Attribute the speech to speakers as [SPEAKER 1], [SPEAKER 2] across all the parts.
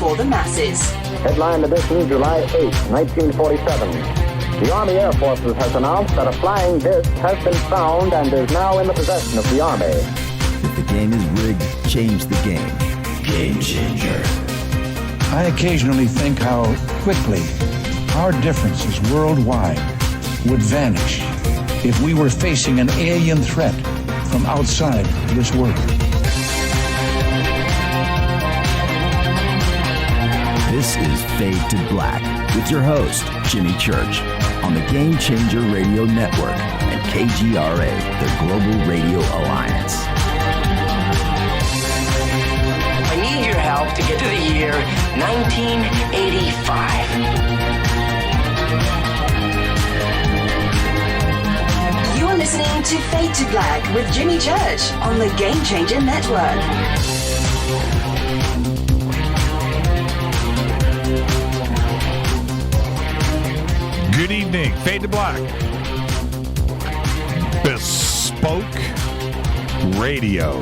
[SPEAKER 1] for the masses.
[SPEAKER 2] Headline edition, July 8, 1947. The Army Air Forces has announced that a flying disc has been found and is now in the possession of the Army.
[SPEAKER 3] If the game is rigged, change the game. Game changer.
[SPEAKER 4] I occasionally think how quickly our differences worldwide would vanish if we were facing an alien threat from outside this world.
[SPEAKER 3] This is Fade to Black with your host, Jimmy Church, on the Game Changer Radio Network and KGRA, the Global Radio Alliance.
[SPEAKER 5] I need your help to get to the year 1985.
[SPEAKER 1] You're listening to Fade to Black with Jimmy Church on the Game Changer Network.
[SPEAKER 6] Good evening, Fade to Black. Bespoke radio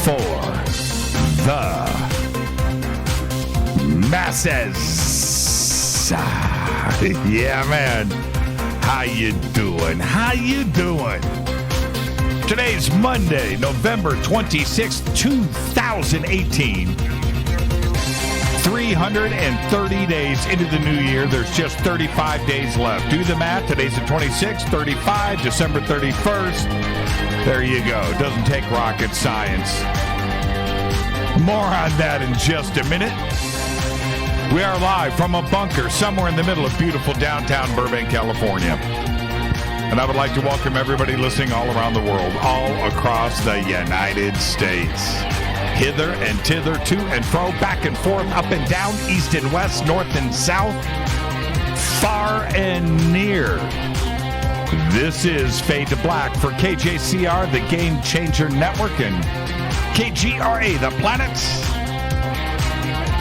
[SPEAKER 6] for the masses. Yeah, man. How you doing? How you doing? Today's Monday, November 26th, 2018. 330 days into the new year. There's just 35 days left. Do the math. Today's the 26th, 35, December 31st. There you go. Doesn't take rocket science. More on that in just a minute. We are live from a bunker somewhere in the middle of beautiful downtown Burbank, California. And I would like to welcome everybody listening all around the world, all across the United States. Hither and thither, to and fro, back and forth, up and down, east and west, north and south, far and near. This is Fade to Black for KJCR, the Game Changer Network, and KGRA, the planets.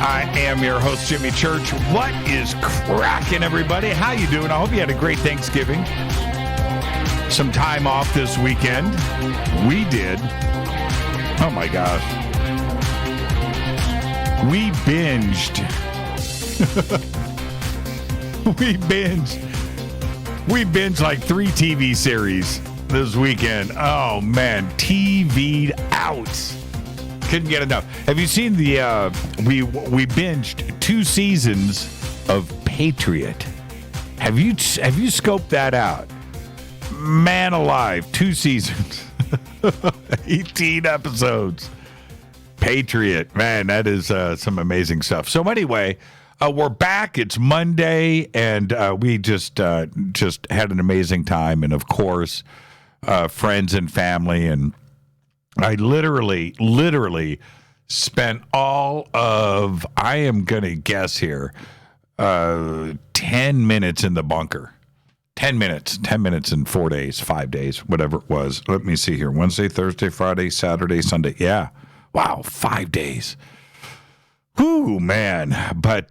[SPEAKER 6] I am your host, Jimmy Church. What is cracking, everybody? How you doing? I hope you had a great Thanksgiving. Some time off this weekend. We did. Oh, my gosh. We binged. We binged like 3 TV series this weekend. Oh, man. TV'd out. Couldn't get enough. Have you seen the, we binged 2 seasons of Patriot. Have you scoped that out? Man alive. 2 seasons. 18 episodes. Patriot, man, that is some amazing stuff. So anyway, we're back. It's Monday, and we just had an amazing time, and of course, friends and family. And I literally spent all of, I am gonna guess here, 10 minutes in the bunker. 10 minutes in 4 days, 5 days, whatever it was. Let me see here: Wednesday, Thursday, Friday, Saturday, Sunday. Yeah. Wow, 5 days. Whew, man. But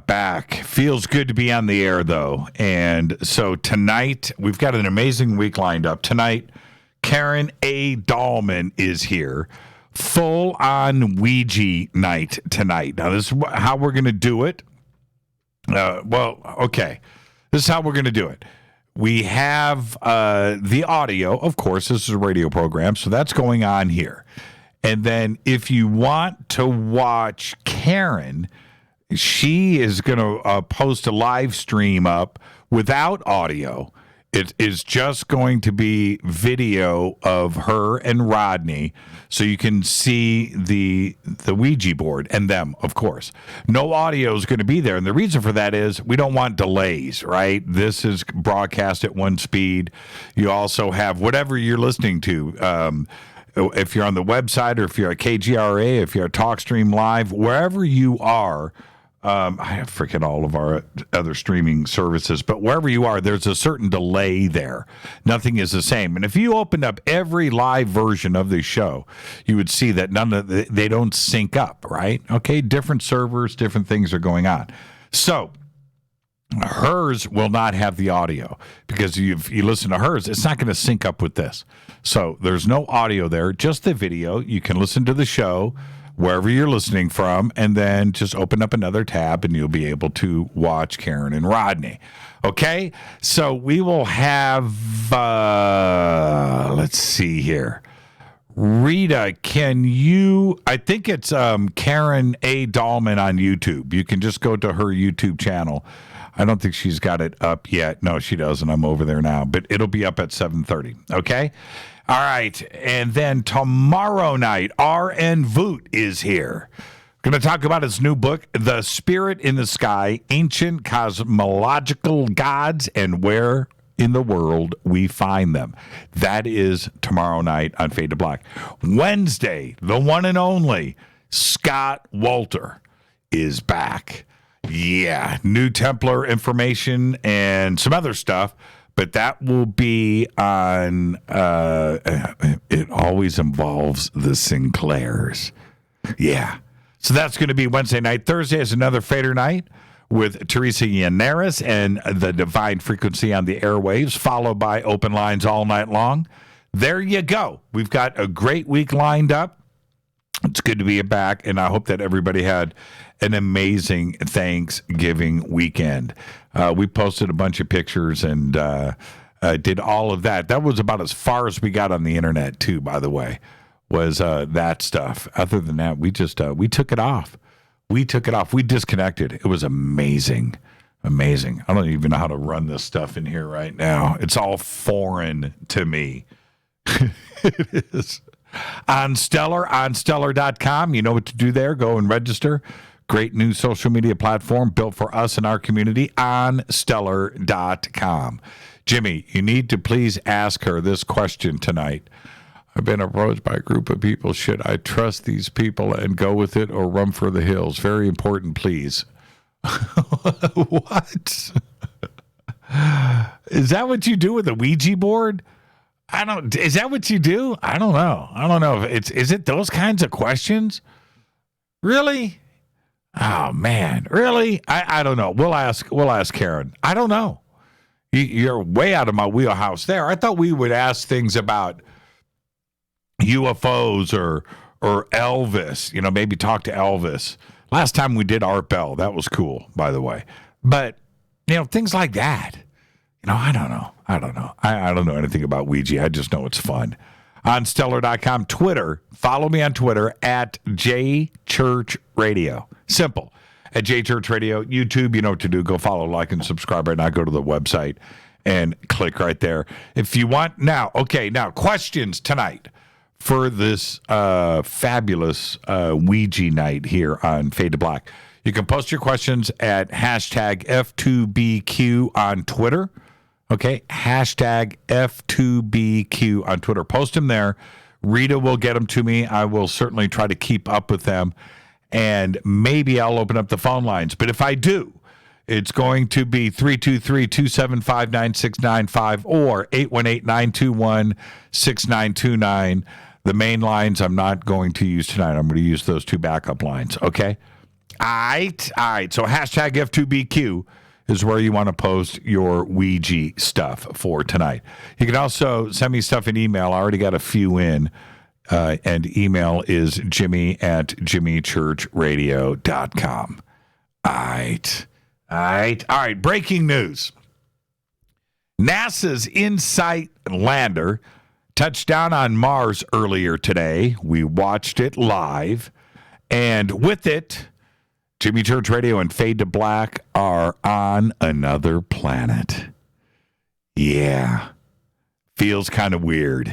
[SPEAKER 6] back. Feels good to be on the air, though. And so tonight, we've got an amazing week lined up. Tonight, Karen A. Dahlman is here. Full-on Ouija night tonight. Now, this is how we're going to do it. Okay. This is how we're going to do it. We have the audio. Of course, this is a radio program, so that's going on here. And then if you want to watch Karen, she is going to post a live stream up without audio. It is just going to be video of her and Rodney, so you can see the Ouija board and them, of course. No audio is going to be there, and the reason for that is we don't want delays, right? This is broadcast at one speed. You also have whatever you're listening to. If you're on the website, or if you're at KGRA, if you're at TalkStream Live, wherever you are, I forget all of our other streaming services, but wherever you are, there's a certain delay there. Nothing is the same. And if you opened up every live version of the show, you would see that they don't sync up, right? Okay, different servers, different things are going on. So hers will not have the audio, because if you listen to hers, it's not going to sync up with this. So there's no audio there, just the video. You can listen to the show wherever you're listening from, and then just open up another tab and you'll be able to watch Karen and Rodney. Okay? So we will have, let's see here. Rita, can you, I think it's Karen A. Dahlman on YouTube. You can just go to her YouTube channel. I don't think she's got it up yet. No, she doesn't. I'm over there now. But it'll be up at 7:30. Okay? All right. And then tomorrow night, R.N. Voot is here. Going to talk about his new book, The Spirit in the Sky, Ancient Cosmological Gods and Where in the World We Find Them. That is tomorrow night on Fade to Black. Wednesday, the one and only Scott Walter is back. Yeah, New Templar information and some other stuff, but that will be on, it always involves the Sinclairs. Yeah. So that's going to be Wednesday night. Thursday is another Fader night with Teresa Yannares and the Divine Frequency on the airwaves, followed by open lines all night long. There you go. We've got a great week lined up. It's good to be back, and I hope that everybody had an amazing Thanksgiving weekend. We posted a bunch of pictures and did all of that. That was about as far as we got on the internet, too, by the way, was that stuff. Other than that, we just we took it off. We took it off. We disconnected. It was amazing. Amazing. I don't even know how to run this stuff in here right now. It's all foreign to me. It is. On Stellar.com, you know what to do there. Go and register. Great new social media platform built for us and our community on Stellar.com. Jimmy, you need to please ask her this question tonight. I've been approached by a group of people. Should I trust these people and go with it or run for the hills? Very important, please. What? Is that what you do with a Ouija board? Is that what you do? I don't know. Is it those kinds of questions? Really? Oh man, really? I don't know. We'll ask Karen. I don't know. You're way out of my wheelhouse there. I thought we would ask things about UFOs or Elvis, maybe talk to Elvis. Last time we did Art Bell. That was cool, by the way. But, things like that. I don't know. I don't know anything about Ouija. I just know it's fun. On Stellar.com, Twitter, follow me on Twitter at JChurchRadio. Simple. At JChurchRadio. YouTube, you know what to do. Go follow, like, and subscribe right now. Go to the website and click right there. If you want, now, questions tonight for this fabulous Ouija night here on Fade to Black. You can post your questions at hashtag F2BQ on Twitter. Okay, hashtag F2BQ on Twitter. Post them there. Rita will get them to me. I will certainly try to keep up with them. And maybe I'll open up the phone lines. But if I do, it's going to be 323-275-9695 or 818-921-6929. The main lines I'm not going to use tonight. I'm going to use those two backup lines. Okay? All right. So hashtag F2BQ is where you want to post your Ouija stuff for tonight. You can also send me stuff in email. I already got a few in. And email is jimmy@jimmychurchradio.com. All right. Breaking news. NASA's InSight lander touched down on Mars earlier today. We watched it live. And with it, Jimmy Church Radio and Fade to Black are on another planet. Yeah. Feels kind of weird.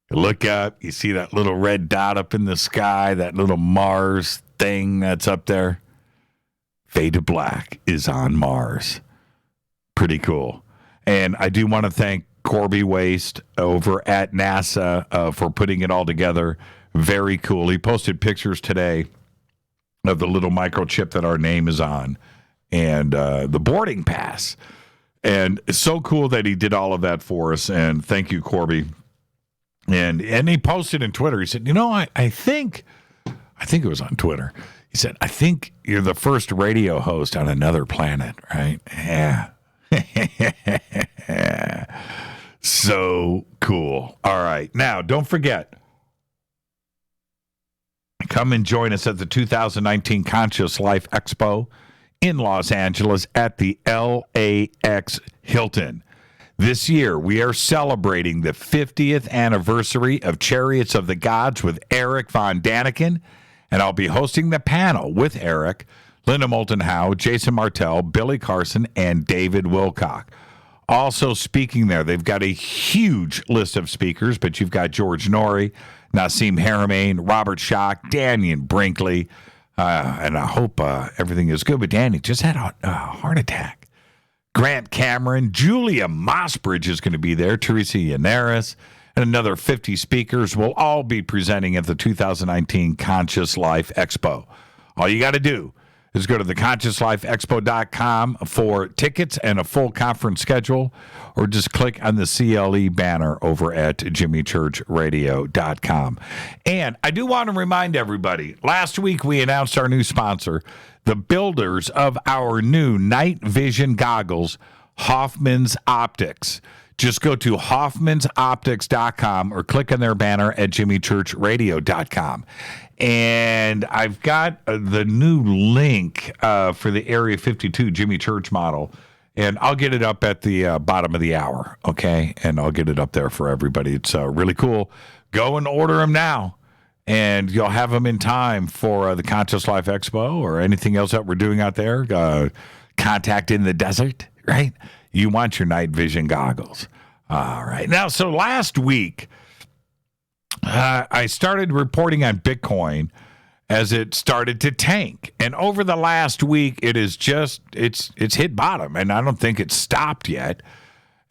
[SPEAKER 6] You look up, you see that little red dot up in the sky, that little Mars thing that's up there. Fade to Black is on Mars. Pretty cool. And I do want to thank Corby Waste over at NASA for putting it all together. Very cool. He posted pictures today of the little microchip that our name is on and the boarding pass. And it's so cool that he did all of that for us. And thank you, Corby. And he posted in Twitter. He said, I think it was on Twitter. He said, I think you're the first radio host on another planet, right? Yeah. So cool. All right. Now, don't forget, Come and join us at the 2019 Conscious Life Expo in Los Angeles at the LAX Hilton. This year, we are celebrating the 50th anniversary of Chariots of the Gods with Eric Von Daniken, and I'll be hosting the panel with Eric, Linda Moulton Howe, Jason Martell, Billy Carson, and David Wilcock. Also speaking there, they've got a huge list of speakers, but you've got George Norrie, Nassim Haramein, Robert Schock, Daniel Brinkley, and I hope everything is good. But Danny just had a heart attack. Grant Cameron, Julia Mossbridge is going to be there, Teresa Yannaris, and another 50 speakers will all be presenting at the 2019 Conscious Life Expo. All you got to do is go to theconsciouslifeexpo.com for tickets and a full conference schedule, or just click on the CLE banner over at jimmychurchradio.com. And I do want to remind everybody, last week we announced our new sponsor, the builders of our new night vision goggles, Hoffman's Optics. Just go to hoffmansoptics.com or click on their banner at jimmychurchradio.com. And I've got the new link for the Area 52 Jimmy Church model, and I'll get it up at the bottom of the hour, okay? And I'll get it up there for everybody. It's really cool. Go and order them now, and you'll have them in time for the Conscious Life Expo or anything else that we're doing out there. Contact in the desert, right? You want your night vision goggles. All right. Now, so last week, I started reporting on Bitcoin as it started to tank. And over the last week, it is just, it's hit bottom, and I don't think it's stopped yet.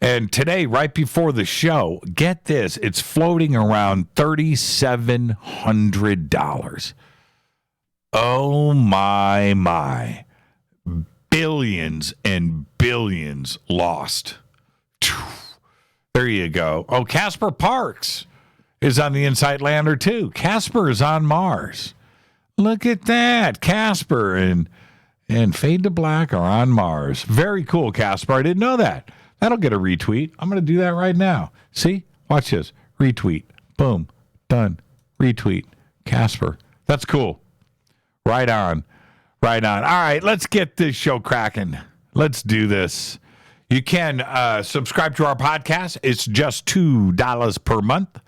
[SPEAKER 6] And today, right before the show, get this, it's floating around $3,700. Oh, my. Billions and billions lost. There you go. Oh, Casper Parks is on the Insight Lander, too. Casper is on Mars. Look at that. Casper and Fade to Black are on Mars. Very cool, Casper. I didn't know that. That'll get a retweet. I'm going to do that right now. See? Watch this. Retweet. Boom. Done. Retweet. Casper. That's cool. Right on. Right on. All right, let's get this show cracking. Let's do this. You can subscribe to our podcast. It's just $2 per month.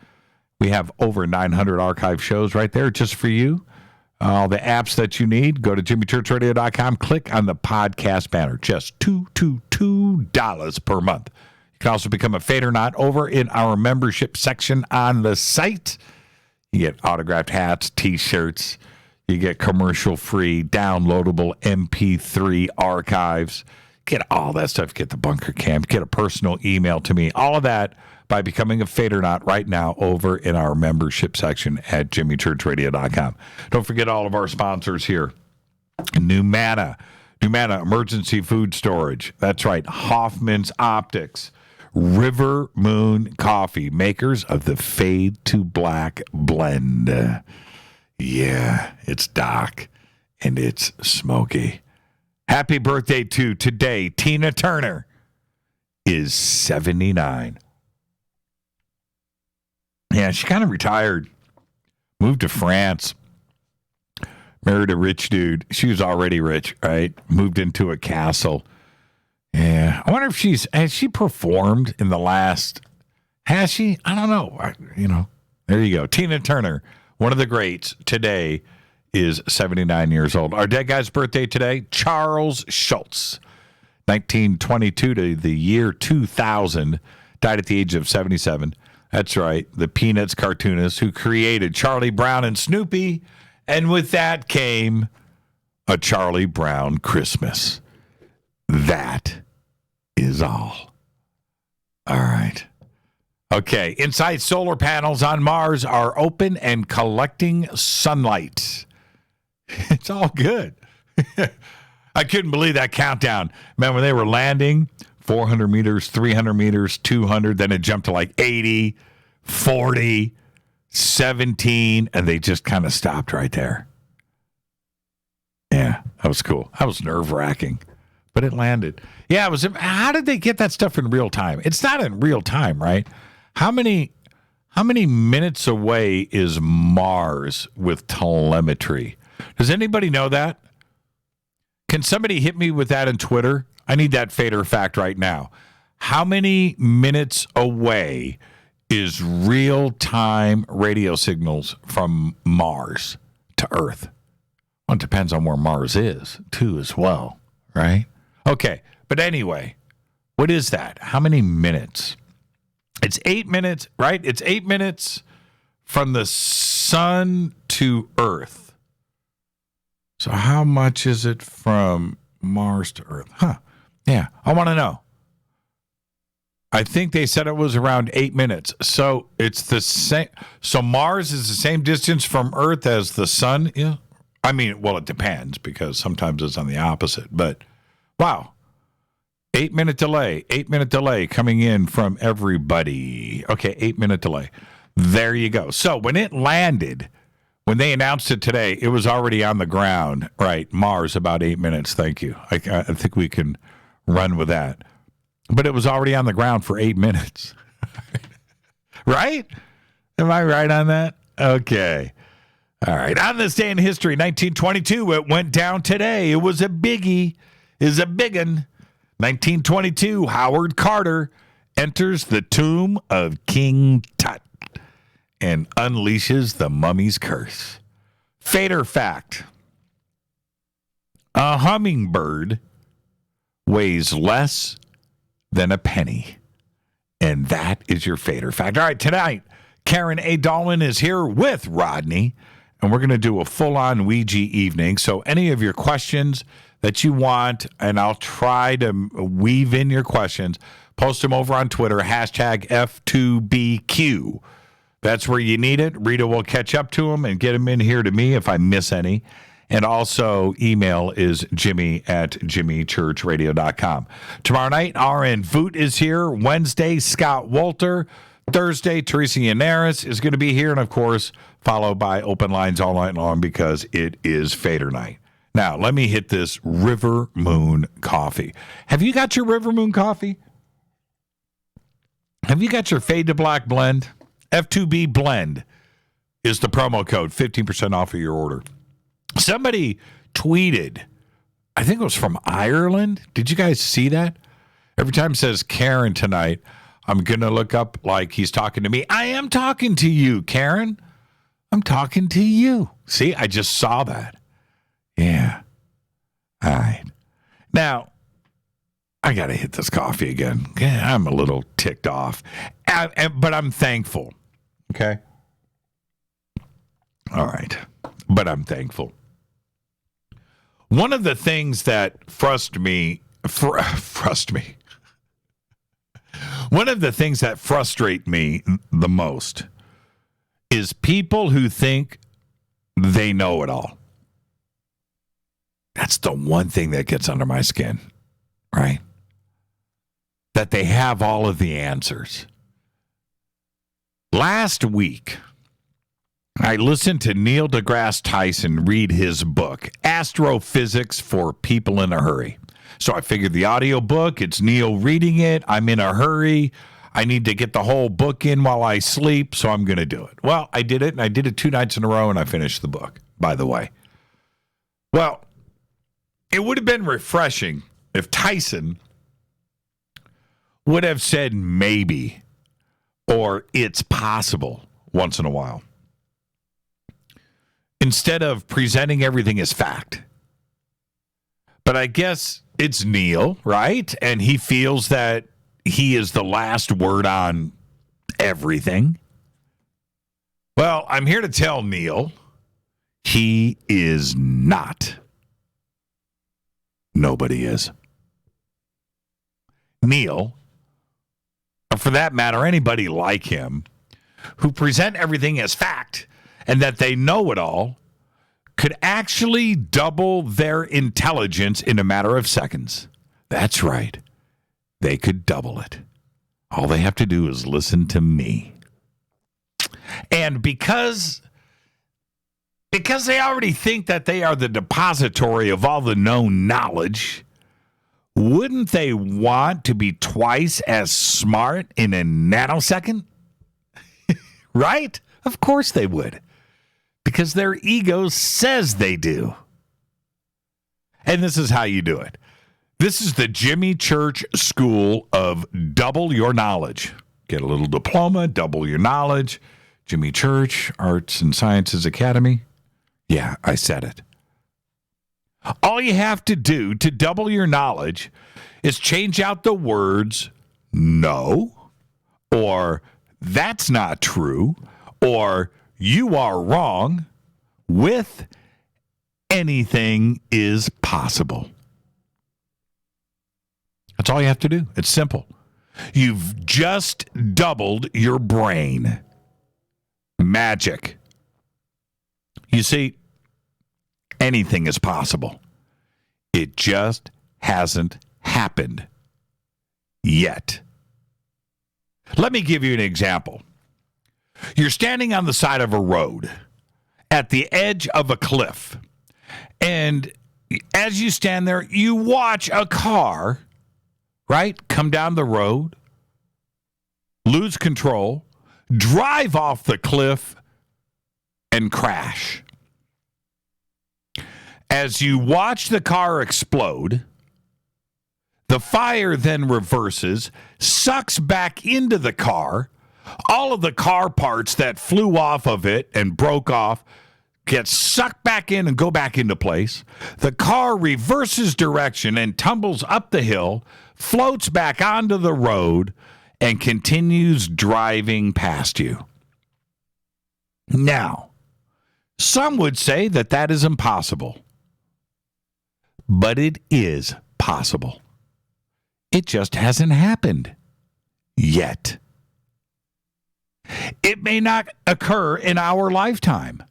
[SPEAKER 6] We have over 900 archive shows right there just for you. All the apps that you need, go to jimmychurchradio.com, click on the podcast banner. Just $2 per month. You can also become a Fadernaut over in our membership section on the site. You get autographed hats, T-shirts. You get commercial-free, downloadable MP3 archives. Get all that stuff. Get the bunker camp. Get a personal email to me. All of that by becoming a Fadernaut right now over in our membership section at jimmychurchradio.com. Don't forget all of our sponsors here. Numana Emergency Food Storage. That's right. Hoffman's Optics. River Moon Coffee, makers of the Fade to Black blend. Yeah, it's dark and it's smoky. Happy birthday to today. Tina Turner is 79. Yeah, she kind of retired, moved to France, married a rich dude. She was already rich, right? Moved into a castle. Yeah, I wonder if has she performed in the last, has she? I don't know. There you go. Tina Turner. One of the greats today is 79 years old. Our dead guy's birthday today, Charles Schultz, 1922 to the year 2000, died at the age of 77. That's right, the Peanuts cartoonist who created Charlie Brown and Snoopy, and with that came A Charlie Brown Christmas. That is all. All right. Okay, inside solar panels on Mars are open and collecting sunlight. It's all good. I couldn't believe that countdown. Man, when they were landing, 400 meters, 300 meters, 200, then it jumped to like 80, 40, 17, and they just kind of stopped right there. Yeah, that was cool. That was nerve-wracking, but it landed. Yeah, it was. How did they get that stuff in real time? It's not in real time, right? How many How many minutes away is Mars with telemetry? Does anybody know that? Can somebody hit me with that on Twitter? I need that fader fact right now. How many minutes away is real-time radio signals from Mars to Earth? Well, it depends on where Mars is, too, as well, right? Okay, but anyway, what is that? How many minutes? It's 8 minutes, right? It's 8 minutes from the sun to Earth. So how much is it from Mars to Earth? Yeah, I want to know. I think they said it was around 8 minutes. So it's the same. So Mars is the same distance from Earth as the sun is? I mean, well, it depends because sometimes it's on the opposite. But wow. 8 minute delay. 8 minute delay coming in from everybody. Okay, 8 minute delay. There you go. So when it landed, when they announced it today, it was already on the ground. Right, Mars, about 8 minutes. Thank you. I think we can run with that. But it was already on the ground for 8 minutes. Right? Am I right on that? Okay. All right. On this day in history, 1922, it went down today. It was a biggie. Is a biggin. 1922, Howard Carter enters the tomb of King Tut and unleashes the mummy's curse. Fader fact. A hummingbird weighs less than a penny. And that is your fader fact. All right, tonight, Karen A. Dahlman is here with Rodney, and we're going to do a full-on Ouija evening. So any of your questions that you want, and I'll try to weave in your questions, post them over on Twitter, hashtag F2BQ. That's where you need it. Rita will catch up to them and get them in here to me if I miss any. And also, email is jimmy@jimmychurchradio.com. Tomorrow night, RN Voot is here. Wednesday, Scott Walter. Thursday, Teresa Yanaris is going to be here. And, of course, followed by open lines all night long because it is Fader night. Now, let me hit this River Moon coffee. Have you got your River Moon coffee? Have you got your Fade to Black blend? F2B blend is the promo code, 15% off of your order. Somebody tweeted, I think it was from Ireland. Did you guys see that? Every time it says Karen tonight, I'm going to look up like he's talking to me. I am talking to you, Karen. I'm talking to you. See, I just saw that. Yeah. All right. Now, I got to hit this coffee again. I'm a little ticked off, but I'm thankful. Okay? All right. But I'm thankful. One of the things that one of the things that frustrate me the most is people who think they know it all. That's the one thing that gets under my skin, right? That they have all of the answers. Last week, I listened to Neil deGrasse Tyson read his book, Astrophysics for People in a Hurry. So I figured the audio book, it's Neil reading it. I'm in a hurry. I need to get the whole book in while I sleep, so I'm going to do it. Well, I did it, and I did it 2 nights in a row, and I finished the book, by the way. Well, it would have been refreshing if Tyson would have said maybe or it's possible once in a while, instead of presenting everything as fact. But I guess it's Neil, right? And he feels that he is the last word on everything. Well, I'm here to tell Neil he is not. Nobody is. Neil, or for that matter, anybody like him, who present everything as fact and that they know it all, could actually double their intelligence in a matter of seconds. That's right. They could double it. All they have to do is listen to me. And because they already think that they are the depository of all the known knowledge, wouldn't they want to be twice as smart in a nanosecond? right? Of course they would. Because their ego says they do. And this is how you do it. This is the Jimmy Church School of Double Your Knowledge. Get a little diploma, double your knowledge. Jimmy Church, Arts and Sciences Academy. Yeah, I said it. All you have to do to double your knowledge is change out the words no, or that's not true, or you are wrong with anything is possible. That's all you have to do. It's simple. You've just doubled your brain. Magic. You see, anything is possible. It just hasn't happened yet. Let me give you an example. You're standing on the side of a road at the edge of a cliff. And as you stand there, you watch a car, right, come down the road, lose control, drive off the cliff, and crash. As you watch the car explode, the fire then reverses, sucks back into the car. All of the car parts that flew off of it and broke off get sucked back in and go back into place. The car reverses direction and tumbles up the hill, floats back onto the road, and continues driving past you. Now, some would say that that is impossible. But it is possible. It just hasn't happened yet. It may not occur in our lifetime,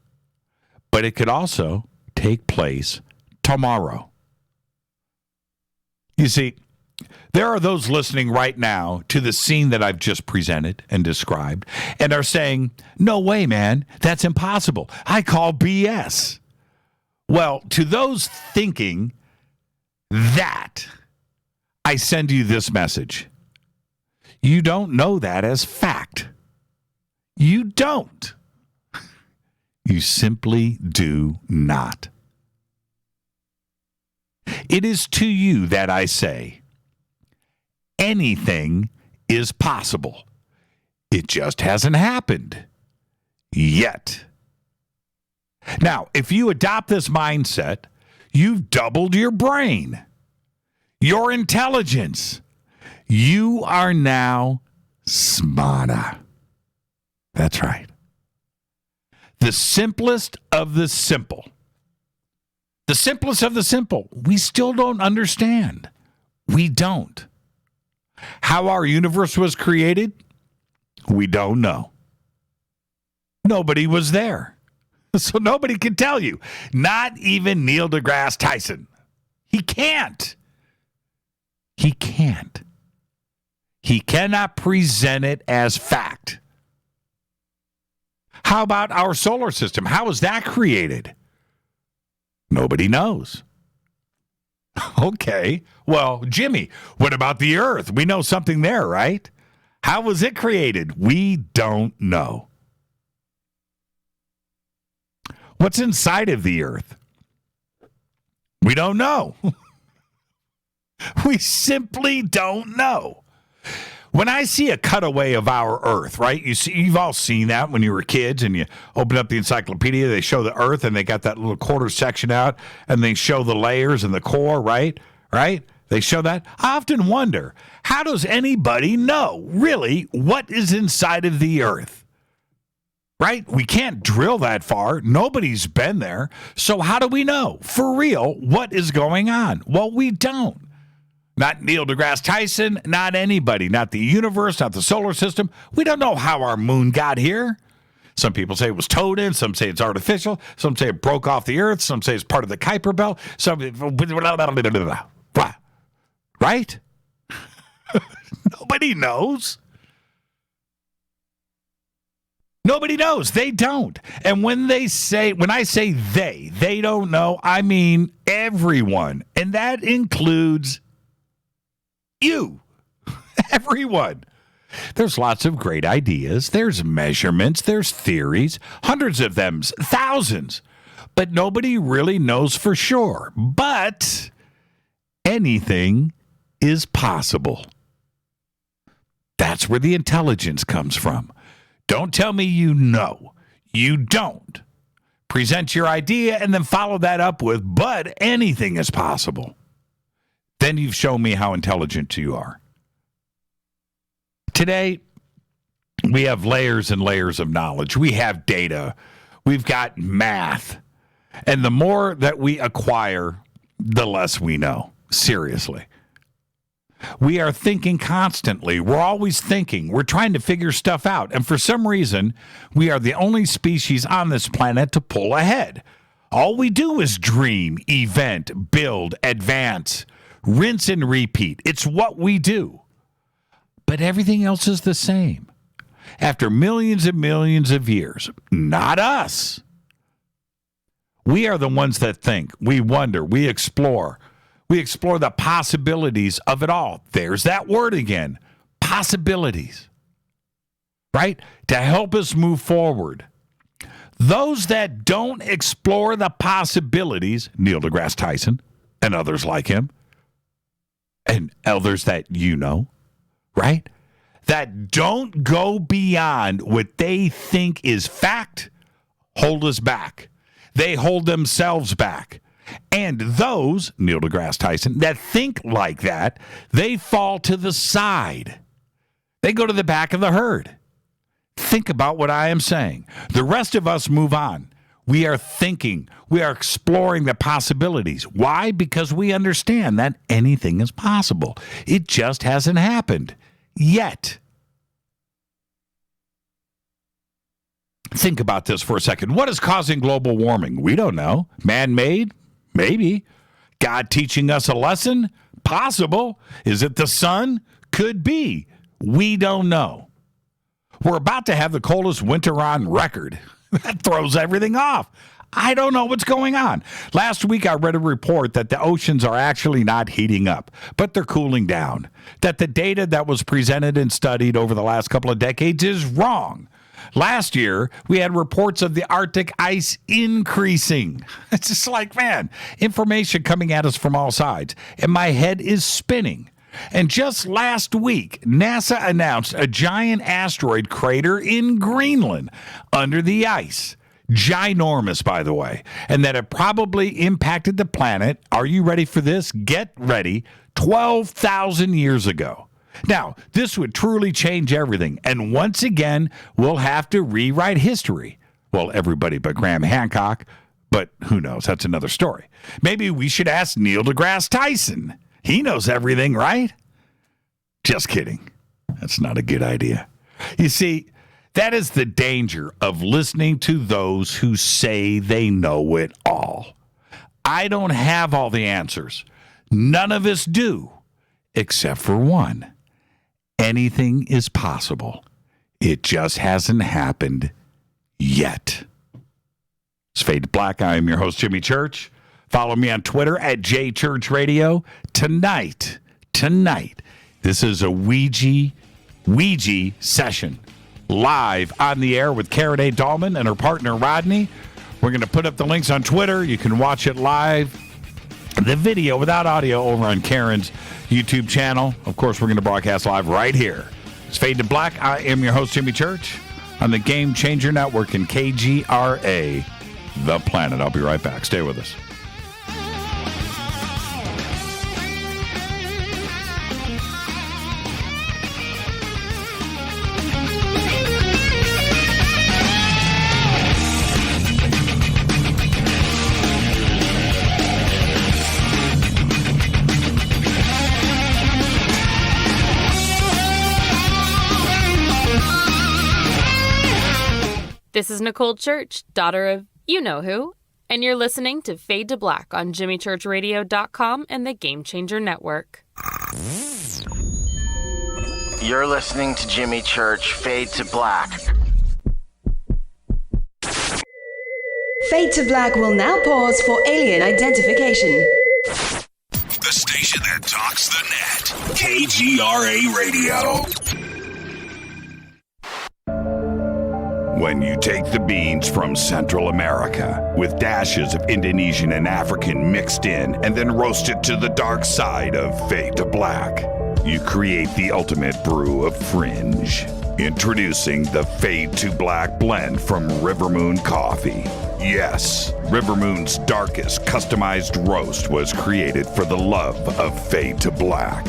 [SPEAKER 6] but it could also take place tomorrow. You see, there are those listening right now to the scene that I've just presented and described and are saying, no way, man, that's impossible. I call BS. Well, to those thinking that, I send you this message. You don't know that as fact. You don't. You simply do not. It is to you that I say, anything is possible. It just hasn't happened yet. Now, if you adopt this mindset, you've doubled your brain, your intelligence. You are now smarter. That's right. The simplest of the simple. The simplest of the simple. We still don't understand. We don't. How our universe was created, we don't know. Nobody was there. So nobody can tell you. Not even Neil deGrasse Tyson. He can't. He can't. He cannot present it as fact. How about our solar system? How was that created? Nobody knows. Okay. Well, Jimmy, what about the Earth? We know something there, right? How was it created? We don't know. What's inside of the Earth? We don't know. We simply don't know. When I see a cutaway of our Earth, right? You've all seen that when you were kids and you open up the encyclopedia, they show the Earth and they got that little quarter section out and they show the layers and the core, right? Right? They show that. I often wonder, how does anybody know really what is inside of the Earth? Right? We can't drill that far. Nobody's been there. So how do we know for real what is going on? Well, we don't. Not Neil deGrasse Tyson, not anybody, not the universe, not the solar system. We don't know how our moon got here. Some people say it was towed in. Some say it's artificial. Some say it broke off the Earth. Some say it's part of the Kuiper Belt. Some, right? Nobody knows. Nobody knows. They don't. And when I say they don't know, I mean everyone. And that includes you. Everyone. There's lots of great ideas. There's measurements. There's theories. Hundreds of them. Thousands. But nobody really knows for sure. But anything is possible. That's where the intelligence comes from. Don't tell me you know. You don't. Present your idea and then follow that up with, but anything is possible. Then you've shown me how intelligent you are. Today, we have layers and layers of knowledge. We have data. We've got math. And the more that we acquire, the less we know. Seriously. We are thinking constantly. We're always thinking. We're trying to figure stuff out. And for some reason, we are the only species on this planet to pull ahead. All we do is dream, event, build, advance, rinse and repeat. It's what we do. But everything else is the same. After millions and millions of years, not us. We are the ones that think. We wonder. We explore. We explore the possibilities of it all. There's that word again. Possibilities. Right? To help us move forward. Those that don't explore the possibilities, Neil deGrasse Tyson and others like him, and others that you know, right? That don't go beyond what they think is fact, hold us back. They hold themselves back. And those, Neil deGrasse Tyson, that think like that, they fall to the side. They go to the back of the herd. Think about what I am saying. The rest of us move on. We are thinking. We are exploring the possibilities. Why? Because we understand that anything is possible. It just hasn't happened yet. Think about this for a second. What is causing global warming? We don't know. Man-made? Maybe. God teaching us a lesson? Possible. Is it the sun? Could be. We don't know. We're about to have the coldest winter on record. That throws everything off. I don't know what's going on. Last week, I read a report that the oceans are actually not heating up, but they're cooling down. That the data that was presented and studied over the last couple of decades is wrong. Last year, we had reports of the Arctic ice increasing. It's just like, man, information coming at us from all sides. And my head is spinning. And just last week, NASA announced a giant asteroid crater in Greenland under the ice. Ginormous, by the way. And that it probably impacted the planet. Are you ready for this? Get ready. 12,000 years ago. Now, this would truly change everything. And once again, we'll have to rewrite history. Well, everybody but Graham Hancock. But who knows? That's another story. Maybe we should ask Neil deGrasse Tyson. He knows everything, right? Just kidding. That's not a good idea. You see, that is the danger of listening to those who say they know it all. I don't have all the answers. None of us do, except for one. Anything is possible. It just hasn't happened yet. It's Fade to Black. I am your host, Jimmy Church. Follow me on Twitter at JChurchRadio. Tonight, this is a Ouija session. Live on the air with Karen A. Dahlman and her partner, Rodney. We're going to put up the links on Twitter. You can watch it live. The video without audio over on Karen's YouTube channel. Of course, we're going to broadcast live right here. It's Fade to Black. I am your host, Jimmy Church, on the Game Changer Network and KGRA, The Planet. I'll be right back. Stay with us.
[SPEAKER 7] This is Nicole Church, daughter of you-know-who, and you're listening to Fade to Black on JimmyChurchRadio.com and the Game Changer Network.
[SPEAKER 5] You're listening to Jimmy Church, Fade to Black.
[SPEAKER 1] Fade to Black will now pause for alien identification.
[SPEAKER 3] The station that talks the net. KGRA Radio.
[SPEAKER 6] When you take the beans from Central America with dashes of Indonesian and African mixed in and then roasted to the dark side of Fade to Black, you create the ultimate brew of fringe. Introducing the Fade to Black blend from Rivermoon Coffee. Yes, Rivermoon's darkest customized roast was created for the love of Fade to Black.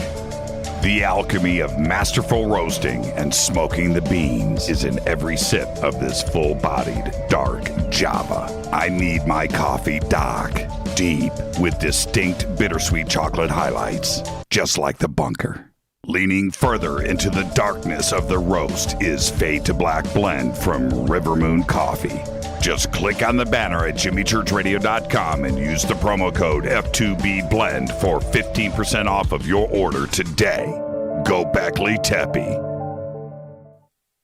[SPEAKER 6] The alchemy of masterful roasting and smoking the beans is in every sip of this full-bodied, dark Java. I need my coffee dark, deep, with distinct bittersweet chocolate highlights, just like the bunker. Leaning further into the darkness of the roast is Fade to Black blend from Rivermoon Coffee. Just click on the banner at jimmychurchradio.com and use the promo code F2BBLEND for 15% off of your order today. Go Beckley Teppy.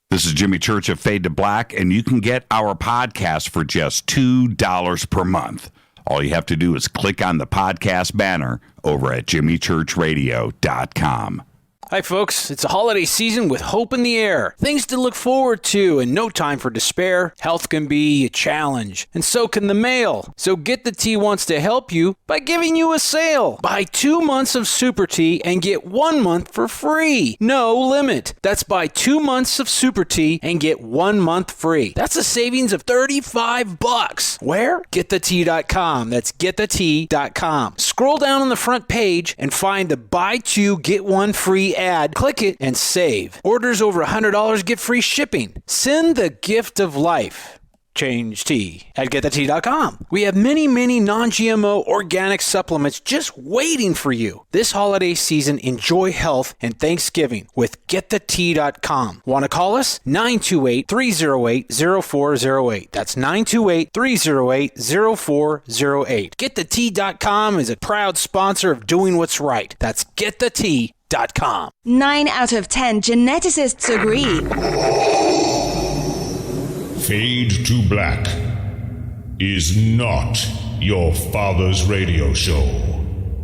[SPEAKER 6] This is Jimmy Church of Fade to Black, and you can get our podcast for just $2 per month. All you have to do is click on the podcast banner over at jimmychurchradio.com.
[SPEAKER 8] Hi, folks. It's a holiday season with hope in the air. Things to look forward to and no time for despair. Health can be a challenge, and so can the mail. So Get the Tea wants to help you by giving you a sale. Buy 2 months of Super Tea and get 1 month for free. No limit. That's buy 2 months of Super Tea and get 1 month free. That's a savings of $35. Where? GetTheTea.com. That's GetTheTea.com. Scroll down on the front page and find the Buy 2, Get 1 free ad. Click it and save. Orders over $100 get free shipping. Send the gift of life. Change tea at GetTheTea.com. We have many non-GMO organic supplements just waiting for you. This holiday season, enjoy health and Thanksgiving with GetTheTea.com. Want to call us? 928-308-0408. That's 928-308-0408. GetTheTea.com is a proud sponsor of Doing What's Right. That's GetTheTea.com.
[SPEAKER 1] 9 out of 10 geneticists agree.
[SPEAKER 9] Fade to Black is not your father's radio show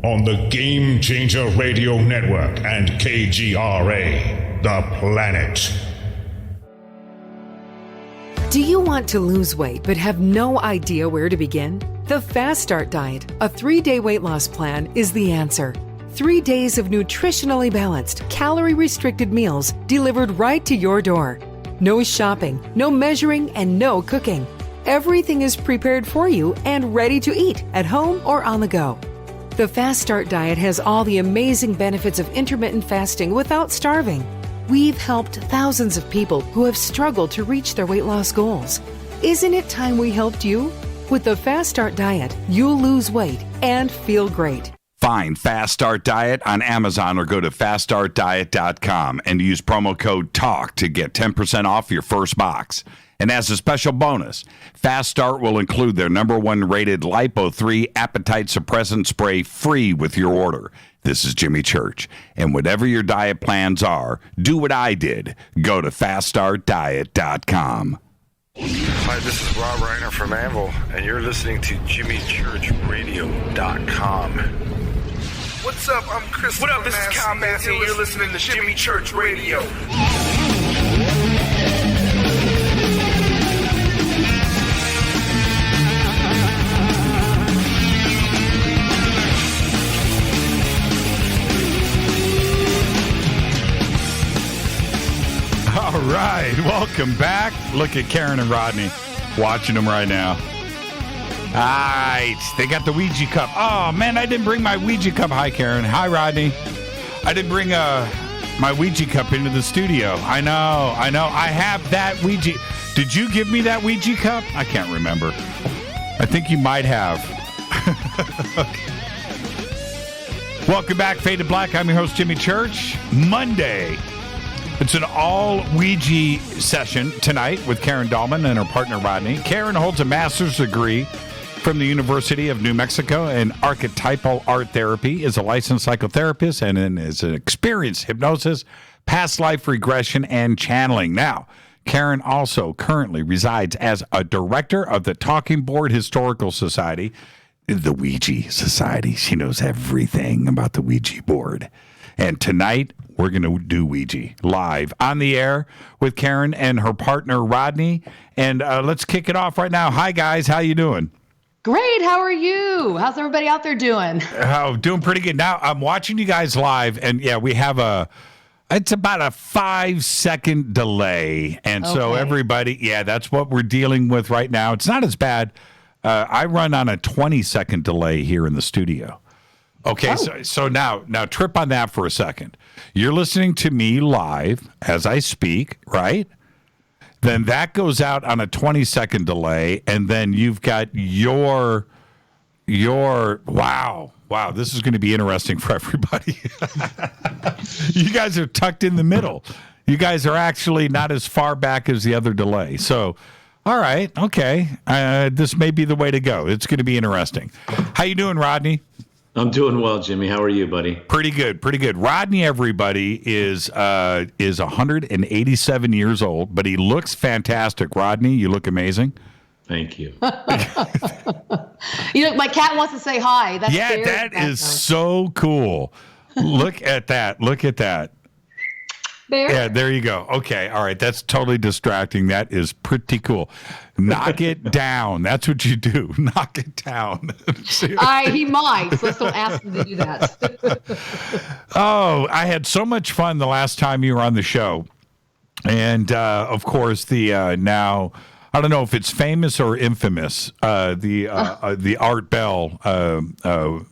[SPEAKER 9] on the Game Changer Radio Network and KGRA, The Planet.
[SPEAKER 10] Do you want to lose weight but have no idea where to begin? The Fast Start Diet, a 3-day weight loss plan, is the answer. 3 days of nutritionally balanced, calorie-restricted meals delivered right to your door. No shopping, no measuring, and no cooking. Everything is prepared for you and ready to eat at home or on the go. The Fast Start Diet has all the amazing benefits of intermittent fasting without starving. We've helped thousands of people who have struggled to reach their weight loss goals. Isn't it time we helped you? With the Fast Start Diet, you'll lose weight and feel great.
[SPEAKER 6] Find Fast Start Diet on Amazon or go to faststartdiet.com and use promo code TALK to get 10% off your first box. And as a special bonus, Fast Start will include their #1 rated Lipo3 appetite suppressant spray free with your order. This is Jimmy Church. And whatever your diet plans are, do what I did. Go to faststartdiet.com.
[SPEAKER 11] Hi, this is Rob Reiner from Anvil, and you're listening to JimmyChurchRadio.com.
[SPEAKER 12] What's up? I'm Chris. What up? This is Kyle Massey, and you're listening to Jimmy Church Radio.
[SPEAKER 6] All right, welcome back. Look at Karen and Rodney watching them right now. All right, they got the Ouija cup. Oh, man, I didn't bring my Ouija cup. Hi, Karen. Hi, Rodney. I didn't bring my Ouija cup into the studio. I know. I have that Ouija. Did you give me that Ouija cup? I can't remember. I think you might have. Welcome back, Fade to Black. I'm your host, Jimmy Church. Monday. It's an all Ouija session tonight with Karen Dahlman and her partner, Rodney. Karen holds a master's degree from the University of New Mexico in archetypal art therapy, is a licensed psychotherapist, and is an experienced hypnosis, past life regression, and channeling. Now, Karen also currently resides as a director of the Talking Board Historical Society, the Ouija Society. She knows everything about the Ouija board. And tonight, we're going to do Ouija live on the air with Karen and her partner, Rodney. And let's kick it off right now. Hi, guys. How you doing?
[SPEAKER 13] Great. How are you? How's everybody out there doing?
[SPEAKER 6] Oh, doing pretty good. Now, I'm watching you guys live, and yeah, we have it's about a 5-second delay. And so everybody, that's what we're dealing with right now. It's not as bad. I run on a 20-second delay here in the studio. Okay, so now trip on that for a second. You're listening to me live as I speak, right? Then that goes out on a 20-second delay, and then you've got your wow, this is going to be interesting for everybody. You guys are tucked in the middle. You guys are actually not as far back as the other delay. So, all right, okay, this may be the way to go. It's going to be interesting. How you doing, Rodney?
[SPEAKER 14] I'm doing well, Jimmy. How are you, buddy?
[SPEAKER 6] Pretty good. Rodney, everybody, is 187 years old, but he looks fantastic. Rodney, you look amazing.
[SPEAKER 14] Thank you.
[SPEAKER 13] You know, my cat wants to say hi. That's
[SPEAKER 6] that is so cool. Look at that.
[SPEAKER 13] Bear?
[SPEAKER 6] Yeah, there you go. Okay, all right. That's totally distracting. That is pretty cool. Knock it down. That's what you do. Knock it down.
[SPEAKER 13] He might, so let's don't ask him to do that.
[SPEAKER 6] Oh, I had so much fun the last time you were on the show. And, of course, the now... I don't know if it's famous or infamous. The Art Bell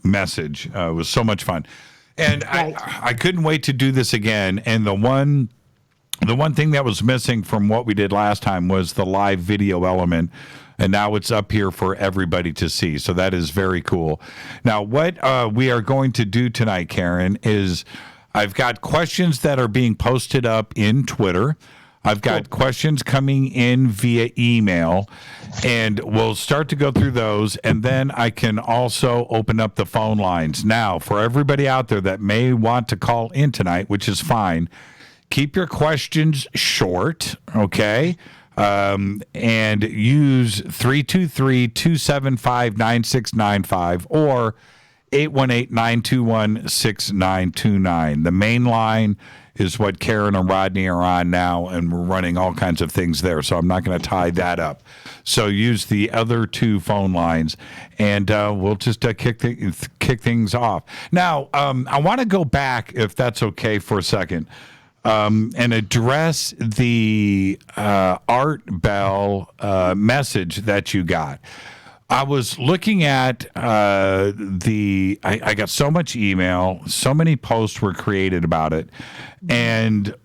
[SPEAKER 6] message was so much fun, and right. I couldn't wait to do this again. And the one thing that was missing from what we did last time was the live video element, and now it's up here for everybody to see. So that is very cool. Now, what we are going to do tonight, Karen, is I've got questions that are being posted up in Twitter. I've got questions coming in via email, and we'll start to go through those, and then I can also open up the phone lines. Now, for everybody out there that may want to call in tonight, which is fine, keep your questions short, okay? And use 323-275-9695 or 818-921-6929. The main line is what Karen and Rodney are on now, and we're running all kinds of things there, so I'm not going to tie that up. So use the other two phone lines, and we'll just kick things off. Now, I want to go back, if that's okay, for a second, and address the Art Bell message that you got. I was looking at I got so much email, so many posts were created about it. And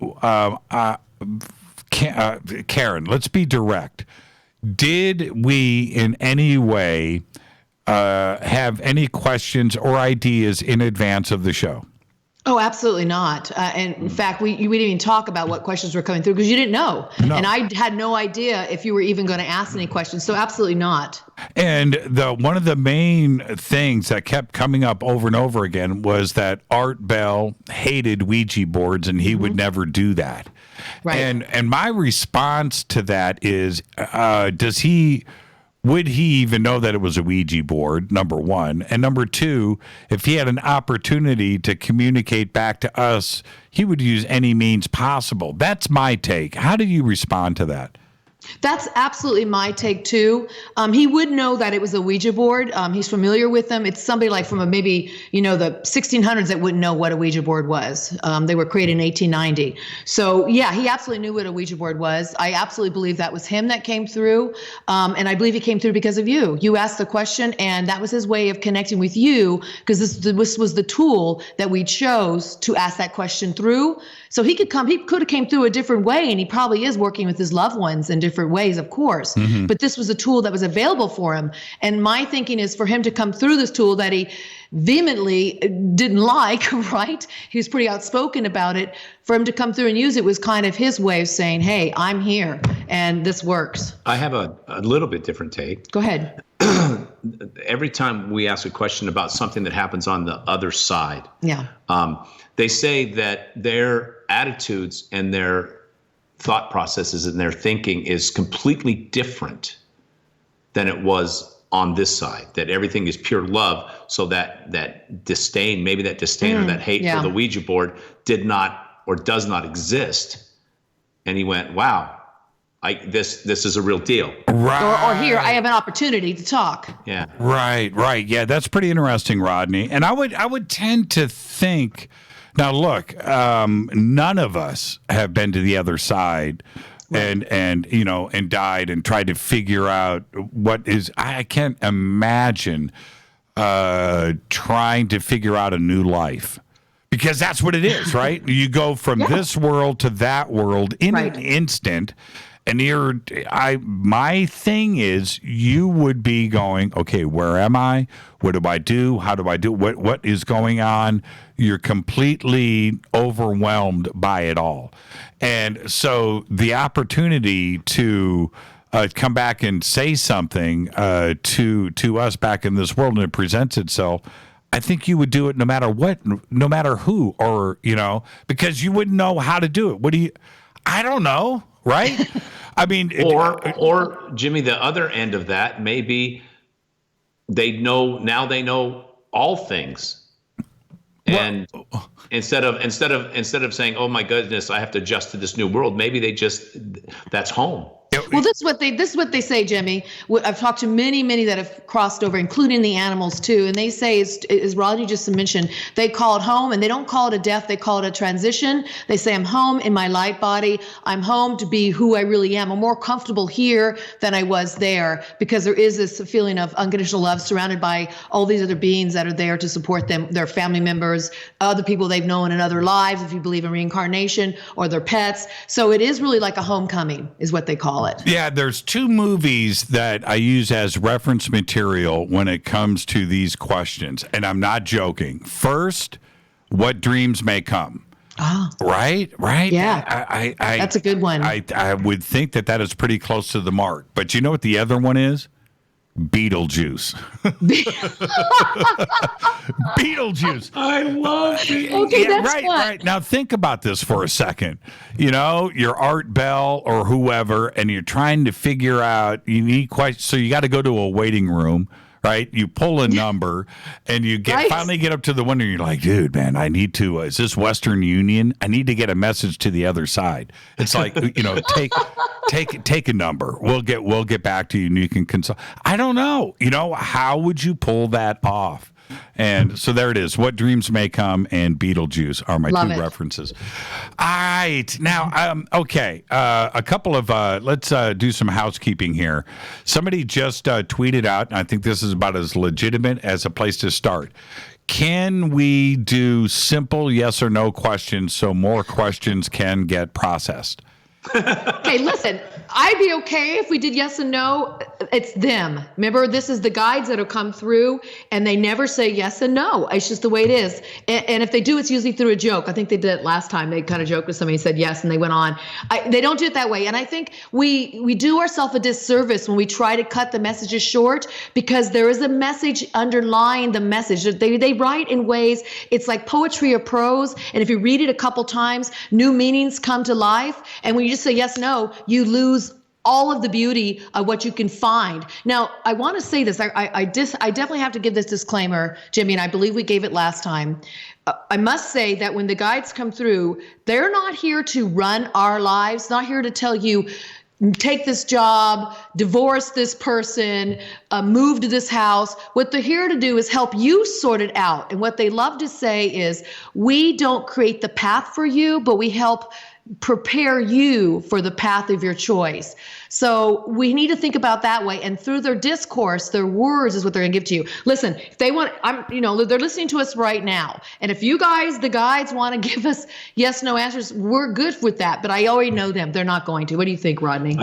[SPEAKER 6] Karen, let's be direct. Did we in any way have any questions or ideas in advance of the show?
[SPEAKER 13] Oh, absolutely not. And in fact, we didn't even talk about what questions were coming through because you didn't know. No. And I had no idea if you were even going to ask any questions. So absolutely not. And
[SPEAKER 6] one of the main things that kept coming up over and over again was that Art Bell hated Ouija boards and he would never do that. Right. And my response to that is, would he even know that it was a Ouija board, number one? And number two, if he had an opportunity to communicate back to us, he would use any means possible. That's my take. How do you respond to that?
[SPEAKER 13] That's absolutely my take too. He would know that it was a Ouija board. He's familiar with them. It's somebody like from maybe the 1600s that wouldn't know what a Ouija board was. They were created in 1890. So yeah, he absolutely knew what a Ouija board was. I absolutely believe that was him that came through. And I believe he came through because of you. You asked the question, and that was his way of connecting with you, because this was the tool that we chose to ask that question through. So he could have came through a different way, and he probably is working with his loved ones in different ways, of course. Mm-hmm. But this was a tool that was available for him. And my thinking is for him to come through this tool that he vehemently didn't like, right? He was pretty outspoken about it. For him to come through and use it was kind of his way of saying, hey, I'm here and this works.
[SPEAKER 14] I have a little bit different take.
[SPEAKER 13] Go ahead.
[SPEAKER 14] Every time we ask a question about something that happens on the other side, they say that their attitudes and their thought processes and their thinking is completely different than it was on this side, that everything is pure love, so that disdain, maybe that disdain or that hate for the Ouija board did not or does not exist. And he went, wow, this is a real deal.
[SPEAKER 6] Right.
[SPEAKER 13] Or here, I have an opportunity to talk.
[SPEAKER 14] Yeah.
[SPEAKER 6] Right. Yeah, that's pretty interesting, Rodney. And I would tend to think, now look, none of us have been to the other side. Right. And died and tried to figure out what is. I can't imagine trying to figure out a new life, because that's what it is, right? You go from this world to that world in an instant, and my thing is, you would be going, okay, where am I? What do I do? How do I do? What is going on? You're completely overwhelmed by it all. And so the opportunity to come back and say something to us back in this world, and it presents itself, I think you would do it no matter what, no matter who, or, because you wouldn't know how to do it. I don't know, right? I mean,
[SPEAKER 14] or Jimmy, the other end of that, maybe they know all things. And instead of saying, "Oh my goodness, I have to adjust to this new world," maybe that's home.
[SPEAKER 13] Well, this is what they say, Jimmy. I've talked to many that have crossed over, including the animals too, and they say, as Rodney just mentioned, they call it home, and they don't call it a death; they call it a transition. They say, "I'm home in my light body. I'm home to be who I really am. I'm more comfortable here than I was there," because there is this feeling of unconditional love, surrounded by all these other beings that are there to support them, their family members, other people they've known in other lives, if you believe in reincarnation, or their pets. So it is really like a homecoming, is what they call it.
[SPEAKER 6] Yeah, there's two movies that I use as reference material when it comes to these questions, and I'm not joking. First, What Dreams May Come.
[SPEAKER 13] Oh.
[SPEAKER 6] Right?
[SPEAKER 13] Yeah.
[SPEAKER 6] I
[SPEAKER 13] that's a good one.
[SPEAKER 6] I would think that is pretty close to the mark. But you know what the other one is? Beetlejuice. Beetlejuice.
[SPEAKER 14] I love it.
[SPEAKER 13] Okay, that's fun.
[SPEAKER 6] Right. Now think about this for a second. You're Art Bell or whoever, and you're trying to figure out, you need questions, so you got to go to a waiting room, right? You pull a number, and you finally get up to the one, and you're like, dude, man, I need to, is this Western Union? I need to get a message to the other side. It's like, take a number. We'll get back to you, and you can consult. I don't know. How would you pull that off? And so there it is. What Dreams May Come and Beetlejuice are my two references. All right. Now, okay. A couple of, let's do some housekeeping here. Somebody just tweeted out, and I think this is about as legitimate as a place to start. Can we do simple yes or no questions so more questions can get processed?
[SPEAKER 13] Okay, listen, I'd be okay if we did yes and no. It's them. Remember, this is the guides that have come through, and they never say yes and no. It's just the way it is. And if they do, it's usually through a joke. I think they did it last time. They kind of joked with somebody, said yes, and they went on. They don't do it that way. And I think we do ourselves a disservice when we try to cut the messages short, because there is a message underlying the message. They write in ways, it's like poetry or prose. And if you read it a couple times, new meanings come to life. And when you just say yes, no, you lose all of the beauty of what you can find. Now, I want to say this. I definitely have to give this disclaimer, Jimmy, and I believe we gave it last time. I must say that when the guides come through, they're not here to run our lives, not here to tell you, take this job, divorce this person, move to this house. What they're here to do is help you sort it out. And what they love to say is, we don't create the path for you, but we help prepare you for the path of your choice. So we need to think about that way. And through their discourse, their words is what they're going to give to you. Listen, if they want, they're listening to us right now. And if you guys, the guides, want to give us yes, no answers, we're good with that. But I already know them. They're not going to. What do you think, Rodney?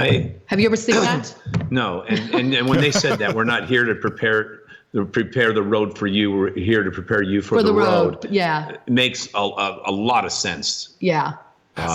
[SPEAKER 13] Have you ever seen that?
[SPEAKER 14] No. And when they said that, we're not here to prepare the road for you. We're here to prepare you for the road.
[SPEAKER 13] Yeah.
[SPEAKER 14] It makes a lot of sense.
[SPEAKER 13] Yeah.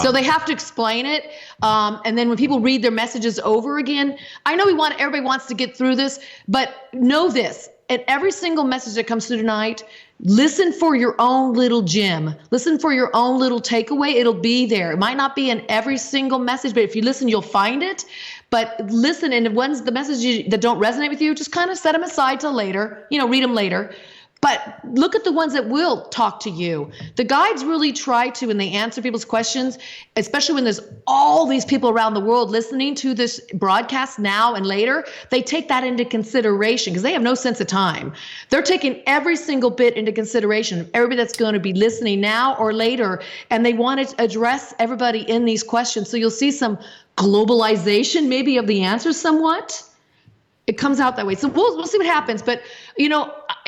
[SPEAKER 13] So they have to explain it. And then when people read their messages over again, I know everybody wants to get through this, but know this. At every single message that comes through tonight, listen for your own little gem. Listen for your own little takeaway. It'll be there. It might not be in every single message, but if you listen, you'll find it. But listen, and the messages that don't resonate with you, just kind of set them aside till later, read them later. But look at the ones that will talk to you. The guides really try to, when they answer people's questions, especially when there's all these people around the world listening to this broadcast now and later, they take that into consideration because they have no sense of time. They're taking every single bit into consideration, everybody that's going to be listening now or later, and they want to address everybody in these questions. So you'll see some globalization maybe of the answers somewhat. It comes out that way. So we'll see what happens. But,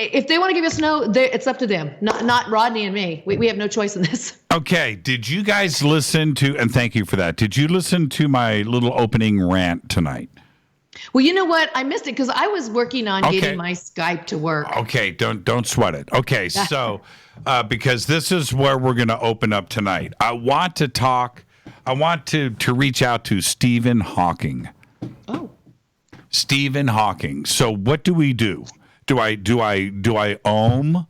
[SPEAKER 13] if they want to give us no, it's up to them, not Rodney and me. We have no choice in this.
[SPEAKER 6] Okay. Did you guys listen to, and thank you for that, did you listen to my little opening rant tonight?
[SPEAKER 13] Well, you know what? I missed it because I was working on getting my Skype to work.
[SPEAKER 6] Okay. Don't sweat it. Okay. So, because this is where we're going to open up tonight. I want to reach out to Stephen Hawking.
[SPEAKER 13] Oh.
[SPEAKER 6] Stephen Hawking. So what do we do? Do I ohm?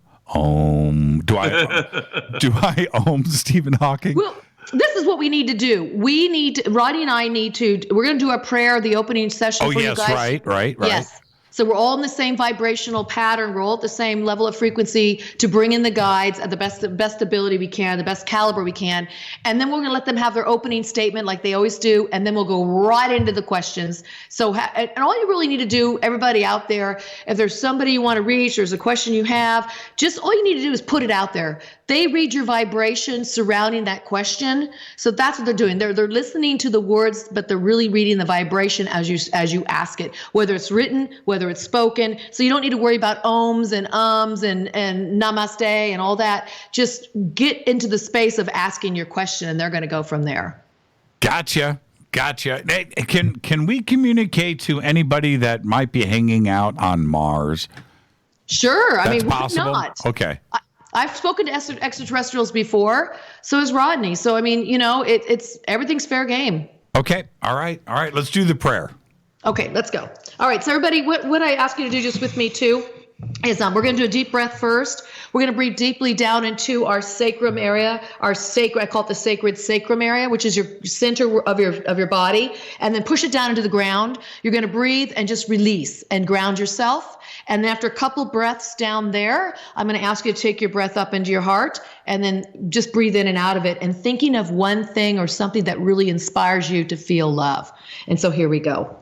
[SPEAKER 6] Do I ohm Stephen Hawking?
[SPEAKER 13] Well, this is what we need to do. Rodney and I we're going to do a prayer, the opening session for you guys.
[SPEAKER 6] Right.
[SPEAKER 13] Yes. So we're all in the same vibrational pattern. We're all at the same level of frequency to bring in the guides at the best ability we can, the best caliber we can. And then we're going to let them have their opening statement like they always do. And then we'll go right into the questions. So, and all you really need to do, everybody out there, if there's somebody you want to reach, there's a question you have, just all you need to do is put it out there. They read your vibration surrounding that question. So that's what they're doing. They're listening to the words, but they're really reading the vibration as you ask it, whether it's written, whether it's spoken. So you don't need to worry about ohms and ums and namaste and all that. Just get into the space of asking your question, and they're going to go from there.
[SPEAKER 6] Gotcha. Hey, can we communicate to anybody that might be hanging out on Mars?
[SPEAKER 13] Sure.
[SPEAKER 6] That's
[SPEAKER 13] I mean,
[SPEAKER 6] possible?
[SPEAKER 13] why not?
[SPEAKER 6] Okay.
[SPEAKER 13] I've spoken to extraterrestrials before. So has Rodney. So, I mean, it's everything's fair game.
[SPEAKER 6] Okay. All right. Let's do the prayer.
[SPEAKER 13] Okay, let's go. All right. So everybody, what I ask you to do just with me too is we're going to do a deep breath first. We're going to breathe deeply down into our sacrum area, I call it the sacred sacrum area, which is your center of your body, and then push it down into the ground. You're going to breathe and just release and ground yourself. And then after a couple breaths down there, I'm going to ask you to take your breath up into your heart and then just breathe in and out of it and thinking of one thing or something that really inspires you to feel love. And so here we go.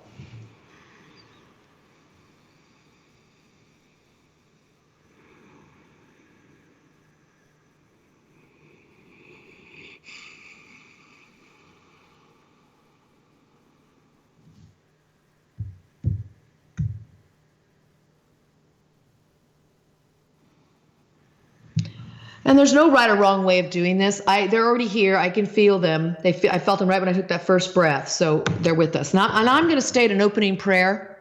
[SPEAKER 13] And there's no right or wrong way of doing this. They're already here. I can feel them. I felt them right when I took that first breath. So they're with us. And I'm going to state an opening prayer.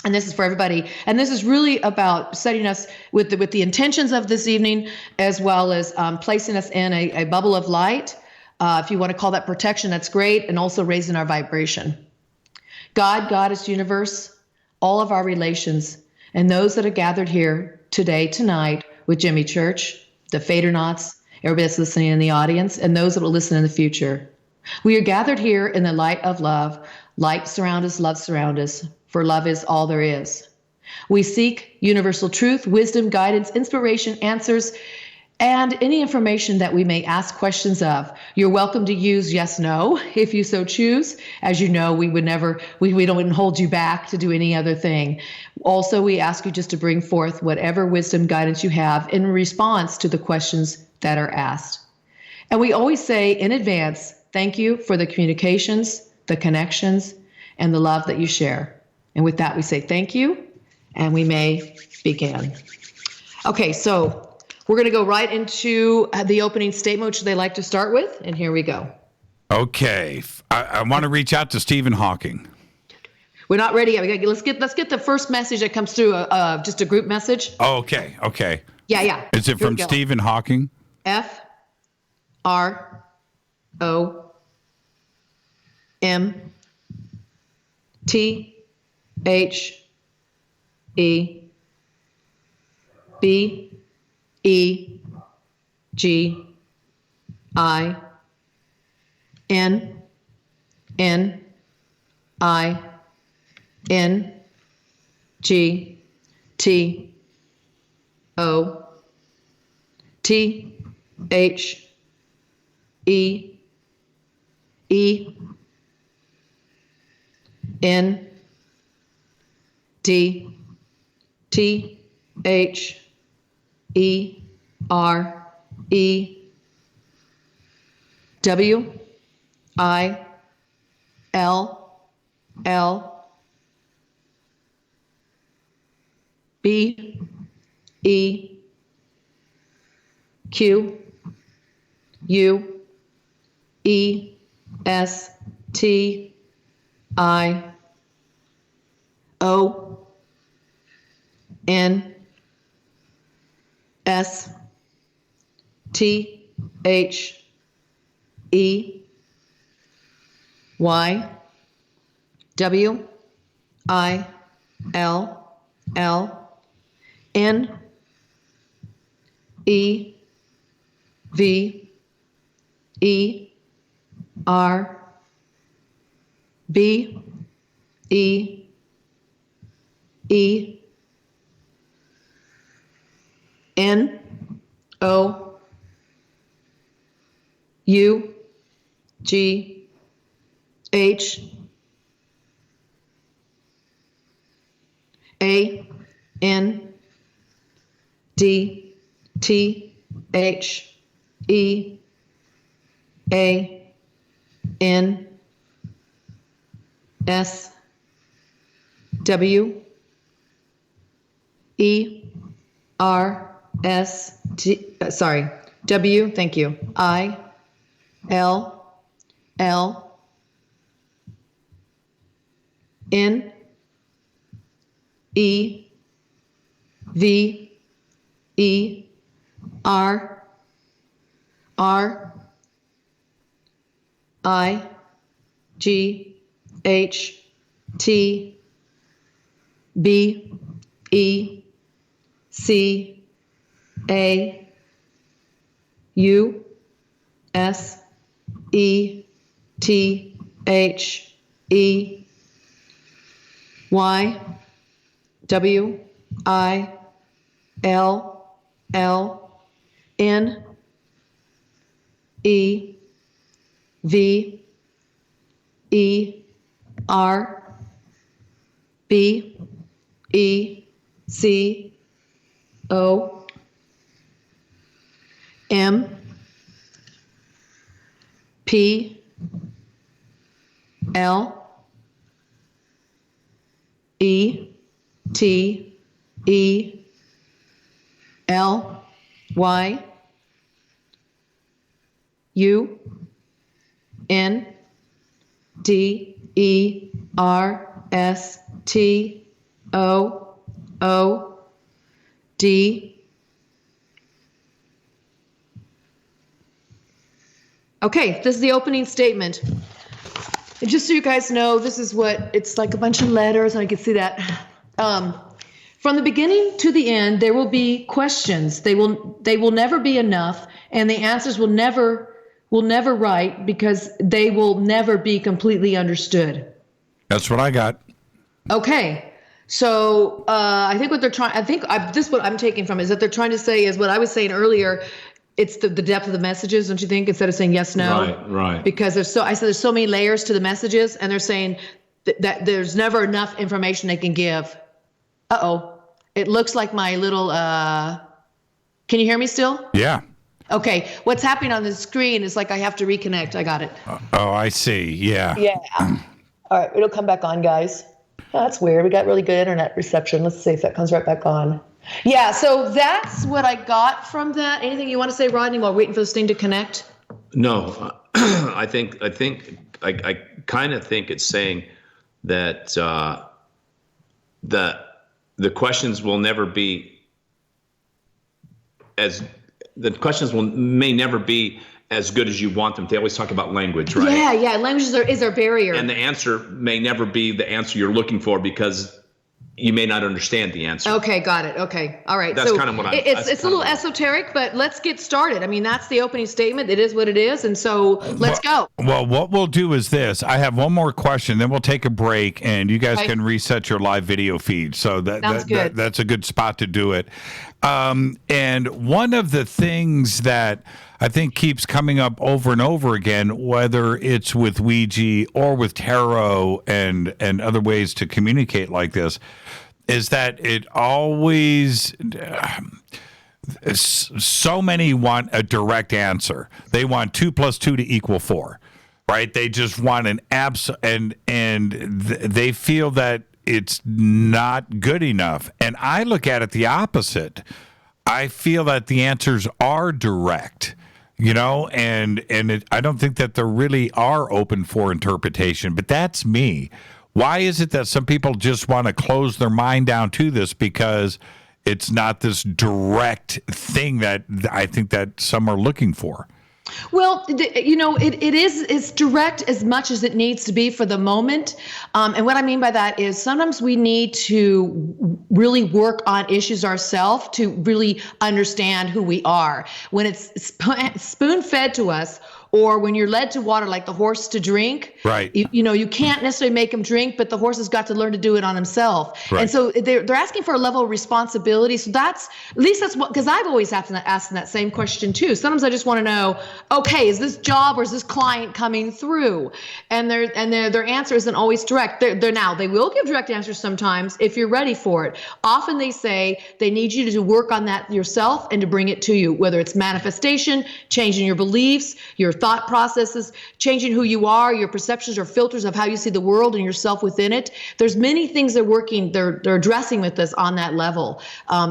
[SPEAKER 13] And this is for everybody. And this is really about setting us with the intentions of this evening, as well as placing us in a bubble of light. If you want to call that protection, that's great. And also raising our vibration. God, Goddess, universe, all of our relations, and those that are gathered here today, tonight, with Jimmy Church, the Fadernauts, everybody that's listening in the audience, and those that will listen in the future. We are gathered here in the light of love. Light surround us, love surround us, for love is all there is. We seek universal truth, wisdom, guidance, inspiration, answers, and any information that we may ask questions of. You're welcome to use yes, no, if you so choose. As you know, we wouldn't hold you back to do any other thing. Also, we ask you just to bring forth whatever wisdom, guidance you have in response to the questions that are asked. And we always say in advance, thank you for the communications, the connections, and the love that you share. And with that, we say thank you, and we may begin. Okay, so we're going to go right into the opening statement, which they like to start with, and here we go.
[SPEAKER 6] Okay, I want to reach out to Stephen Hawking.
[SPEAKER 13] We're not ready yet. Let's get the first message that comes through, just a group message.
[SPEAKER 6] Oh, okay.
[SPEAKER 13] Yeah.
[SPEAKER 6] Is it from Stephen Hawking?
[SPEAKER 13] I N G T O T H E E N D T H E R E W I L L B E Q U E S T I O N S T H E Y W I L L N E V E R B E E N O U G H A N D T H E A N S W E R S T W, thank you, I L L N E V E R R I G H T B E C A U S E T H E Y W I L L N E V E R B E C O M P L E T E L Y U N D E R S T O O D. Okay, this is the opening statement. And just so you guys know, this is what it's like, a bunch of letters, and I can see that. From the beginning to the end, there will be questions. They will never be enough, and the answers will never write, because they will never be completely understood.
[SPEAKER 6] That's what I got.
[SPEAKER 13] Okay. So I think what they're trying, this is what I'm taking from is that they're trying to say is what I was saying earlier. It's the depth of the messages, don't you think? Instead of saying yes, no.
[SPEAKER 14] Right.
[SPEAKER 13] Because there's so many layers to the messages, and they're saying that there's never enough information they can give. Uh-oh. It looks like my little, can you hear me still?
[SPEAKER 6] Yeah.
[SPEAKER 13] Okay. What's happening on the screen is like I have to reconnect. I got it.
[SPEAKER 6] Oh, I see. Yeah.
[SPEAKER 13] Yeah. All right. It'll come back on, guys. Oh, that's weird. We got really good internet reception. Let's see if that comes right back on. Yeah. So that's what I got from that. Anything you want to say, Rodney, while waiting for this thing to connect?
[SPEAKER 14] No, I kind of think it's saying that the questions will never be may never be as good as you want them. They always talk about language, right?
[SPEAKER 13] Yeah. Language is our barrier.
[SPEAKER 14] And the answer may never be the answer you're looking for, because you may not understand the answer.
[SPEAKER 13] Okay, got it. Okay, all right.
[SPEAKER 14] That's
[SPEAKER 13] so
[SPEAKER 14] kind of what
[SPEAKER 13] it's a little esoteric, but let's get started. I mean, that's the opening statement. It is what it is, and so let's go.
[SPEAKER 6] Well, what we'll do is this. I have one more question, then we'll take a break, and you guys can reset your live video feed. So that's a good spot to do it. And one of the things that I think keeps coming up over and over again, whether it's with Ouija or with tarot and other ways to communicate like this, is that it always so many want a direct answer. They want 2 + 2 = 4, right? They just want an and they feel that it's not good enough. And I look at it the opposite. I feel that the answers are direct. I don't think that they really are open for interpretation, but that's me. Why is it that some people just want to close their mind down to this because it's not this direct thing that I think that some are looking for?
[SPEAKER 13] Well, it's direct as much as it needs to be for the moment. And what I mean by that is sometimes we need to really work on issues ourselves to really understand who we are. When it's spoon-fed to us, or when you're led to water like the horse to drink,
[SPEAKER 6] right?
[SPEAKER 13] You can't necessarily make him drink, but the horse has got to learn to do it on himself. Right. And so they're asking for a level of responsibility. So that's what, because I've always asked that same question too. Sometimes I just want to know, okay, is this job or is this client coming through? And their answer isn't always direct. They will give direct answers sometimes if you're ready for it. Often they say they need you to work on that yourself and to bring it to you, whether it's manifestation, changing your beliefs, your thought processes, changing who you are, your perceptions or filters of how you see the world and yourself within it. There's many things they're addressing with us on that level.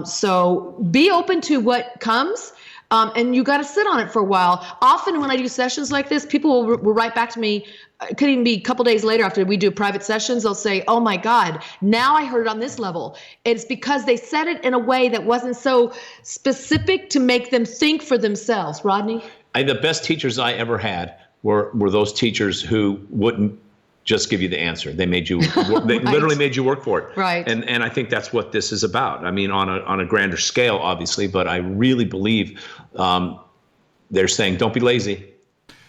[SPEAKER 13] So be open to what comes. And you got to sit on it for a while. Often when I do sessions like this, people will write back to me. It could even be a couple days later after we do private sessions. They'll say, oh my God, now I heard it on this level. It's because they said it in a way that wasn't so specific to make them think for themselves. Rodney?
[SPEAKER 14] The best teachers I ever had were those teachers who wouldn't just give you the answer. They made you they
[SPEAKER 13] Right.
[SPEAKER 14] literally made you work for it.
[SPEAKER 13] Right.
[SPEAKER 14] And I think that's what this is about. I mean, on a grander scale, obviously, but I really believe they're saying don't be lazy.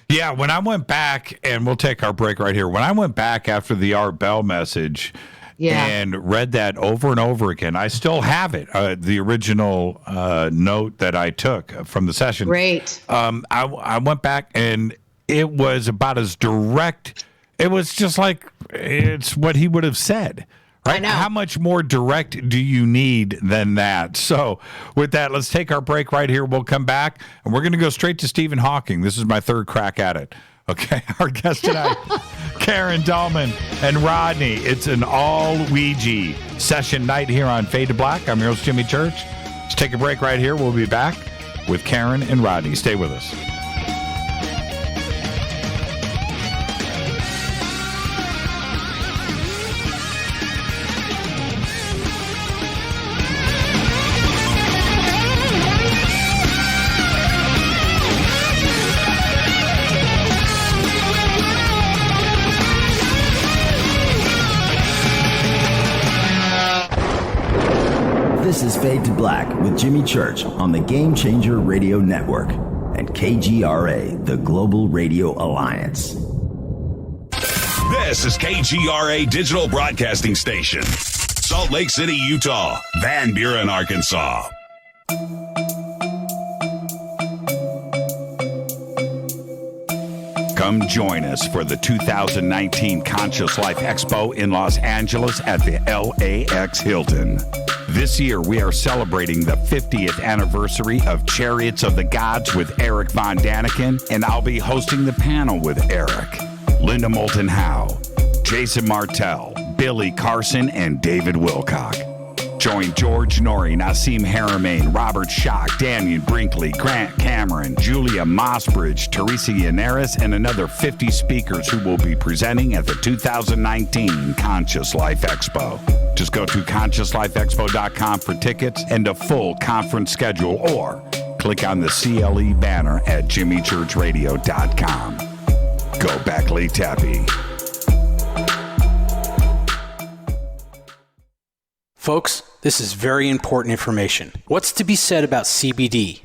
[SPEAKER 6] Yeah, when I went back, and we'll take our break right here. When I went back after the Art Bell message and read that over and over again, I still have it, the original note that I took from the session.
[SPEAKER 13] Great.
[SPEAKER 6] I went back, and it was about as direct. It was just like it's what he would have said. Right?
[SPEAKER 13] I know.
[SPEAKER 6] How much more direct do you need than that? So with that, let's take our break right here. We'll come back, and we're going to go straight to Stephen Hawking. This is my third crack at it. Okay, our guest tonight, Karen Dahlman and Rodney. It's an all Ouija session night here on Fade to Black. I'm your host, Jimmy Church. Let's take a break right here. We'll be back with Karen and Rodney. Stay with us.
[SPEAKER 3] This is Fade to Black with Jimmy Church on the Game Changer Radio Network and KGRA, the Global Radio Alliance.
[SPEAKER 15] This is KGRA Digital Broadcasting Station, Salt Lake City, Utah, Van Buren, Arkansas.
[SPEAKER 6] Come join us for the 2019 Conscious Life Expo in Los Angeles at the LAX Hilton. This year, we are celebrating the 50th anniversary of Chariots of the Gods with Eric Von Daniken, and I'll be hosting the panel with Eric, Linda Moulton Howe, Jason Martell, Billy Carson, and David Wilcock. Join George Norrie, Nassim Haramain, Robert Schock, Daniel Brinkley, Grant Cameron, Julia Mossbridge, Teresa Yannaris, and another 50 speakers who will be presenting at the 2019 Conscious Life Expo. Just go to ConsciousLifeExpo.com for tickets and a full conference schedule, or click on the CLE banner at JimmyChurchRadio.com. Go back, Lee Tappy.
[SPEAKER 3] This is Fade to Black with Jimmy Church on the Game Changer Radio Network and KGRA, the Global Radio Alliance.
[SPEAKER 6] Go back, Lee Tappy.
[SPEAKER 3] This is Fade to Black with Jimmy Church on the Game Changer Radio Network and KGRA, the Global Radio Alliance.
[SPEAKER 8] Folks, this is very important information. What's to be said about CBD?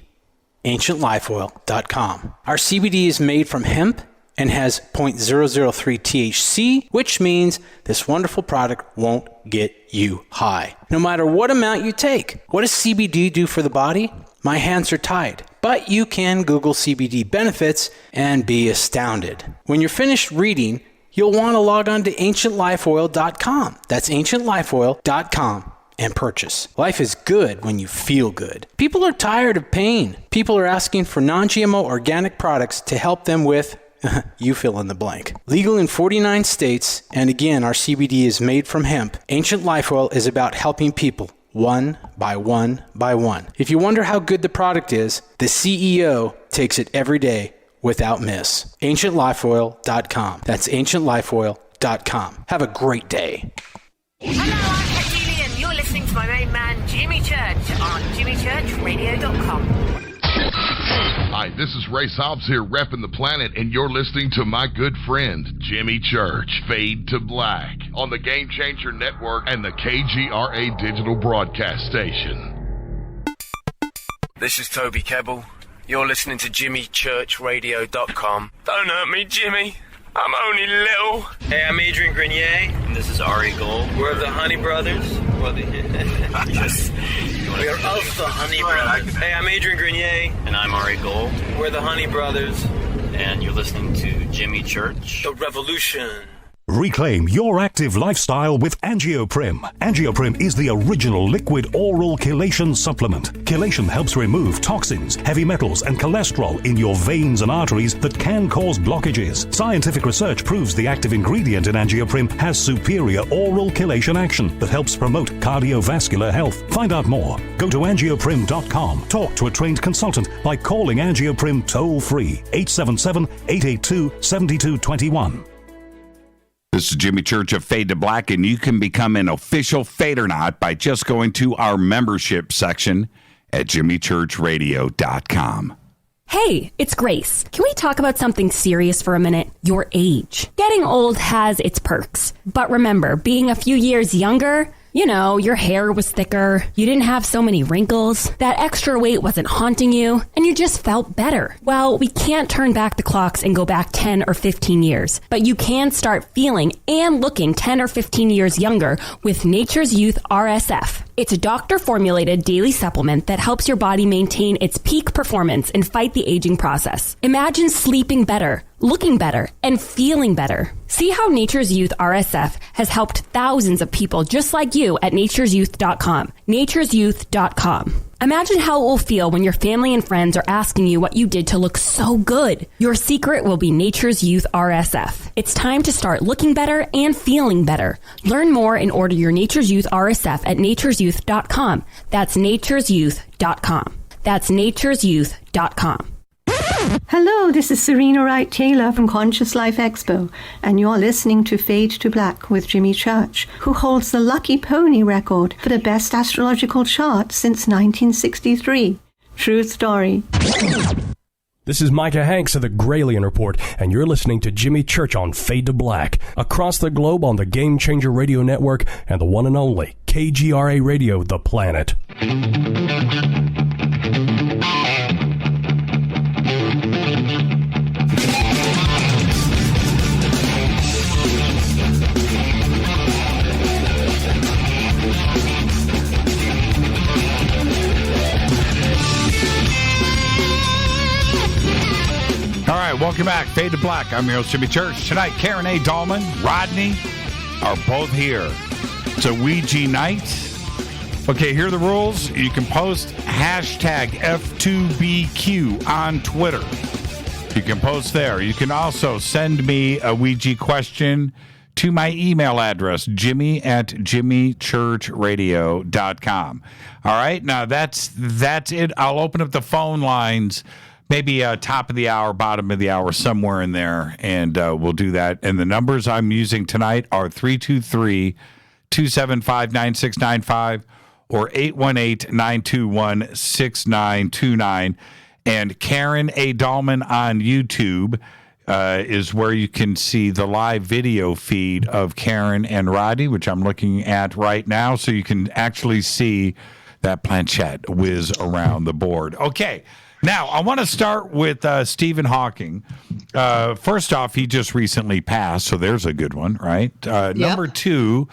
[SPEAKER 8] AncientLifeOil.com. Our CBD is made from hemp and has 0.003 THC, which means this wonderful product won't get you high, no matter what amount you take. What does CBD do for the body? My hands are tied, but you can Google CBD benefits and be astounded. When you're finished reading, you'll want to log on to AncientLifeOil.com. That's AncientLifeOil.com and purchase. Life is good when you feel good. People are tired of pain. People are asking for non-GMO organic products to help them with you fill in the blank. Legal in 49 states, and again, our CBD is made from hemp. Ancient Life Oil is about helping people one by one by one. If you wonder how good the product is, the CEO takes it every day without miss. AncientLifeOil.com. That's AncientLifeOil.com. Have a great day.
[SPEAKER 16] Hello, I'm Katie, and you're listening to my main man, Jimmy Church, on JimmyChurchRadio.com.
[SPEAKER 17] Hi, this is Ray Hobbs here, repping the planet, and you're listening to my good friend, Jimmy Church, Fade to Black, on the Game Changer Network and the KGRA digital broadcast station.
[SPEAKER 18] This is Toby Kebbell. You're listening to JimmyChurchRadio.com. Don't hurt me, Jimmy. I'm only little.
[SPEAKER 19] Hey, I'm Adrian Grenier.
[SPEAKER 18] And this is Ari Gold.
[SPEAKER 19] We're the Honey Brothers.
[SPEAKER 18] Yes.
[SPEAKER 19] We're of the Honey Brothers. Hey, I'm Adrian Grenier.
[SPEAKER 18] And I'm Ari Gold.
[SPEAKER 19] We're the Honey Brothers.
[SPEAKER 18] And you're listening to Jimmy Church.
[SPEAKER 19] The Revolution.
[SPEAKER 20] Reclaim your active lifestyle with Angioprim. Angioprim is the original liquid oral chelation supplement. Chelation helps remove toxins, heavy metals, and cholesterol in your veins and arteries that can cause blockages. Scientific research proves the active ingredient in Angioprim has superior oral chelation action that helps promote cardiovascular health. Find out more. Go to angioprim.com. Talk to a trained consultant by calling Angioprim toll-free 877-882-7221.
[SPEAKER 6] This is Jimmy Church of Fade to Black, and you can become an official Fadernaut by just going to our membership section at jimmychurchradio.com.
[SPEAKER 21] Hey, it's Grace. Can we talk about something serious for a minute? Your age. Getting old has its perks. But remember, being a few years younger, you know, your hair was thicker, you didn't have so many wrinkles, that extra weight wasn't haunting you, and you just felt better. Well, we can't turn back the clocks and go back 10 or 15 years, but you can start feeling and looking 10 or 15 years younger with Nature's Youth RSF. It's a doctor-formulated daily supplement that helps your body maintain its peak performance and fight the aging process. Imagine sleeping better, looking better, and feeling better. See how Nature's Youth RSF has helped thousands of people just like you at nature'syouth.com. nature'syouth.com. Imagine how it will feel when your family and friends are asking you what you did to look so good. Your secret will be Nature's Youth RSF. It's time to start looking better and feeling better. Learn more and order your Nature's Youth RSF at nature'syouth.com. That's nature'syouth.com. That's nature'syouth.com.
[SPEAKER 22] Hello, this is Serena Wright Taylor from Conscious Life Expo, and you're listening to Fade to Black with Jimmy Church, who holds the Lucky Pony record for the best astrological chart since 1963. True story.
[SPEAKER 23] This is Micah Hanks of the Gralien Report, and you're listening to Jimmy Church on Fade to Black, across the globe on the Game Changer Radio Network and the one and only KGRA Radio, The Planet.
[SPEAKER 6] All right, welcome back. Fade to Black. I'm your host, Jimmy Church. Tonight, Karen A. Dahlman, Rodney are both here. It's a Ouija night. Okay, here are the rules. You can post hashtag F2BQ on Twitter. You can post there. You can also send me a Ouija question to my email address, jimmy@jimmychurchradio.com. All right, now that's it. I'll open up the phone lines maybe top of the hour, bottom of the hour, somewhere in there, and we'll do that. And the numbers I'm using tonight are 323-275-9695 or 818-921-6929. And Karen A. Dahlman on YouTube, is where you can see the live video feed of Karen and Rodney, which I'm looking at right now. So you can actually see that planchette whiz around the board. Okay. Now, I want to start with Stephen Hawking. First off, he just recently passed, so there's a good one, right? Number two,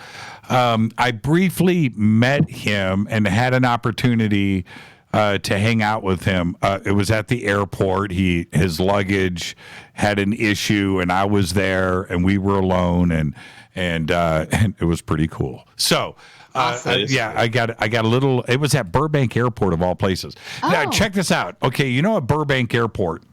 [SPEAKER 6] I briefly met him and had an opportunity to hang out with him. It was at the airport. His luggage had an issue, and I was there, and we were alone, and it was pretty cool. So.
[SPEAKER 13] Awesome.
[SPEAKER 6] I got a little. It was at Burbank Airport of all places. Now check this out. Okay, you know at Burbank Airport,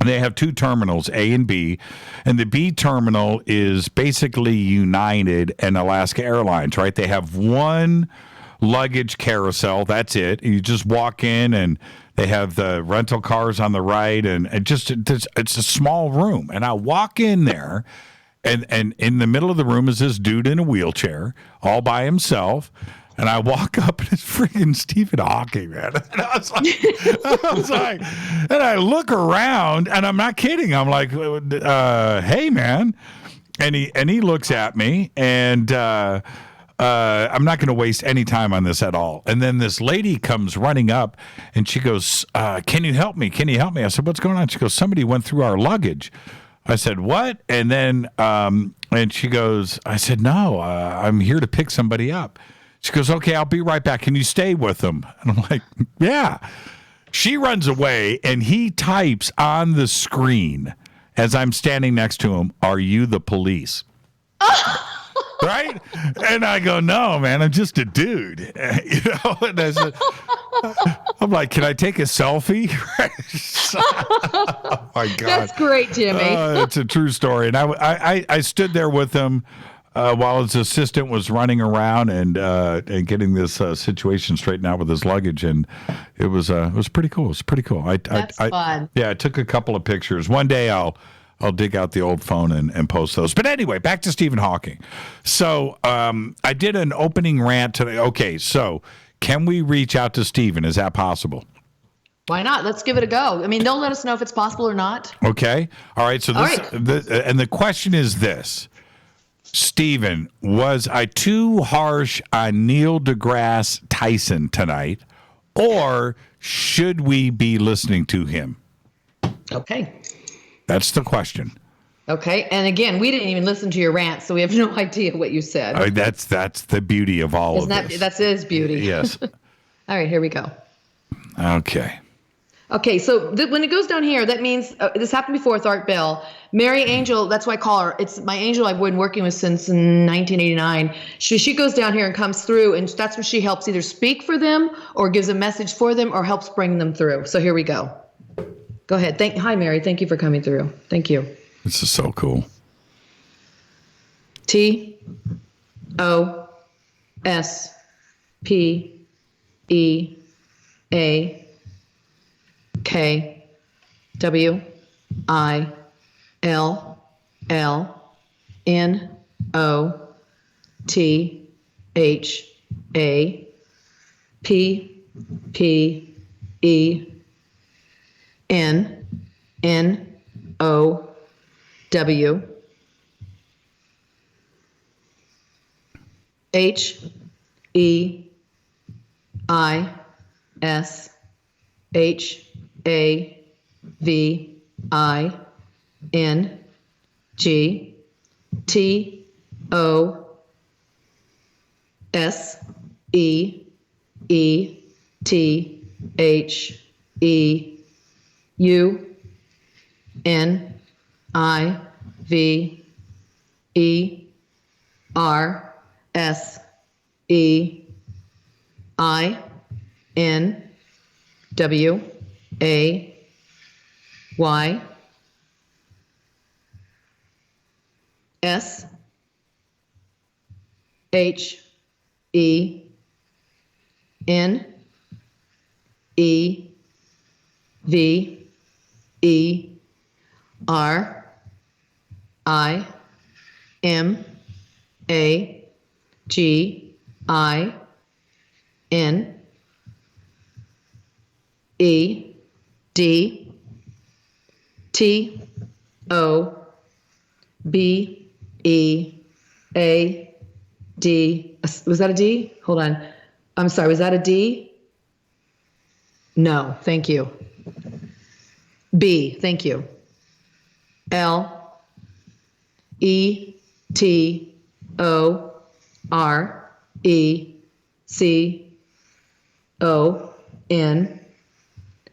[SPEAKER 6] they have two terminals, A and B, and the B terminal is basically United and Alaska Airlines, right? They have one luggage carousel. That's it. You just walk in and they have the rental cars on the right, and it's a small room. And I walk in there. And in the middle of the room is this dude in a wheelchair, all by himself. And I walk up, and it's freaking Stephen Hawking, man. And I was like, and I look around, and I'm not kidding. I'm like, hey, man. And he looks at me, and I'm not going to waste any time on this at all. And then this lady comes running up, and she goes, can you help me? Can you help me? I said, what's going on? She goes, somebody went through our luggage. I said, what? And then, and she goes, I said, no, I'm here to pick somebody up. She goes, okay, I'll be right back. Can you stay with them? And I'm like, yeah. She runs away, and he types on the screen as I'm standing next to him, are you the police? Right? And I go, no, man, I'm just a dude. You know, and I said, I'm like, can I take a selfie? Oh my God.
[SPEAKER 13] That's great, Jimmy.
[SPEAKER 6] It's a true story. And I stood there with him while his assistant was running around and getting this situation straightened out with his luggage. And it was pretty cool. It was pretty cool.
[SPEAKER 13] That's fun.
[SPEAKER 6] Yeah, I took a couple of pictures. One day I'll dig out the old phone and post those. But anyway, back to Stephen Hawking. So I did an opening rant today. Okay, so can we reach out to Stephen? Is that possible?
[SPEAKER 13] Why not? Let's give it a go. I mean, they'll let us know if it's possible or not.
[SPEAKER 6] Okay. All right. So and the question is this. Stephen, was I too harsh on Neil deGrasse Tyson tonight, or should we be listening to him?
[SPEAKER 13] Okay.
[SPEAKER 6] That's the question.
[SPEAKER 13] Okay. And again, we didn't even listen to your rant, so we have no idea what you said.
[SPEAKER 6] That's the beauty of all of this.
[SPEAKER 13] That's his beauty.
[SPEAKER 6] Yes.
[SPEAKER 13] All right, here we go.
[SPEAKER 6] Okay.
[SPEAKER 13] Okay, so when it goes down here, that means this happened before with Art Bell. Mary Angel, that's why I call her. It's my angel I've been working with since 1989. She goes down here and comes through, and that's when she helps either speak for them or gives a message for them or helps bring them through. So here we go. Go ahead. Hi, Mary. Thank you for coming through. Thank you.
[SPEAKER 6] This is so cool.
[SPEAKER 13] O B E A D. Was that a D? Hold on. I'm sorry. Was that a D? No. Thank you. B. Thank you. L E T O R E C O N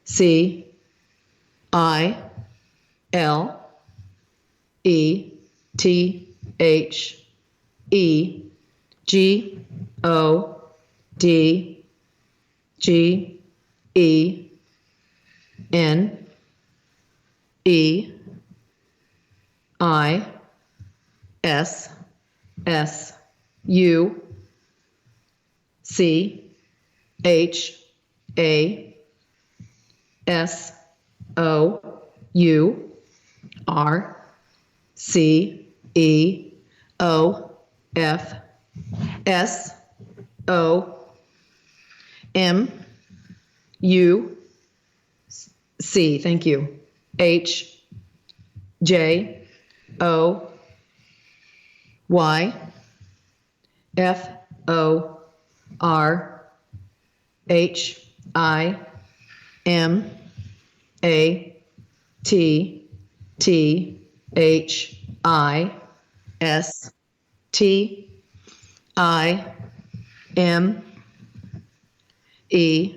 [SPEAKER 13] C I L E T H E G O D G E N E I S S U C H A S O U R C E O F S O M U C. Thank you. H J O Y F O R H I M A T T H I S T I M E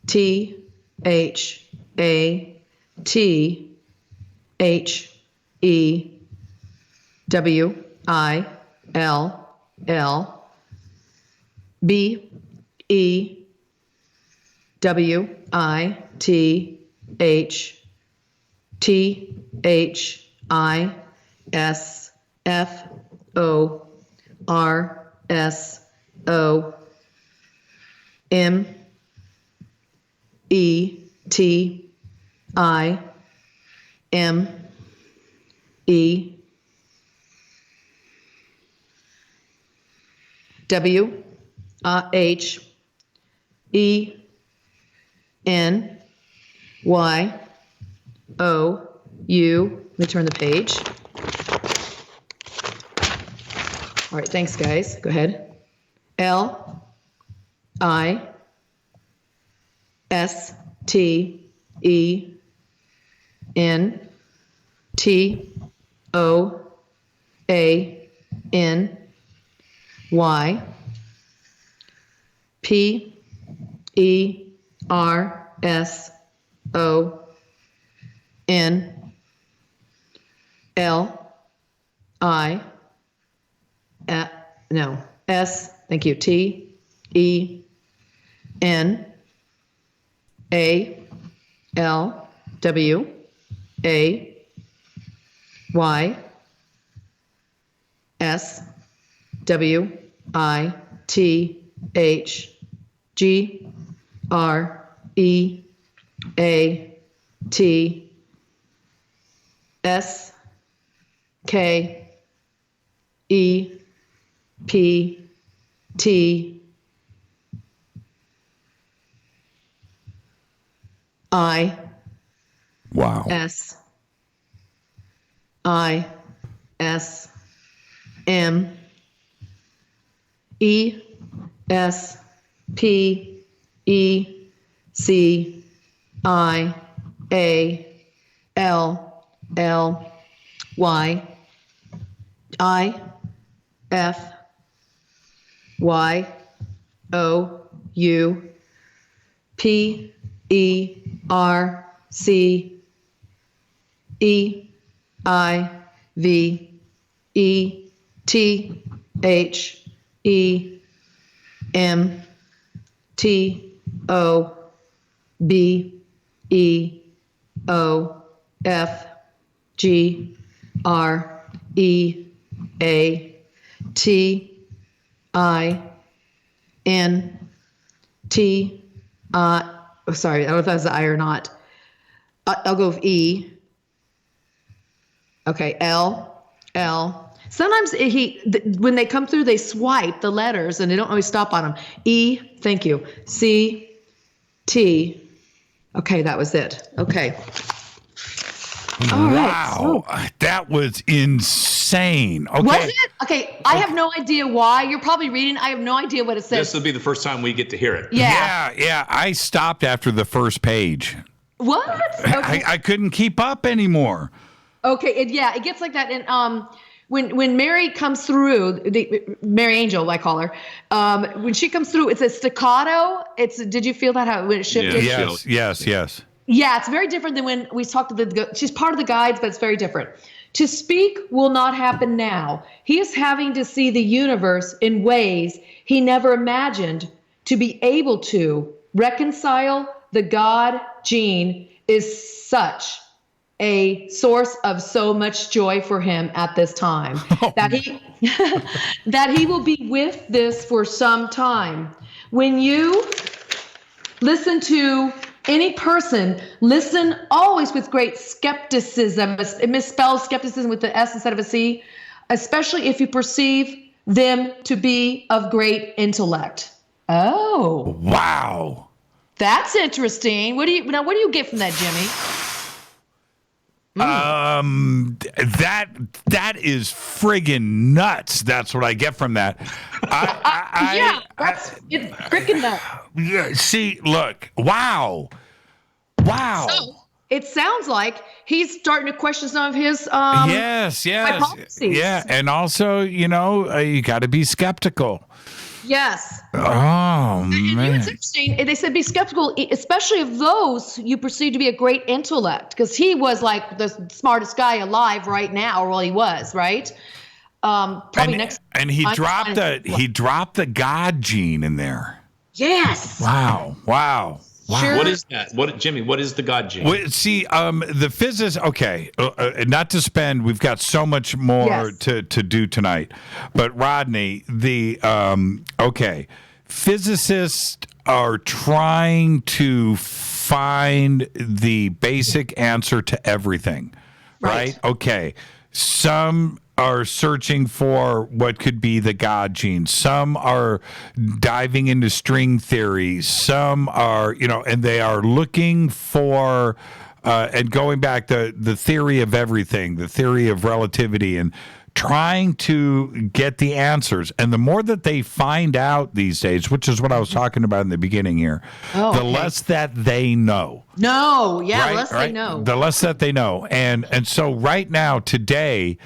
[SPEAKER 13] T H A T H E W I L L B E W I T H T H I S F O R S O M E T I M E W H E N Y O U. Let me turn the page. All right, thanks, guys. Go ahead. L I S T E N T O A N Y P E R S O N L I S. Thank you. T E N A L W A Y S W I T H G R E A T S K E P T I S I S M E S P E C I A L L Y I F Y O U P E R C E I V E T H E M T O B E O F G R E A T I N T sorry, I don't know if that's the I or not. I'll go with E. Okay, L. Sometimes when they come through, they swipe the letters and they don't always stop on them. E, thank you. C, T. Okay, that was it. Okay. All right,
[SPEAKER 6] wow. That was insane. Okay.
[SPEAKER 13] Was it? Okay, I have no idea why. You're probably reading. I have no idea what it says.
[SPEAKER 14] This will be the first time we get to hear it.
[SPEAKER 6] Yeah. I stopped after the first page.
[SPEAKER 13] What? Okay.
[SPEAKER 6] I couldn't keep up anymore.
[SPEAKER 13] Okay, it gets like that. And when Mary comes through, Mary Angel, I call her. When she comes through, it's a staccato. Did you feel that when it shifted?
[SPEAKER 6] Yes.
[SPEAKER 13] Yeah, it's very different than when we talked to she's part of the guides, but it's very different. To speak will not happen now. He is having to see the universe in ways he never imagined. To be able to reconcile the God gene is such a source of so much joy for him at this time that he will be with this for some time. When you listen to any person, listen always with great skepticism. It misspells skepticism with the S instead of a C, especially if you perceive them to be of great intellect. Oh.
[SPEAKER 6] Wow.
[SPEAKER 13] That's interesting. What do you get from that, Jimmy?
[SPEAKER 6] That is friggin' nuts. That's what I get from that.
[SPEAKER 13] That's freaking nuts.
[SPEAKER 6] Yeah. See, look. Wow.
[SPEAKER 13] So, it sounds like he's starting to question some of his
[SPEAKER 6] yes.
[SPEAKER 13] hypotheses.
[SPEAKER 6] Yeah, and also, you got to be skeptical.
[SPEAKER 13] Yes.
[SPEAKER 6] Oh, man.
[SPEAKER 13] It's interesting. They said be skeptical, especially of those you perceive to be a great intellect, because he was like the smartest guy alive right now, or he was, right? Probably next.
[SPEAKER 6] And he dropped the God gene in there.
[SPEAKER 13] Yes.
[SPEAKER 6] Wow.
[SPEAKER 13] Sure.
[SPEAKER 14] What is that? Jimmy, what is the God gene?
[SPEAKER 6] Well, see, the physicist, okay, not to spend, we've got so much more to do tonight. But Rodney, physicists are trying to find the basic answer to everything, right? Okay, some are searching for what could be the God gene. Some are diving into string theory. Some are, and they are looking for and going back to the theory of everything, the theory of relativity, and trying to get the answers. And the more that they find out these days, which is what I was talking about in the beginning here, the less that they know.
[SPEAKER 13] No, yeah, less they know.
[SPEAKER 6] The less that they know. And so right now, today,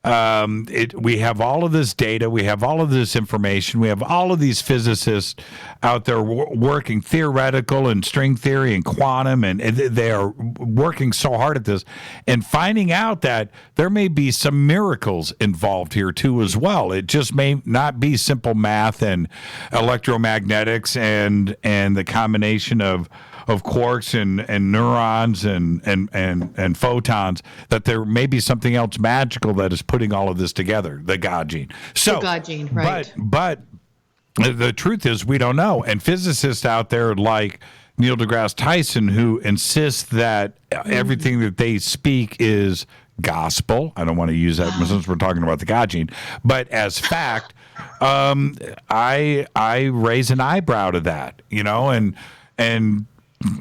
[SPEAKER 6] we have all of this data, we have all of this information, we have all of these physicists out there working theoretical and string theory and quantum, and they are working so hard at this and finding out that there may be some miracles involved here too as well. It just may not be simple math and electromagnetics and the combination of quarks and neurons and photons, that there may be something else magical that is putting all of this together, the God gene. So,
[SPEAKER 13] the God gene, right.
[SPEAKER 6] But the truth is we don't know. And physicists out there like Neil deGrasse Tyson, who insists that everything that they speak is gospel. I don't want to use that since we're talking about the God gene, but as fact, I raise an eyebrow to that, and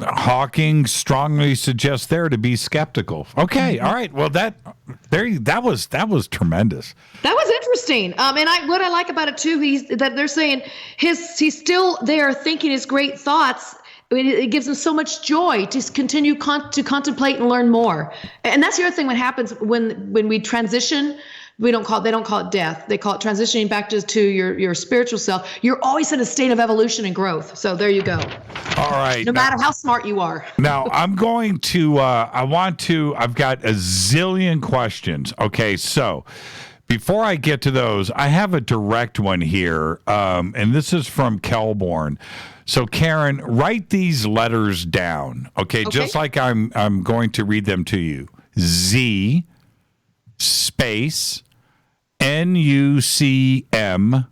[SPEAKER 6] Hawking strongly suggests there to be skeptical. Okay, all right. Well, that was tremendous.
[SPEAKER 13] That was interesting. And what I like about it too, that they're saying he's still there thinking his great thoughts. I mean, it gives him so much joy to continue to contemplate and learn more. And that's the other thing that happens when we transition. They don't call it death. They call it transitioning back to your spiritual self. You're always in a state of evolution and growth. So there you go.
[SPEAKER 6] All right.
[SPEAKER 13] No matter how smart you are.
[SPEAKER 6] Now I'm going to, I've got a zillion questions. Okay. So before I get to those, I have a direct one here. And this is from Kelborn. So Karen, write these letters down. Okay. Just like I'm going to read them to you. Z space NUCM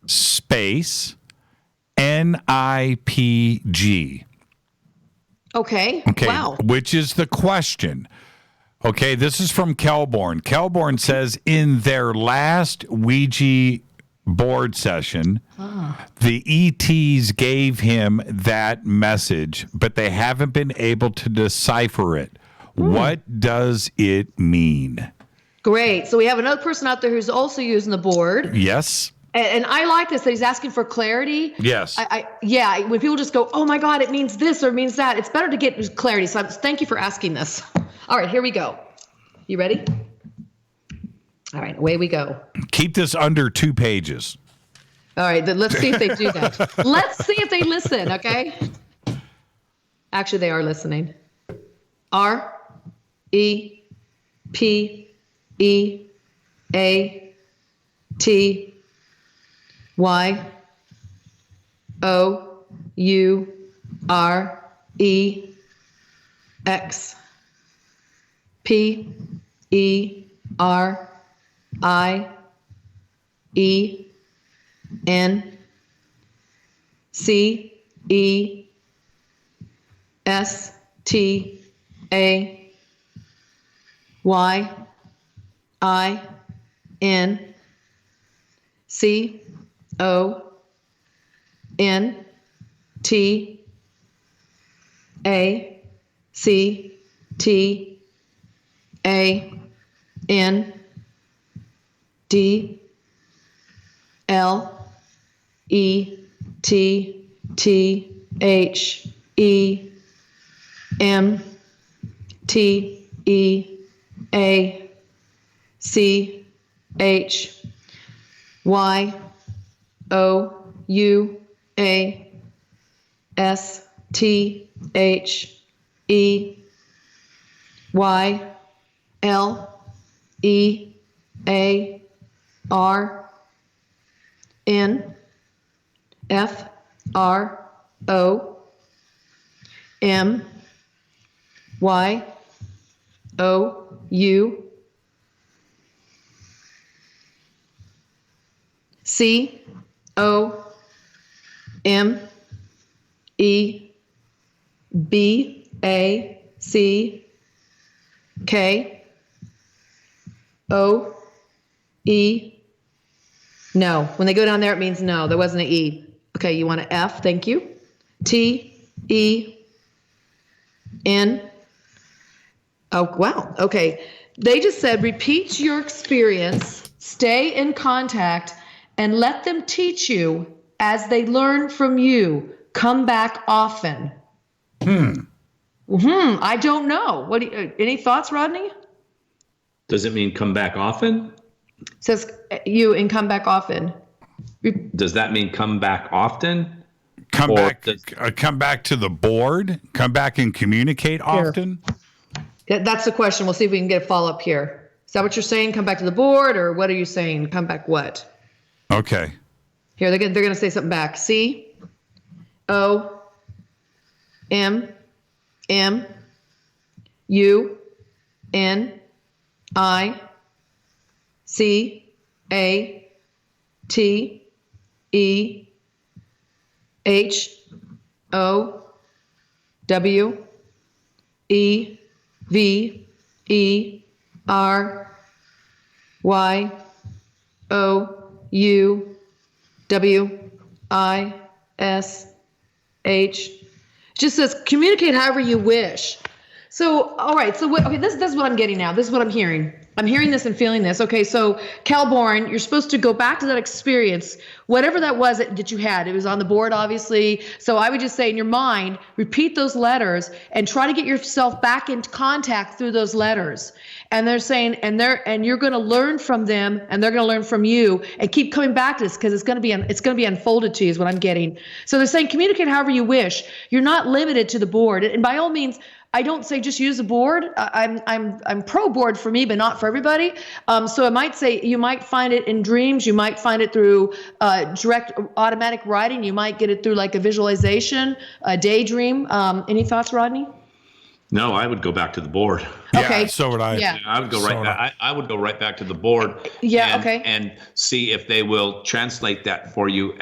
[SPEAKER 6] space NIPG.
[SPEAKER 13] Okay. Wow.
[SPEAKER 6] Which is the question. Okay, this is from Kelborn. Kelborn says in their last Ouija board session, the ETs gave him that message, but they haven't been able to decipher it. What does it mean?
[SPEAKER 13] Great. So we have another person out there who's also using the board.
[SPEAKER 6] Yes.
[SPEAKER 13] And I like this, that he's asking for clarity.
[SPEAKER 6] Yes.
[SPEAKER 13] Yeah, when people just go, oh my God, it means this or it means that, it's better to get clarity. So thank you for asking this. All right, here we go. You ready? All right, away we go.
[SPEAKER 6] Keep this under 2 pages.
[SPEAKER 13] All right, then let's see if they do that. Let's see if they listen, okay? Actually, they are listening. R, E, P, E, A, T, Y, O, U, R, E, X, P, E, R, I, E, N, C, E, S, T, A, Y, I, N, C, O, N, T, A, C, T, A, N, D, L, E, T, T, H, E, M, T, E, A, C, H, Y, O, U, A, S, T, H, E, Y, L, E, A, R, N, F, R, O, M, Y, O, U, C, O, M, E, B, A, C, K, O, E. No. When they go down there, it means no. There wasn't an E. Okay, you want an F. Thank you. T, E, N. Oh, wow. Okay. They just said, repeat your experience, stay in contact, and let them teach you as they learn from you. Come back often. I don't know. What? Any thoughts, Rodney?
[SPEAKER 14] Does it mean come back often?
[SPEAKER 13] It says you and come back often.
[SPEAKER 14] Does that mean come back often?
[SPEAKER 6] Come back to the board? Come back and communicate often?
[SPEAKER 13] That's the question. We'll see if we can get a follow-up here. Is that what you're saying? Come back to the board, or what are you saying? Come back what? Okay. Here, they're going to say something back. C, O, M, M, U, N, I, C, A, T, E, H, O, W, E, V, E, R, Y, O, U, W, I, S, H. It just says communicate however you wish. So, all right. So, this is what I'm getting now. This is what I'm hearing. I'm hearing this and feeling this. Okay, so Calborn, you're supposed to go back to that experience, whatever that was that you had. It was on the board, obviously. So I would just say in your mind, repeat those letters and try to get yourself back into contact through those letters. And they're saying, and you're going to learn from them, and they're going to learn from you, and keep coming back to this because it's going to be unfolded to you is what I'm getting. So they're saying communicate however you wish. You're not limited to the board, and by all means, I don't say just use a board. I'm pro board for me, but not for everybody. So I might say you might find it in dreams. You might find it through direct automatic writing. You might get it through like a visualization, a daydream. Any thoughts, Rodney?
[SPEAKER 14] No, I would go back to the board.
[SPEAKER 13] Okay.
[SPEAKER 6] So would I.
[SPEAKER 13] Yeah.
[SPEAKER 14] I would go right. I would go right back to the board.
[SPEAKER 13] Yeah.
[SPEAKER 14] And,
[SPEAKER 13] okay.
[SPEAKER 14] And see if they will translate that for you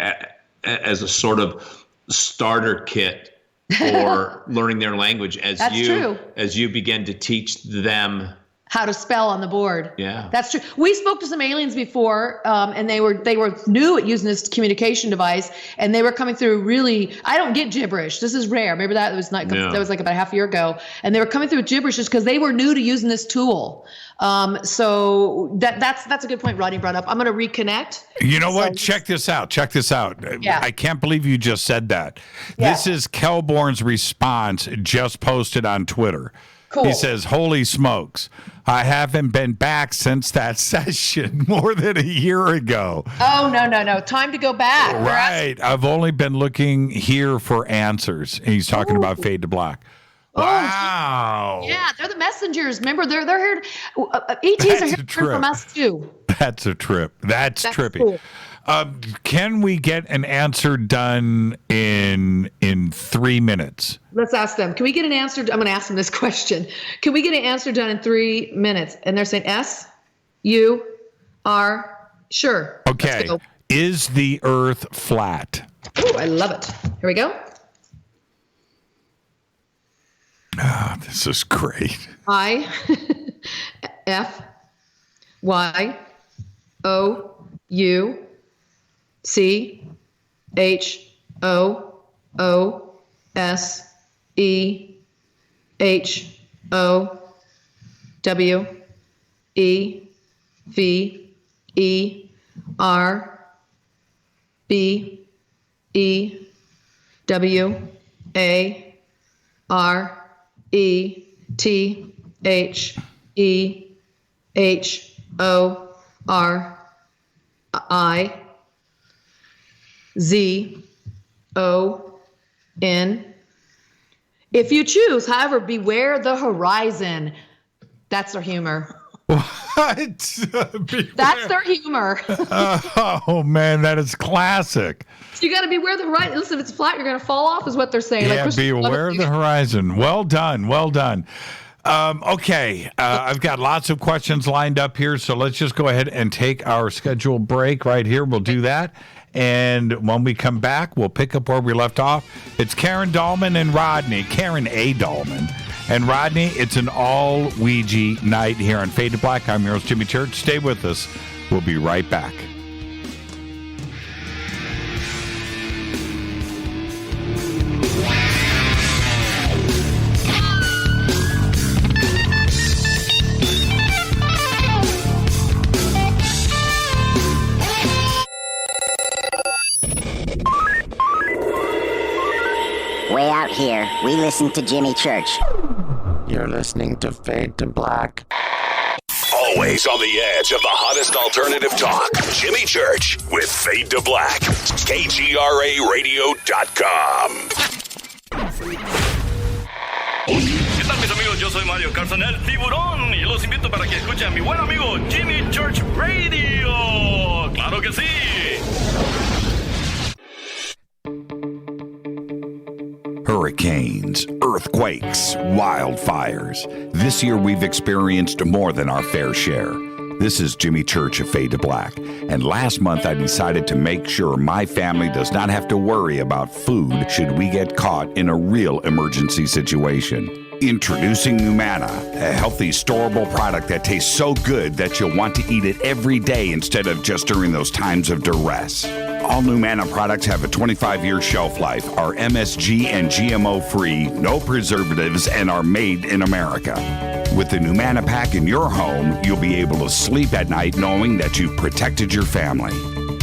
[SPEAKER 14] as a sort of starter kit for learning their language as you begin to teach them
[SPEAKER 13] how to spell on the board.
[SPEAKER 14] Yeah.
[SPEAKER 13] That's true. We spoke to some aliens before, and they were new at using this communication device, and they were coming through really. I don't get gibberish. This is rare. Maybe that was not.
[SPEAKER 14] No.
[SPEAKER 13] That was like about half a year ago, and they were coming through with gibberish just because they were new to using this tool. So that's a good point Rodney brought up. I'm going to reconnect.
[SPEAKER 6] You know what? Check this out.
[SPEAKER 13] Yeah.
[SPEAKER 6] I can't believe you just said that.
[SPEAKER 13] Yeah.
[SPEAKER 6] This is Kelborn's response just posted on Twitter.
[SPEAKER 13] Cool.
[SPEAKER 6] He says, "Holy smokes. I haven't been back since that session more than a year ago."
[SPEAKER 13] Oh, no. Time to go back.
[SPEAKER 6] Right. I've only been looking here for answers. And he's talking about Fade to Black. Wow.
[SPEAKER 13] Yeah, they're the messengers. Remember, they're here. ETs are here from us too.
[SPEAKER 6] That's a trip. That's trippy.
[SPEAKER 13] Cool.
[SPEAKER 6] Can we get an answer done in 3 minutes?
[SPEAKER 13] Let's ask them. Can we get an answer? I'm going to ask them this question. Can we get an answer done in 3 minutes? And they're saying S, U, R. Sure.
[SPEAKER 6] Okay. Is the Earth flat?
[SPEAKER 13] Oh, I love it. Here we go.
[SPEAKER 6] Oh, this is great.
[SPEAKER 13] I, F, Y, O, U, C, H, O, O, S, E, H, O, W, E, V, E, R, B, E, W, A, R, E, T, H, E, H, O, R, I, Z, O, N. If you choose, however, beware the horizon. That's their humor.
[SPEAKER 6] What?
[SPEAKER 13] That's their humor.
[SPEAKER 6] Oh, man, that is classic.
[SPEAKER 13] So you got to beware the horizon. Listen, if it's flat, you're going to fall off, is what they're saying.
[SPEAKER 6] Yeah, beware the horizon. Well done. Well done. Okay, I've got lots of questions lined up here, so let's just go ahead and take our scheduled break right here. We'll do that. And when we come back, we'll pick up where we left off. It's Karen Dahlman and Rodney. Karen A. Dahlman. And Rodney, it's an all Ouija night here on Fade to Black. I'm your host, Jimmy Church. Stay with us. We'll be right back.
[SPEAKER 2] Way out here, we listen to Jimmy Church.
[SPEAKER 4] You're listening to Fade to Black.
[SPEAKER 15] Always on the edge of the hottest alternative talk. Jimmy Church with Fade to Black. KGRARadio.com.
[SPEAKER 7] ¿Qué tal, mis amigos? Yo soy Mario Carson, el tiburón, y los invito para que escuchen a mi buen amigo Jimmy Church Radio. ¡Claro que sí!
[SPEAKER 6] Hurricanes, earthquakes, wildfires. This year we've experienced more than our fair share. This is Jimmy Church of Fade to Black. And last month I decided to make sure my family does not have to worry about food should we get caught in a real emergency situation. Introducing Numana, a healthy, storable product that tastes so good that you'll want to eat it every day instead of just during those times of duress. All Numana products have a 25-year shelf life, are MSG and GMO-free, no preservatives, and are made in America. With the Numana pack in your home, you'll be able to sleep at night knowing that you've protected your family.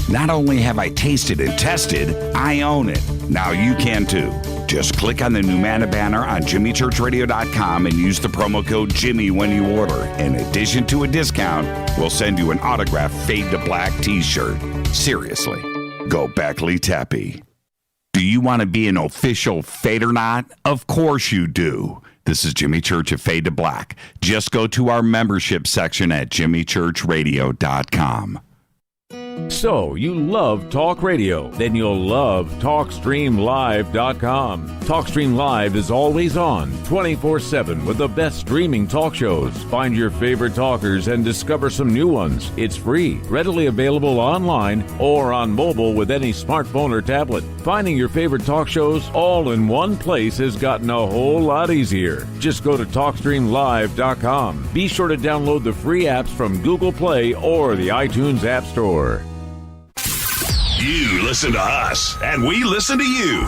[SPEAKER 6] Not only have I tasted and tested, I own it. Now you can too. Just click on the Numana banner on JimmyChurchRadio.com and use the promo code Jimmy when you order. In addition to a discount, we'll send you an autographed Fade to Black t-shirt. Seriously, go Beckley Tappy. Do you want to be an official Fadernaut? Of course you do. This is Jimmy Church of Fade to Black. Just go to our membership section at JimmyChurchRadio.com.
[SPEAKER 1] So, you love talk radio? Then you'll love TalkStreamLive.com. TalkStream Live is always on, 24/7 with the best streaming talk shows. Find your favorite talkers and discover some new ones. It's free, readily available online or on mobile with any smartphone or tablet. Finding your favorite talk shows all in one place has gotten a whole lot easier. Just go to TalkStreamLive.com. Be sure to download the free apps from Google Play or the iTunes App Store.
[SPEAKER 15] You listen to us, and we listen to you.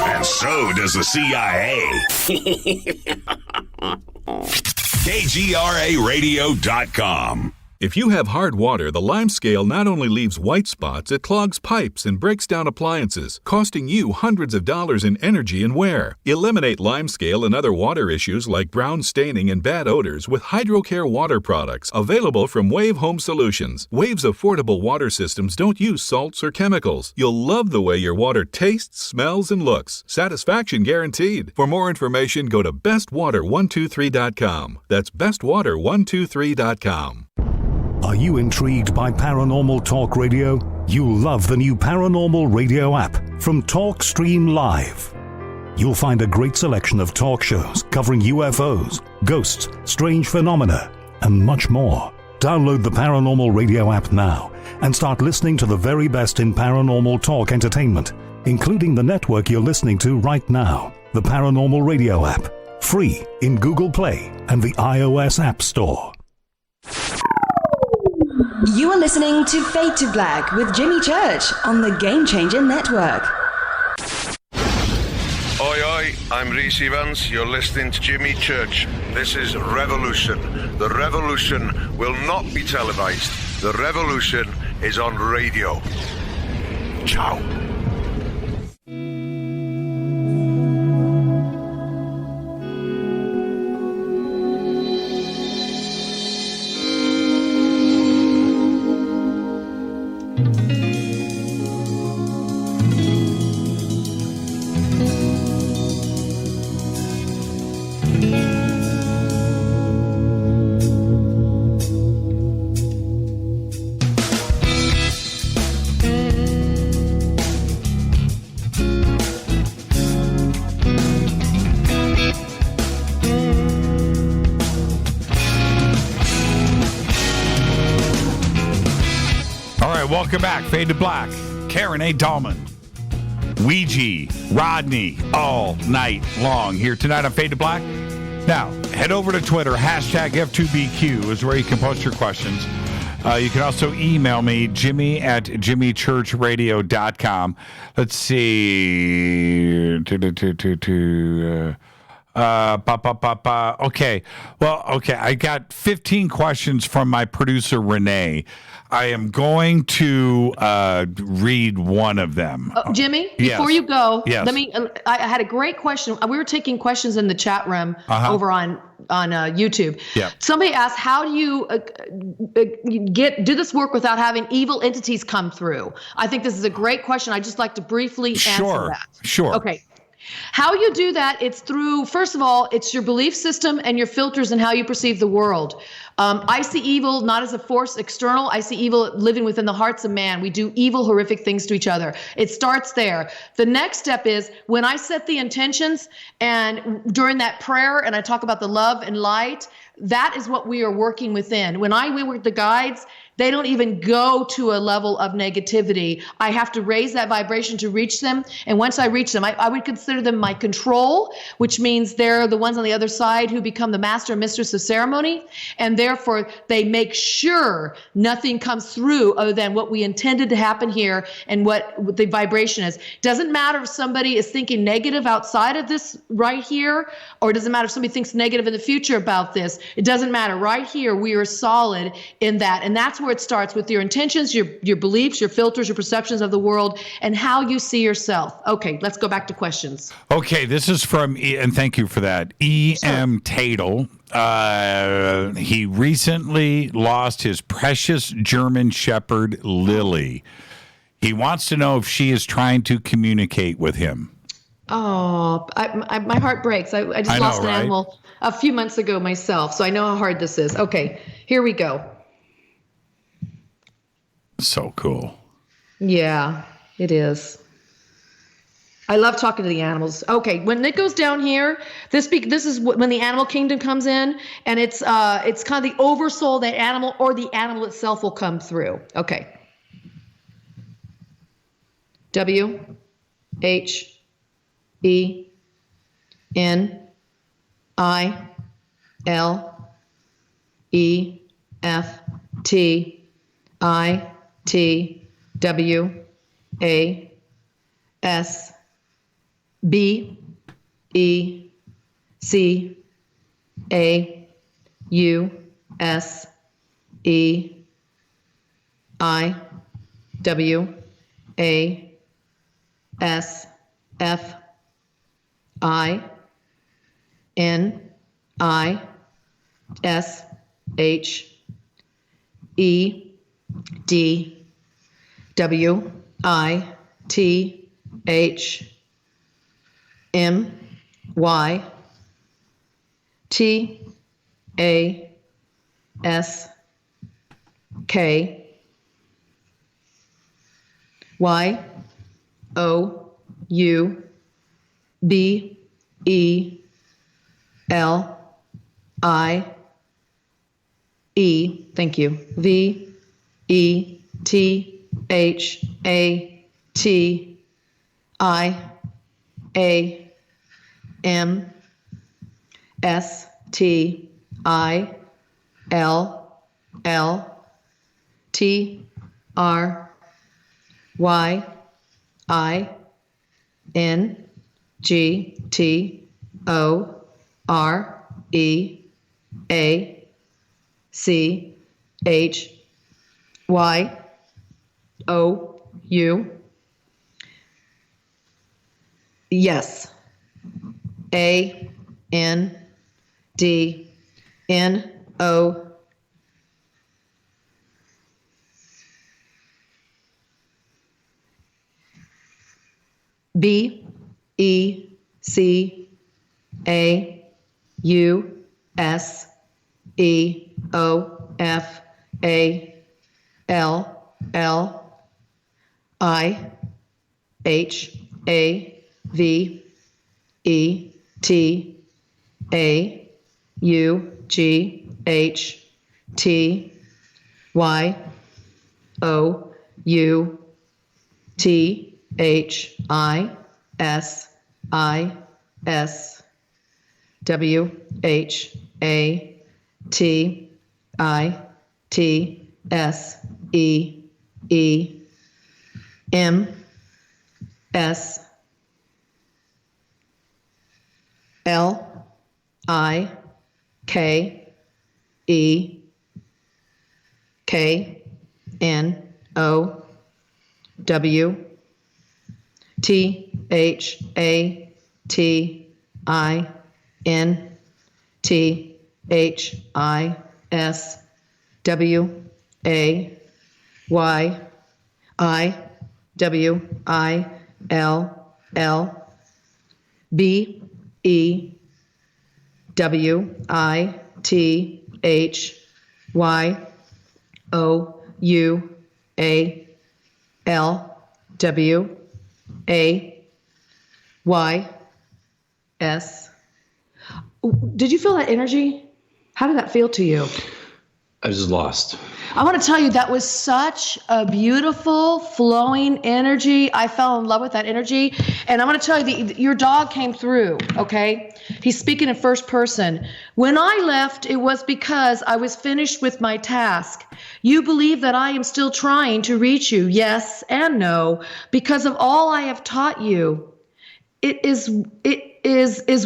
[SPEAKER 15] And so does the CIA. KGRARadio.com.
[SPEAKER 5] If you have hard water, the lime scale not only leaves white spots, it clogs pipes and breaks down appliances, costing you hundreds of dollars in energy and wear. Eliminate lime scale and other water issues like brown staining and bad odors with HydroCare water products, available from Wave Home Solutions. Wave's affordable water systems don't use salts or chemicals. You'll love the way your water tastes, smells, and looks. Satisfaction guaranteed. For more information, go to bestwater123.com. That's bestwater123.com.
[SPEAKER 20] Are you intrigued by paranormal talk radio? You'll love the new paranormal radio app from TalkStream Live. You'll find a great selection of talk shows covering UFOs, ghosts, strange phenomena, and much more. Download the paranormal radio app now and start listening to the very best in paranormal talk entertainment, including the network you're listening to right now, the paranormal radio app, free in Google Play and the iOS App Store.
[SPEAKER 9] You are listening to Fade to Black with Jimmy Church on the Game Changer Network.
[SPEAKER 11] Oi, oi, I'm Reese Evans. You're listening to Jimmy Church. This is Revolution. The revolution will not be televised. The revolution is on radio. Ciao.
[SPEAKER 6] Welcome back. Fade to Black. Karen A. Dahlman. Ouija. Rodney. All night long. Here tonight on Fade to Black. Now, head over to Twitter. Hashtag F2BQ is where you can post your questions. You can also email me, Jimmy at jimmychurchradio.com. Let's see. Okay. Well, okay. I got 15 questions from my producer, Renee. I am going to read one of them.
[SPEAKER 13] Jimmy,
[SPEAKER 6] Yes.
[SPEAKER 13] before you go,
[SPEAKER 6] Yes.
[SPEAKER 13] let me. I had a great question. We were taking questions in the chat room over on YouTube.
[SPEAKER 6] Yeah.
[SPEAKER 13] Somebody asked, how do you do this work without having evil entities come through? I think this is a great question. I'd just like to briefly answer that.
[SPEAKER 6] Sure.
[SPEAKER 13] Okay. How you do that, it's through, first of all, it's your belief system and your filters and how you perceive the world. I see evil not as a force external. I see evil living within the hearts of man. We do evil, horrific things to each other. It starts there. The next step is when I set the intentions and during that prayer and I talk about the love and light, that is what we are working within. When we work with the guides, they don't even go to a level of negativity. I have to raise that vibration to reach them. And once I reach them, I would consider them my control, which means they're the ones on the other side who become the master and mistress of ceremony. And therefore, they make sure nothing comes through other than what we intended to happen here and what the vibration is. Doesn't matter if somebody is thinking negative outside of this right here, or it doesn't matter if somebody thinks negative in the future about this. It doesn't matter. Right here, we are solid in that. And that's where it starts with your intentions, your beliefs, your filters, your perceptions of the world, and how you see yourself. Okay, let's go back to questions.
[SPEAKER 6] Okay, this is from, and thank you for that, E.M. Tatel. He recently lost his precious German Shepherd, Lily. He wants to know if she is trying to communicate with him.
[SPEAKER 13] Oh, my heart breaks. I just lost an animal a few months ago myself, so I know how hard this is. Okay, here we go.
[SPEAKER 6] So cool.
[SPEAKER 13] Yeah, it is. I love talking to the animals. Okay, when it goes down here, this is when the animal kingdom comes in, and it's kind of the oversoul, that animal or the animal itself will come through. Okay. W H E N I L E F T I T W A S B E C A U S E I W A S F I N I S H E D W I T H M Y T A S K Y O U B E L I E, thank you, V E T H A T I A M S T I L L T R Y I N G T O R E A C H Y O U. Yes. A N D N O B E C A U S E O F A L L I H A V E T A U G H T Y O U T H I S I S W H A T I T S E E M S L I K E K N O W T H A T I N T H I S W A Y I W I L L B E W I T H Y O U A L W A Y S. Did you feel that energy? How did that feel to you?
[SPEAKER 14] I was lost.
[SPEAKER 13] I want to tell you, that was such a beautiful, flowing energy. I fell in love with that energy. And I want to tell you, your dog came through, okay? He's speaking in first person. When I left, it was because I was finished with my task. You believe that I am still trying to reach you, yes and no, because of all I have taught you. It is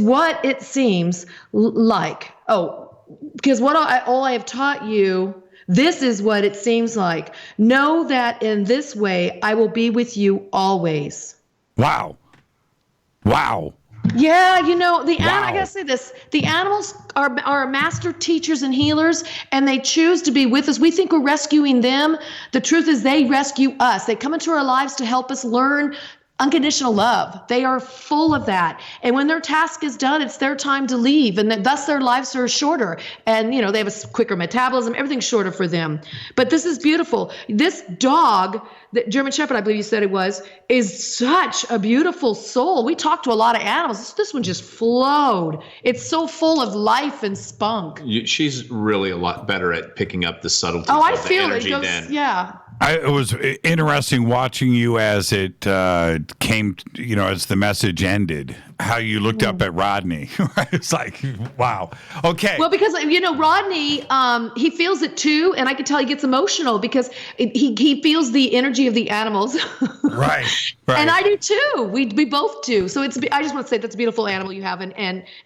[SPEAKER 13] what it seems like. Oh, because all I have taught you, this is what it seems like. Know that in this way, I will be with you always.
[SPEAKER 6] Wow. Wow.
[SPEAKER 13] Yeah, you know, I gotta say this. The animals are master teachers and healers, and they choose to be with us. We think we're rescuing them. The truth is they rescue us. They come into our lives to help us learn unconditional love. They are full of that. And when their task is done, it's their time to leave. And thus their lives are shorter. And, you know, they have a quicker metabolism. Everything's shorter for them. But this is beautiful. This dog, the German Shepherd, I believe you said it was, is such a beautiful soul. We talk to a lot of animals. This one just flowed. It's so full of life and spunk.
[SPEAKER 14] She's really a lot better at picking up the subtleties
[SPEAKER 13] Oh, I
[SPEAKER 14] of the
[SPEAKER 13] feel it.
[SPEAKER 14] energy
[SPEAKER 13] Goes,
[SPEAKER 14] than
[SPEAKER 13] yeah.
[SPEAKER 6] It was interesting watching you as it came, you know, as the message ended, how you looked up at Rodney. It's like, wow. Okay.
[SPEAKER 13] Well, because, you know, Rodney, he feels it too. And I can tell he gets emotional because he feels the energy of the animals.
[SPEAKER 6] Right.
[SPEAKER 13] And I do too. We both do. So I just want to say that's a beautiful animal you have. And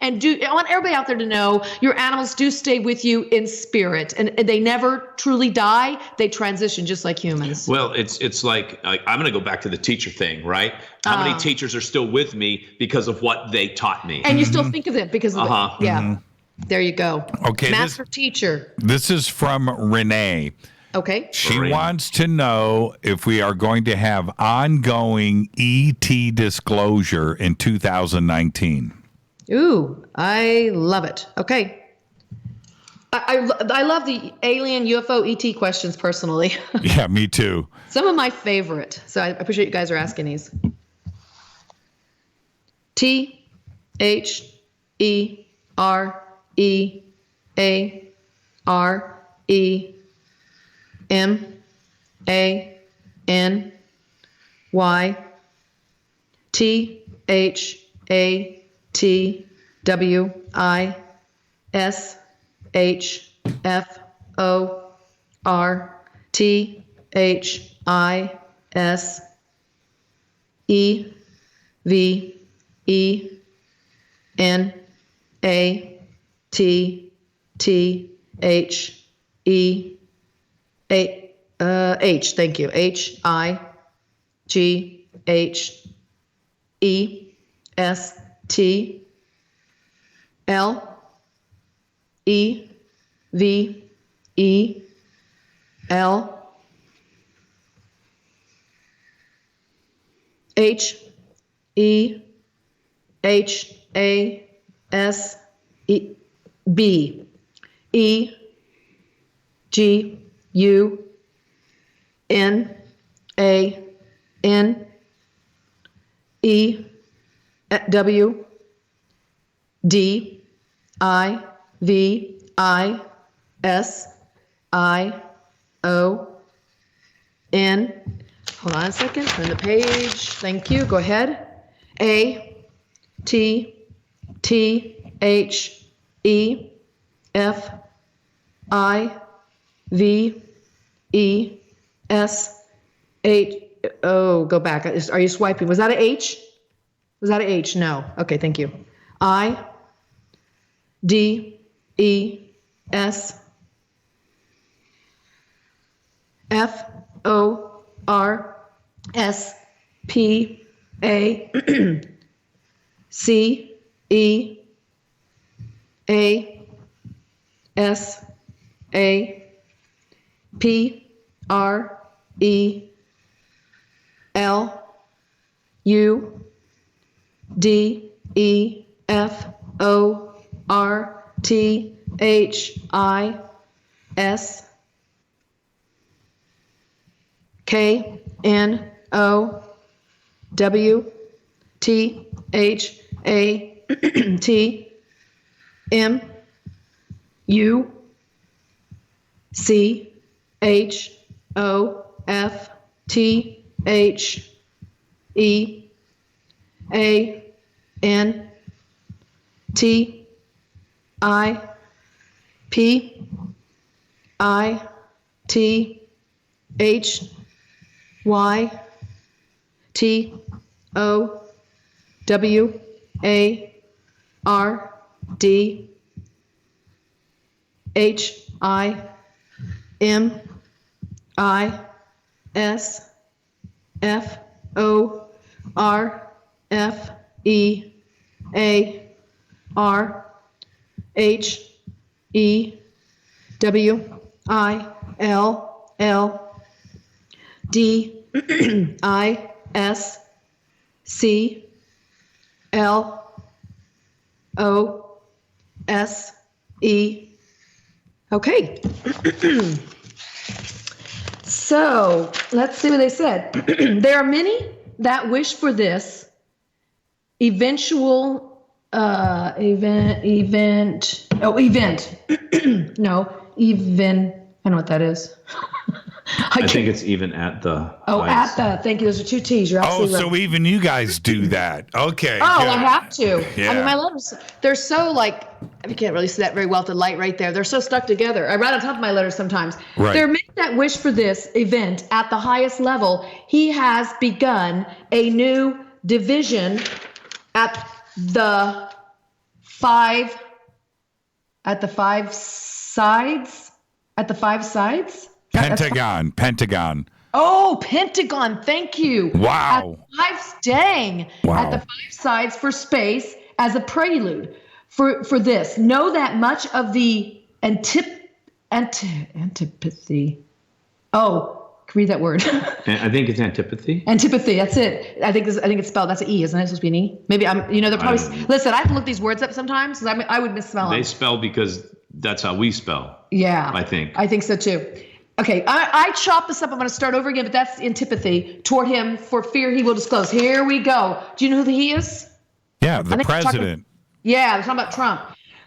[SPEAKER 13] I want everybody out there to know your animals do stay with you in spirit. And they never truly die. They transition just like humans.
[SPEAKER 14] Well, it's like I'm going to go back to the teacher thing, right? How many teachers are still with me because of what they taught me?
[SPEAKER 13] And you still think of it because of yeah.
[SPEAKER 6] Mm-hmm.
[SPEAKER 13] There you go.
[SPEAKER 6] Okay.
[SPEAKER 13] Master teacher.
[SPEAKER 6] This is from Renee.
[SPEAKER 13] Okay.
[SPEAKER 6] She wants to know if we are going to have ongoing ET disclosure in 2019.
[SPEAKER 13] Ooh, I love it. Okay. I love the alien UFO ET questions personally.
[SPEAKER 6] Yeah, me too.
[SPEAKER 13] Some of my favorite. So I appreciate you guys are asking these. H. Thank you. Hold on a second. Turn the page. Thank you. Go ahead. Oh, go back. Are you swiping? Was that an H? Was that an H? No. Okay, thank you. C L O S E. Okay. So let's see what they said. There are many that wish for this event. No, even. I know what that is.
[SPEAKER 14] I think it's even at the.
[SPEAKER 13] Thank you. Those are two T's. You're absolutely right.
[SPEAKER 6] So even you guys do that. Okay.
[SPEAKER 13] Oh,
[SPEAKER 6] good.
[SPEAKER 13] I have to.
[SPEAKER 6] Yeah.
[SPEAKER 13] I mean, my letters, they're so like, you can't really see that very well with the light right there. They're so stuck together. I write on top of my letters sometimes.
[SPEAKER 6] Right.
[SPEAKER 13] There are many that wish for this event at the highest level. He has begun a new division at the five sides. At the five sides?
[SPEAKER 6] Pentagon.
[SPEAKER 13] Oh, Pentagon. Thank you.
[SPEAKER 6] Wow.
[SPEAKER 13] At the five sides for space as a prelude for this. Know that much of the antipathy. Oh, read that word.
[SPEAKER 14] I think it's antipathy.
[SPEAKER 13] Antipathy. That's it. I think it's spelled. That's an E, isn't it? It's supposed to be an E. Maybe they're probably. Listen, I have to look these words up sometimes because I would misspell them.
[SPEAKER 14] They spell because that's how we spell.
[SPEAKER 13] Yeah.
[SPEAKER 14] I think
[SPEAKER 13] so too. Okay, I chopped this up. I'm going to start over again, but that's antipathy toward him for fear he will disclose. Here we go. Do you know who he is?
[SPEAKER 6] Yeah, the president.
[SPEAKER 13] We're talking about Trump.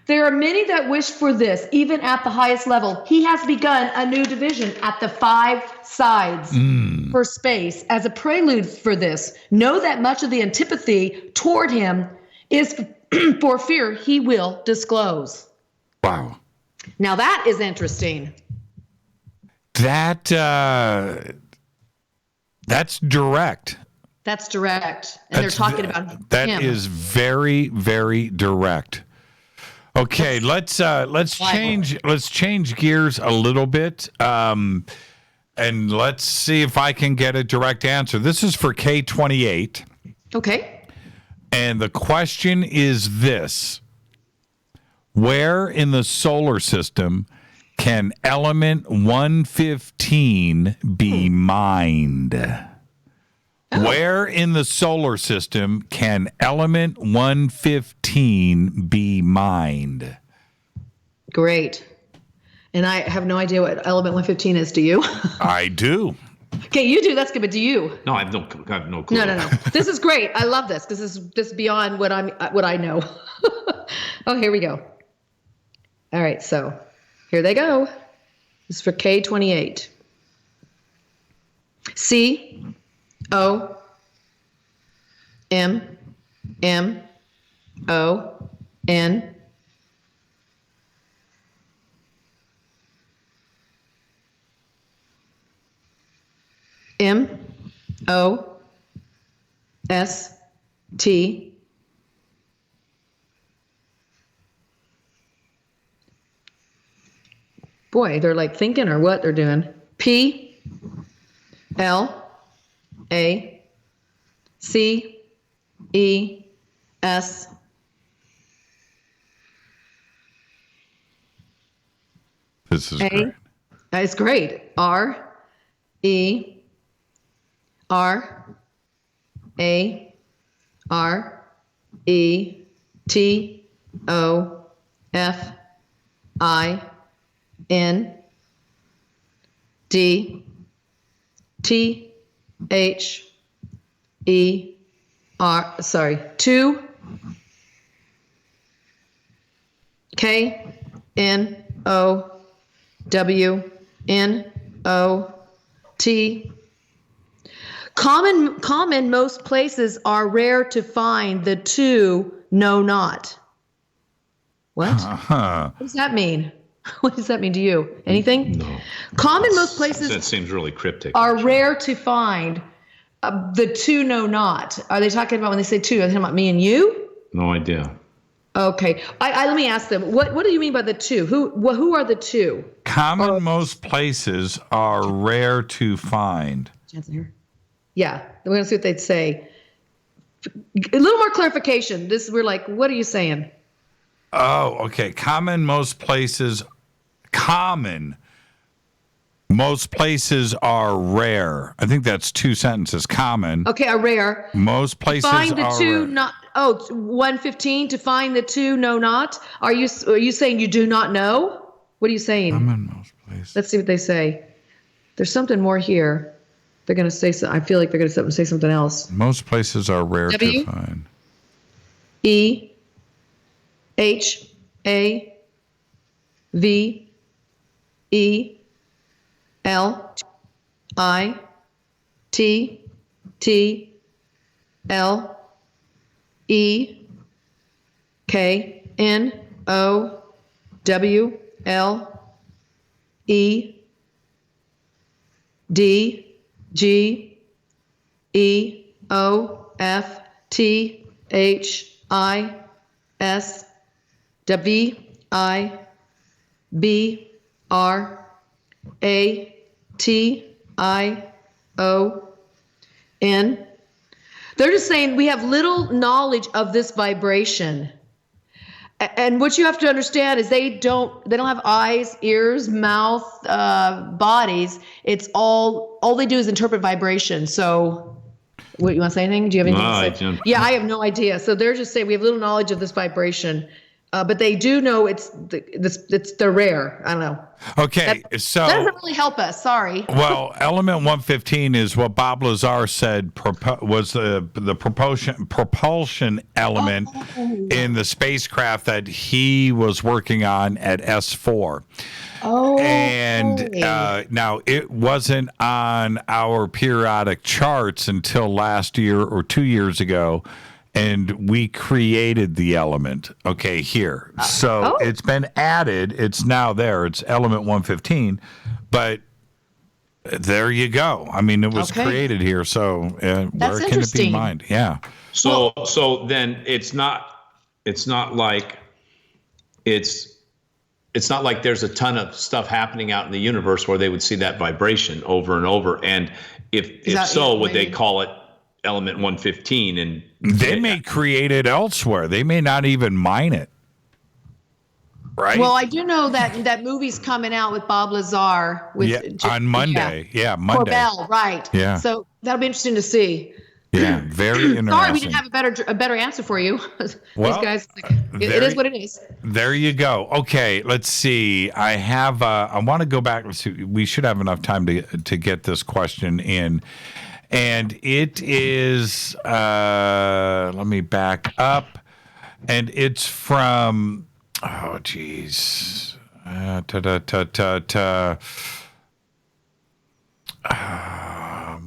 [SPEAKER 13] There are many that wish for this, even at the highest level. He has begun a new division at the five sides for space as a prelude for this. Know that much of the antipathy toward him is for fear he will disclose.
[SPEAKER 6] Wow.
[SPEAKER 13] Now that is interesting.
[SPEAKER 6] That's direct.
[SPEAKER 13] That's direct. And they're talking about him.
[SPEAKER 6] That is very, very direct. Okay, let's change gears a little bit. And let's see if I can get a direct answer. This is for K28.
[SPEAKER 13] Okay.
[SPEAKER 6] And the question is this. Where in the solar system can element 115 be mined? Where in the solar system can element 115 be mined?
[SPEAKER 13] Great. And I have no idea what element 115 is. Do you?
[SPEAKER 6] I do.
[SPEAKER 13] Okay, you do. That's good. But do you?
[SPEAKER 14] No, I have no clue.
[SPEAKER 13] No. This is great. I love this because this is beyond what I know. Oh, here we go. All right, so here they go. This is for K28. C O M M O N M O S T Boy, they're like thinking or what they're doing. P L A C E S
[SPEAKER 6] This is great.
[SPEAKER 13] It's great. R E R A R E T O F I N D T H E R 2 K N O W N O T. Common most places are rare to find. The two know not. What? What does that mean? What does that mean to you? Anything?
[SPEAKER 14] No.
[SPEAKER 13] Common most places
[SPEAKER 14] That seems really cryptic.
[SPEAKER 13] are rare to find. The two know not. Are they talking about when they say two? Are they talking about me and you?
[SPEAKER 14] No idea.
[SPEAKER 13] Okay. I let me ask them. What do you mean by the two? Who are the two?
[SPEAKER 6] Common most places are rare to find.
[SPEAKER 13] Yeah. We're going to see what they'd say. A little more clarification. We're like, what are you saying?
[SPEAKER 6] Oh, okay. Common most places. Common Most places are rare. I think that's 2 sentences. Common.
[SPEAKER 13] Okay, are rare.
[SPEAKER 6] Most places
[SPEAKER 13] Find the
[SPEAKER 6] are
[SPEAKER 13] two
[SPEAKER 6] rare.
[SPEAKER 13] not. Oh, 115 to find the two know not. Are you saying you do not know? What are you saying?
[SPEAKER 6] I'm in most places.
[SPEAKER 13] Let's see what they say. There's something more here. They're going to say I feel like they're going to say something else.
[SPEAKER 6] Most places are rare
[SPEAKER 13] W?
[SPEAKER 6] to find.
[SPEAKER 13] E H A V E L I T T L E K N O W L E D G E O F T H I S W I B R A T I O N. They're just saying we have little knowledge of this vibration. And what you have to understand is they don't have eyes, ears, mouth, bodies. It's all they do is interpret vibration. So what, you want to say anything? Do you have anything to say? Yeah, I have no idea. So they're just saying we have little knowledge of this vibration. But they do know they're rare. I don't know.
[SPEAKER 6] Okay, so
[SPEAKER 13] that doesn't really help us. Sorry.
[SPEAKER 6] Well, element 115 is what Bob Lazar said was the propulsion element in the spacecraft that he was working on at S4.
[SPEAKER 13] Oh.
[SPEAKER 6] And now it wasn't on our periodic charts until last year or 2 years ago. And we created the element, okay, here. So it's been added. It's now there. It's element 115. But there you go. I mean, it was created here. So where can it be mined? Yeah.
[SPEAKER 14] So then it's not like it's not like there's a ton of stuff happening out in the universe where they would see that vibration over and over. And if so, would they call it element 115? And
[SPEAKER 6] they may create it elsewhere. They may not even mine it. Right?
[SPEAKER 13] Well, I do know that movie's coming out with Bob Lazar
[SPEAKER 6] on Monday. Yeah, Monday.
[SPEAKER 13] Corbell, right.
[SPEAKER 6] Yeah.
[SPEAKER 13] So that'll be interesting to see.
[SPEAKER 6] Yeah, very interesting.
[SPEAKER 13] Sorry, we didn't have a better answer for you.
[SPEAKER 6] Well,
[SPEAKER 13] these guys, it is what it is.
[SPEAKER 6] There you go. Okay, let's see. I want to go back. We should have enough time to get this question in. And it is, let me back up. And it's from, oh, geez. I'm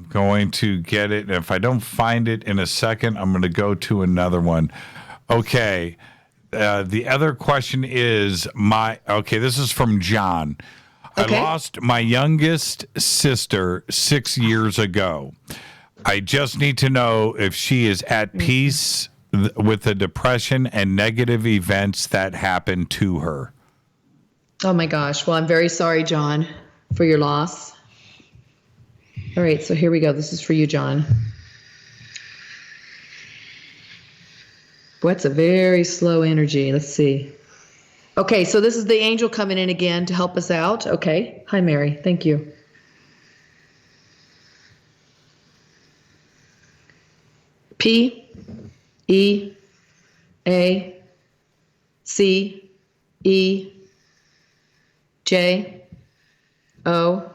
[SPEAKER 6] going to get it. And if I don't find it in a second, I'm going to go to another one. Okay. The other question is this is from John. Okay. I lost my youngest sister 6 years ago. I just need to know if she is at peace with the depression and negative events that happened to her.
[SPEAKER 13] Oh my gosh. Well, I'm very sorry, John, for your loss. All right, so here we go. This is for you, John. Boy, it's a very slow energy. Let's see. Okay, so this is the angel coming in again to help us out. Okay. Hi, Mary. Thank you. P E A C E J O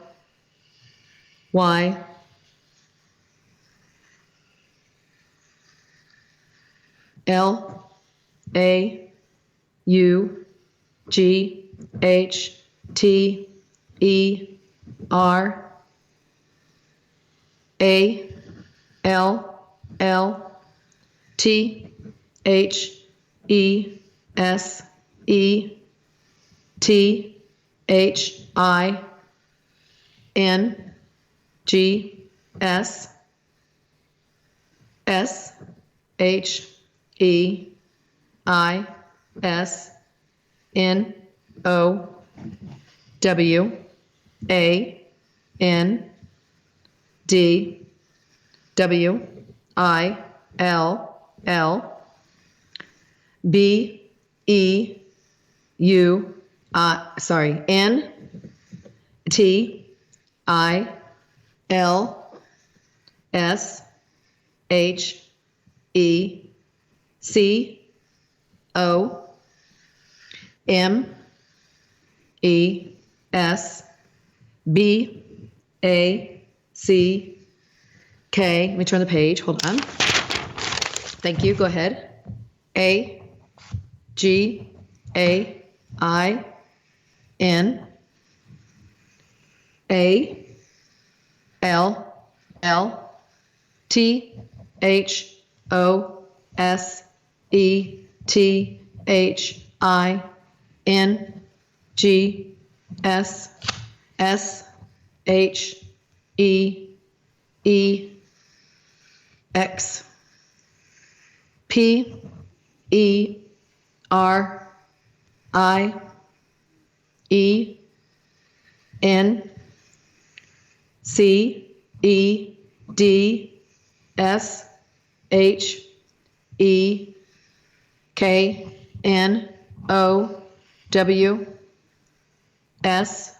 [SPEAKER 13] Y L A U G H T E R A L L T H E S E T H I N G S S H E I S N O W A N D W I L L B E U N T I L S H E C O M E S B A C K. Let me turn the page. Hold on. Thank you. Go ahead. A G A I N A L L T H O S E T H I N G S S H E E X P E R I E N C E D S H E K N O W S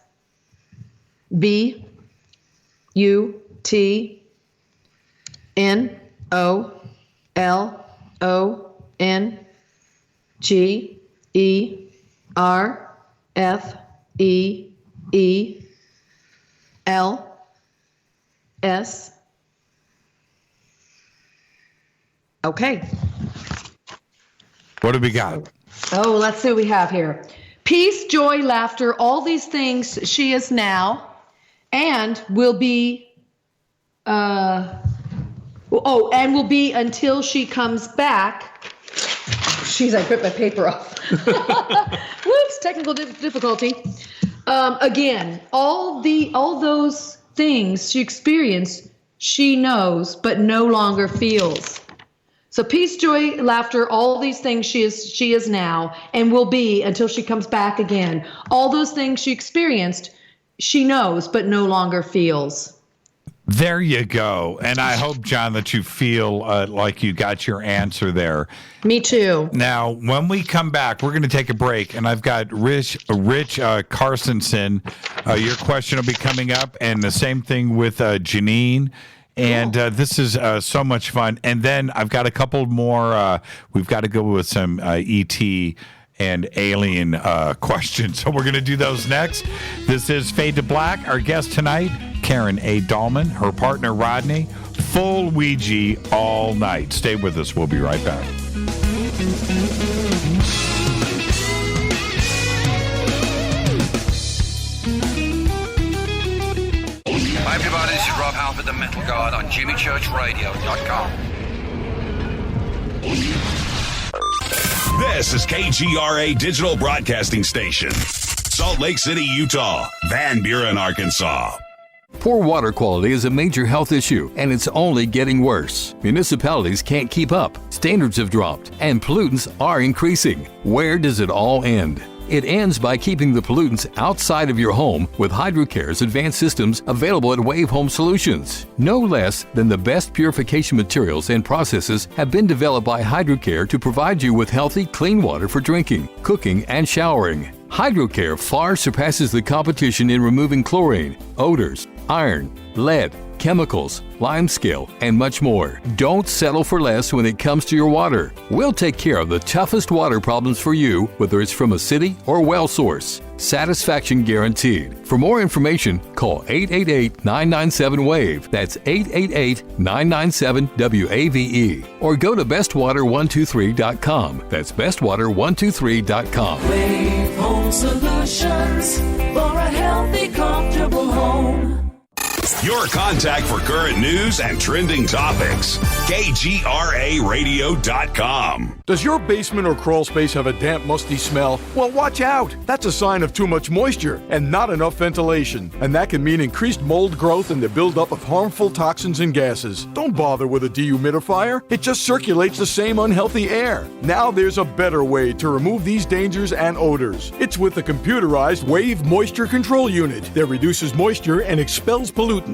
[SPEAKER 13] B U T N O L O N G E R F E E L S. Okay.
[SPEAKER 6] What do we got?
[SPEAKER 13] Oh, let's see what we have here. Peace, joy, laughter, all these things she is now and will be, and will be until she comes back. Jeez, I ripped my paper off. Whoops, technical difficulty. Again, all those things she experienced, she knows, but no longer feels. So peace, joy, laughter, all these things she is now and will be until she comes back again. All those things she experienced, she knows, but no longer feels.
[SPEAKER 6] There you go. And I hope, John, that you feel like you got your answer there.
[SPEAKER 13] Me too.
[SPEAKER 6] Now, when we come back, we're going to take a break, and I've got Rich Carsonson. Your question will be coming up, and the same thing with Janine. And this is so much fun. And then I've got a couple more. We've got to go with some E.T. and alien questions. So we're going to do those next. This is Fade to Black. Our guest tonight, Karen A. Dahlman, her partner, Rodney. Full Ouija all night. Stay with us. We'll be right back.
[SPEAKER 3] Hi everybody, this is Rob Halford, the Metal God on JimmyChurchRadio.com.
[SPEAKER 15] This is KGRA Digital Broadcasting Station. Salt Lake City, Utah. Van Buren, Arkansas.
[SPEAKER 10] Poor water quality is a major health issue, and it's only getting worse. Municipalities can't keep up, standards have dropped, and pollutants are increasing. Where does it all end? It ends by keeping the pollutants outside of your home with HydroCare's advanced systems available at Wave Home Solutions. No less than the best purification materials and processes have been developed by HydroCare to provide you with healthy, clean water for drinking, cooking, and showering. HydroCare far surpasses the competition in removing chlorine, odors, iron, lead, chemicals, limescale, and much more. Don't settle for less when it comes to your water. We'll take care of the toughest water problems for you, whether it's from a city or well source. Satisfaction guaranteed. For more information, call 888-997-WAVE. That's 888-997-WAVE. Or go to bestwater123.com. That's bestwater123.com.
[SPEAKER 12] Wave Home Solutions for a healthy, comfortable home.
[SPEAKER 15] Your contact for current news and trending topics. KGRARadio.com.
[SPEAKER 24] Does your basement or crawl space have a damp, musty smell? Well, watch out. That's a sign of too much moisture and not enough ventilation. And that can mean increased mold growth and the buildup of harmful toxins and gases. Don't bother with a dehumidifier. It just circulates the same unhealthy air. Now there's a better way to remove these dangers and odors. It's with the computerized Wave Moisture Control Unit that reduces moisture and expels pollutants.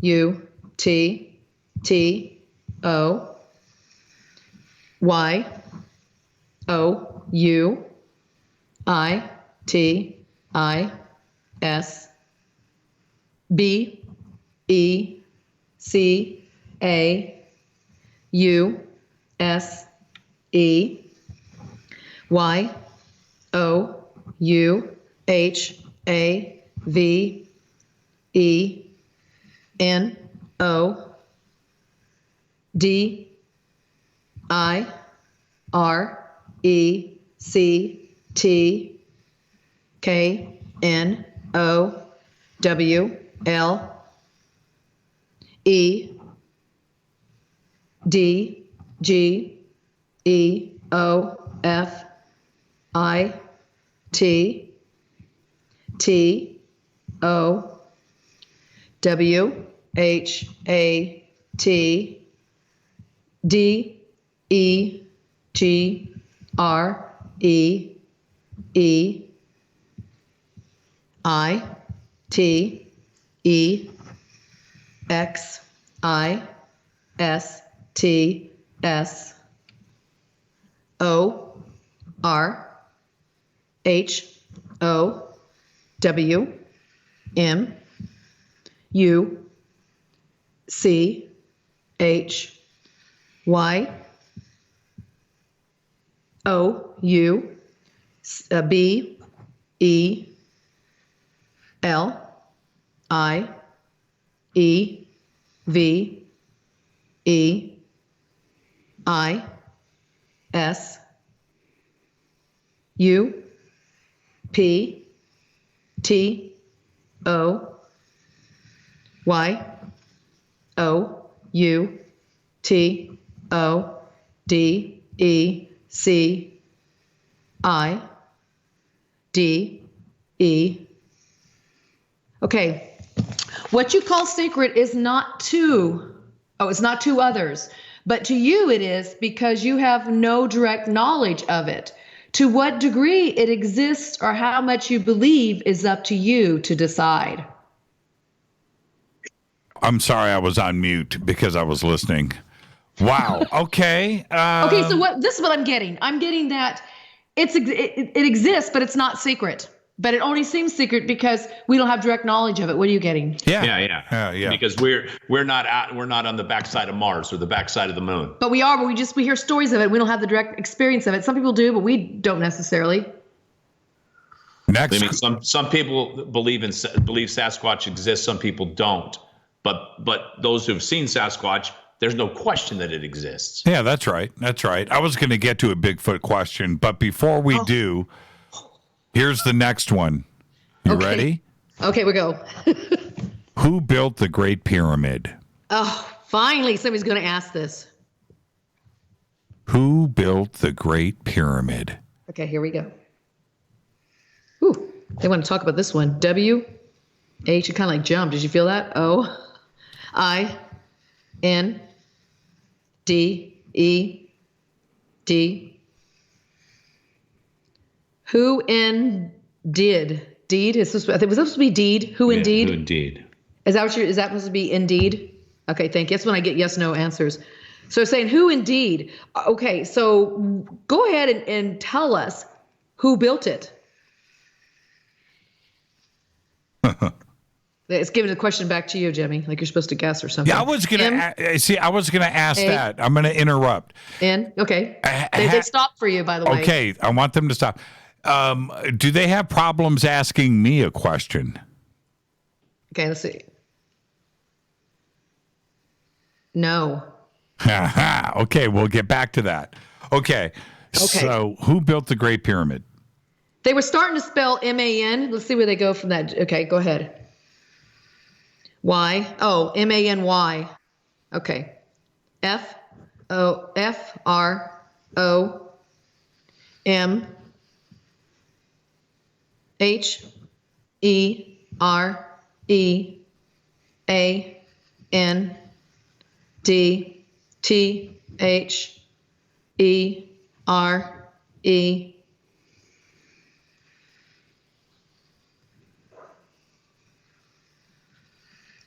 [SPEAKER 13] U T T O Y O U I T I S B E C A U S E Y O U H A V E N O D I R E C T K N O W L E D G E O F I T T O W H A T D E G R E E I T E X I S T S O R H O W M U C H Y O U B E L I E V E I S U P T O Y O U T O D E C I D E. Okay. What you call secret is not it's not to others, but to you it is because you have no direct knowledge of it. To what degree it exists or how much you believe is up to you to decide.
[SPEAKER 6] I'm sorry, I was on mute because I was listening. Wow. Okay.
[SPEAKER 13] Okay, so this is what I'm getting. I'm getting that it exists, but it's not secret. But it only seems secret because we don't have direct knowledge of it. What are you getting?
[SPEAKER 14] Yeah. Because we're not on the backside of Mars or the backside of the moon.
[SPEAKER 13] But we are. But we hear stories of it. We don't have the direct experience of it. Some people do, but we don't necessarily.
[SPEAKER 6] Next,
[SPEAKER 14] I mean, some people believe Sasquatch exists. Some people don't. But those who've seen Sasquatch, there's no question that it exists.
[SPEAKER 6] Yeah, that's right. That's right. I was going to get to a Bigfoot question, but before we do, here's the next one. You ready?
[SPEAKER 13] Okay, we go.
[SPEAKER 6] Who built the Great Pyramid?
[SPEAKER 13] Oh, finally, somebody's going to ask this.
[SPEAKER 6] Who built the Great Pyramid?
[SPEAKER 13] Okay, here we go. Ooh, they want to talk about this one. W H, you kind of like jumped. Did you feel that? O I N D E D. Who in did? Deed? Was supposed to be deed? Who indeed?
[SPEAKER 14] Who indeed?
[SPEAKER 13] Is that supposed to be indeed? Okay, thank you. That's when I get yes, no answers. So saying who indeed. Okay, so go ahead and tell us who built it. It's giving the question back to you, Jimmy, like you're supposed to guess or something.
[SPEAKER 6] Yeah, I was gonna ask that. I'm gonna interrupt.
[SPEAKER 13] Okay. They stopped for you, by the way.
[SPEAKER 6] Okay, I want them to stop. Do they have problems asking me a question?
[SPEAKER 13] Okay, let's see. No.
[SPEAKER 6] Okay, we'll get back to that. Okay. So who built the Great Pyramid?
[SPEAKER 13] They were starting to spell M-A-N. Let's see where they go from that. Okay, go ahead. Y. Oh, M-A-N-Y. Okay. F-O-F-R-O-M-H-E-R-E-A-N-D-T-H-E-R-E.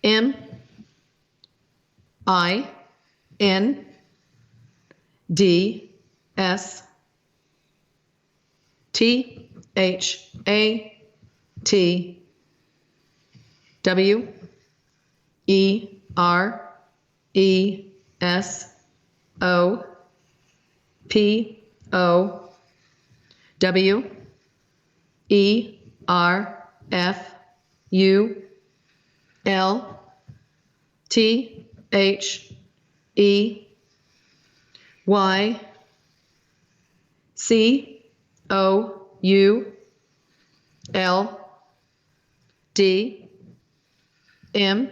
[SPEAKER 13] M I N D S T H A T W E R E S O P O W E R F U L T H E Y C O U L D M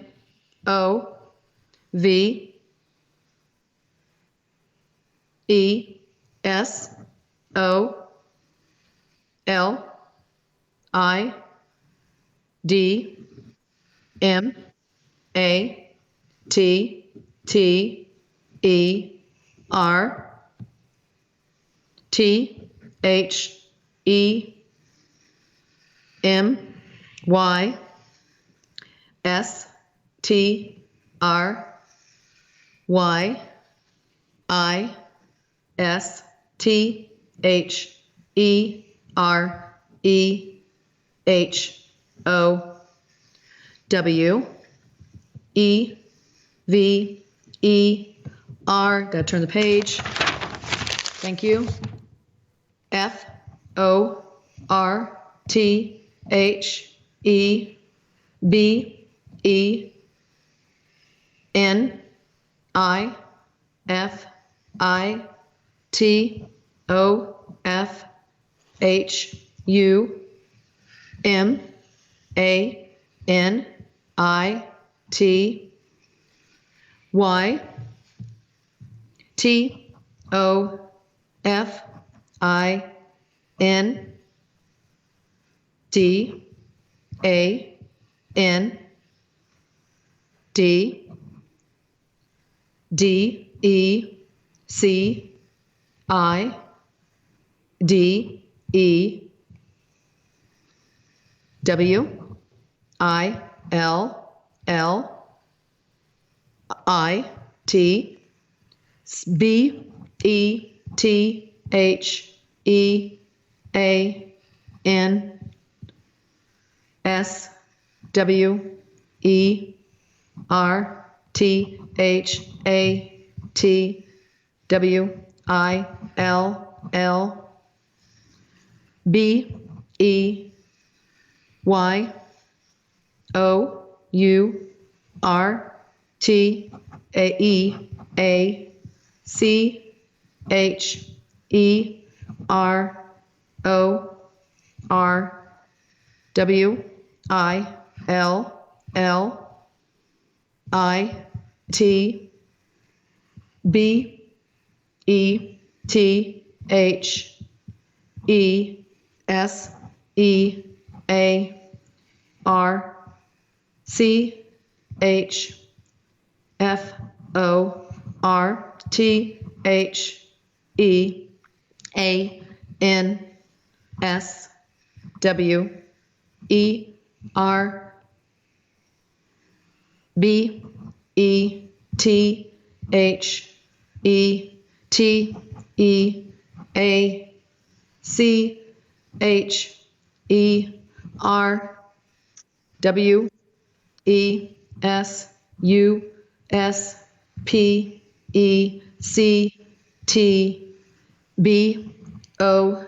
[SPEAKER 13] O V E S O L I D M A T T E R T H E M Y S T R Y I S T H E R E H O W E V E R. Gotta turn the page. Thank you. F O R T H E B E N I F I T O F H U M A N I T Y T O F I N D A N D D E C I D E W I L L I T B E T H E A N S W E R T H A T W I L L B E Y O U R T A E A C H E R O R W I L L I T B E T H E S E A R C H F O R T H E A N S W E R B E T H E T E A C H E R W E S U S P E C T B O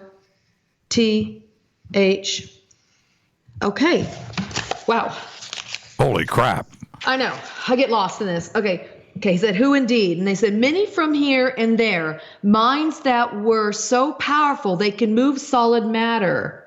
[SPEAKER 13] T H. Okay. Wow.
[SPEAKER 6] Holy crap.
[SPEAKER 13] I know. I get lost in this. Okay. Okay. He said, who indeed? And they said, many from here and there, minds that were so powerful they can move solid matter.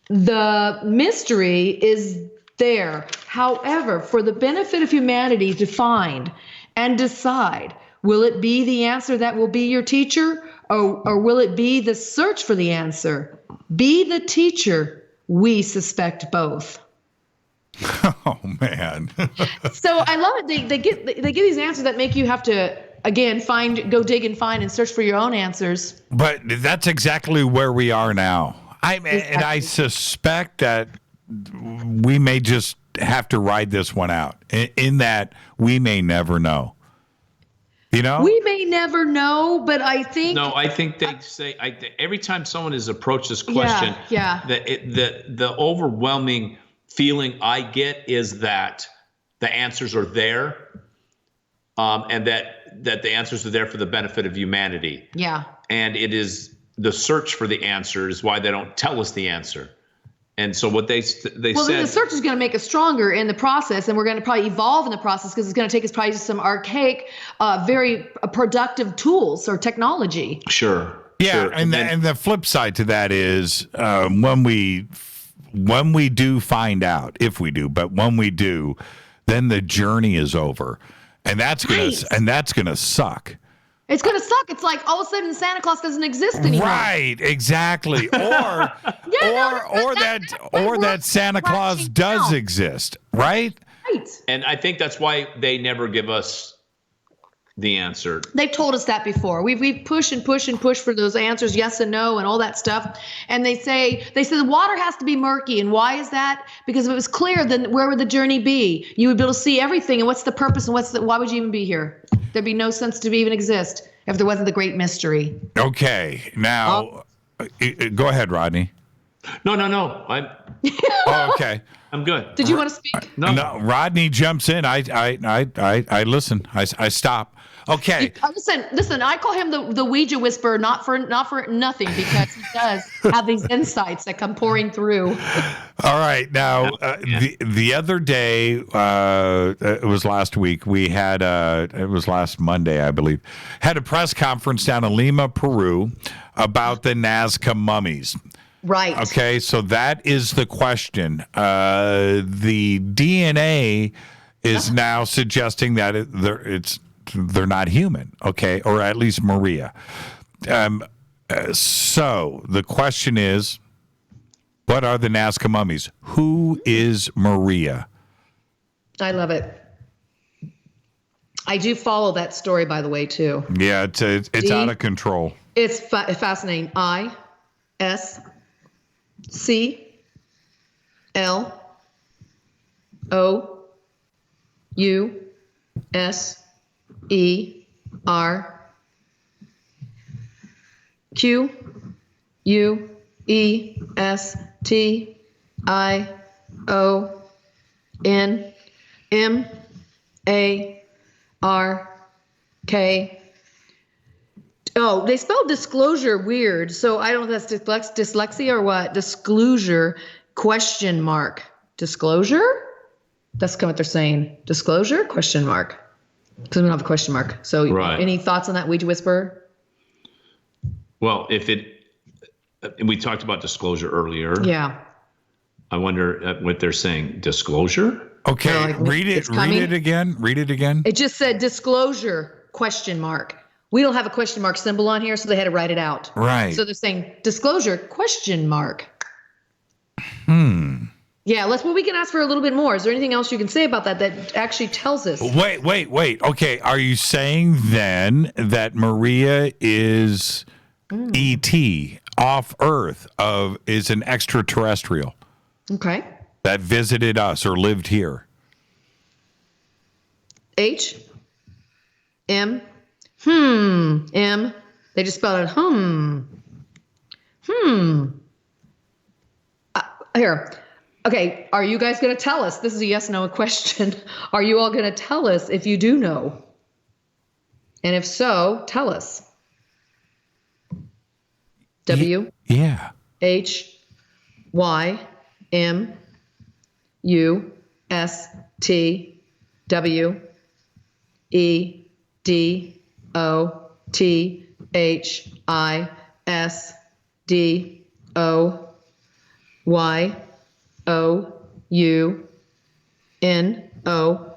[SPEAKER 13] The mystery is there. However, for the benefit of humanity to find and decide, will it be the answer that will be your teacher, or will it be the search for the answer? Be the teacher. We suspect both.
[SPEAKER 6] Oh man.
[SPEAKER 13] So I love it. They give these answers that make you have to, again, go dig and find and search for your own answers.
[SPEAKER 6] But that's exactly where we are now. And I suspect that we may just have to ride this one out, in that we may never know. You know,
[SPEAKER 13] we may never know, but I think.
[SPEAKER 14] No, I think they say every time someone is approached this question, the overwhelming feeling I get is that the answers are there, and that the answers are there for the benefit of humanity.
[SPEAKER 13] Yeah.
[SPEAKER 14] And it is the search for the answer is why they don't tell us the answer. And so what they said.
[SPEAKER 13] Well, then the search is going to make us stronger in the process, and we're going to probably evolve in the process because it's going to take us probably to some archaic, very productive tools or technology.
[SPEAKER 14] Sure.
[SPEAKER 6] Yeah,
[SPEAKER 14] sure.
[SPEAKER 6] and the flip side to that is when we do find out, if we do, but when we do, then the journey is over, and that's gonna suck.
[SPEAKER 13] It's going to suck. It's like all of a sudden Santa Claus doesn't exist anymore.
[SPEAKER 6] Right, exactly. Or that Santa Claus does exist, right?
[SPEAKER 13] Right.
[SPEAKER 14] And I think that's why they never give us the answer.
[SPEAKER 13] They've told us that before. We've pushed and pushed and pushed for those answers, yes and no, and all that stuff. And they say the water has to be murky. And why is that? Because if it was clear, then where would the journey be? You would be able to see everything. And what's the purpose? And why would you even be here? There'd be no sense to even exist if there wasn't the great mystery.
[SPEAKER 6] Okay, now go ahead, Rodney.
[SPEAKER 14] No.
[SPEAKER 6] Oh, okay.
[SPEAKER 14] I'm good.
[SPEAKER 13] Did you want to speak?
[SPEAKER 6] No. Rodney jumps in. I listen. I stop. Okay.
[SPEAKER 13] Listen. I call him the Ouija whisperer, not for nothing, because he does have these insights that come pouring through.
[SPEAKER 6] All right. Now, the other day, it was last week. We had it was last Monday, I believe, had a press conference down in Lima, Peru, about the Nazca mummies.
[SPEAKER 13] Right.
[SPEAKER 6] Okay. So that is the question. The DNA is now suggesting that they're not human, okay, or at least Maria. So the question is, what are the Nazca mummies? Who is Maria?
[SPEAKER 13] I love it. I do follow that story, by the way, too.
[SPEAKER 6] Yeah, it's out of control.
[SPEAKER 13] It's fascinating. ISCLOUESERK. Oh, they spelled disclosure weird. So I don't know if that's dyslexia or what. Disclosure, ? Disclosure? That's kind of what they're saying. Disclosure, ? Because we don't have a question mark. So Any thoughts on that, Ouija whisperer?
[SPEAKER 14] Well, we talked about disclosure earlier.
[SPEAKER 13] Yeah.
[SPEAKER 14] I wonder what they're saying. Disclosure?
[SPEAKER 6] Okay, read it again. Read it again.
[SPEAKER 13] It just said disclosure, ? We don't have a question mark symbol on here, so they had to write it out.
[SPEAKER 6] Right.
[SPEAKER 13] So they're saying disclosure, ? Yeah, we can ask for a little bit more. Is there anything else you can say about that actually tells us?
[SPEAKER 6] Wait. Okay, are you saying then that Maria is E.T. off Earth is an extraterrestrial?
[SPEAKER 13] Okay.
[SPEAKER 6] That visited us or lived here?
[SPEAKER 13] M. They just spelled it here. Okay, are you guys going to tell us? This is a yes/no question. Are you all going to tell us if you do know? And if so, tell us. W.
[SPEAKER 6] Yeah.
[SPEAKER 13] H. Y. M. U. S. T. W. E. D. O. T. H. I. S. D. O. Y. O. U. N. O.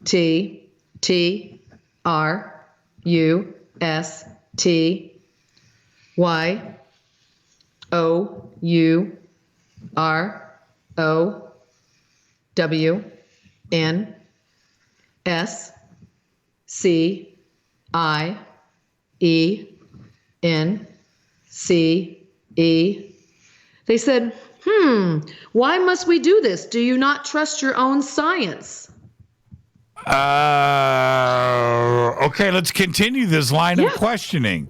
[SPEAKER 13] T. T. R. U. S. T. Y. O. U. R. O. W. N. S. C. I. E. N. C. E. They said, why must we do this? Do you not trust your own science?
[SPEAKER 6] Okay. Okay, let's continue this line of questioning.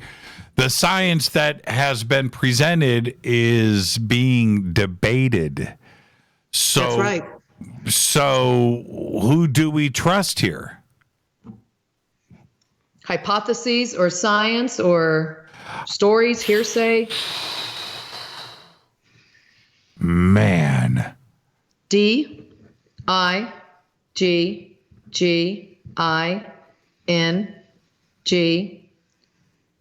[SPEAKER 6] The science that has been presented is being debated. So,
[SPEAKER 13] That's right.
[SPEAKER 6] So, who do we trust here?
[SPEAKER 13] Hypotheses or science or stories, hearsay?
[SPEAKER 6] Man.
[SPEAKER 13] D I G G I N G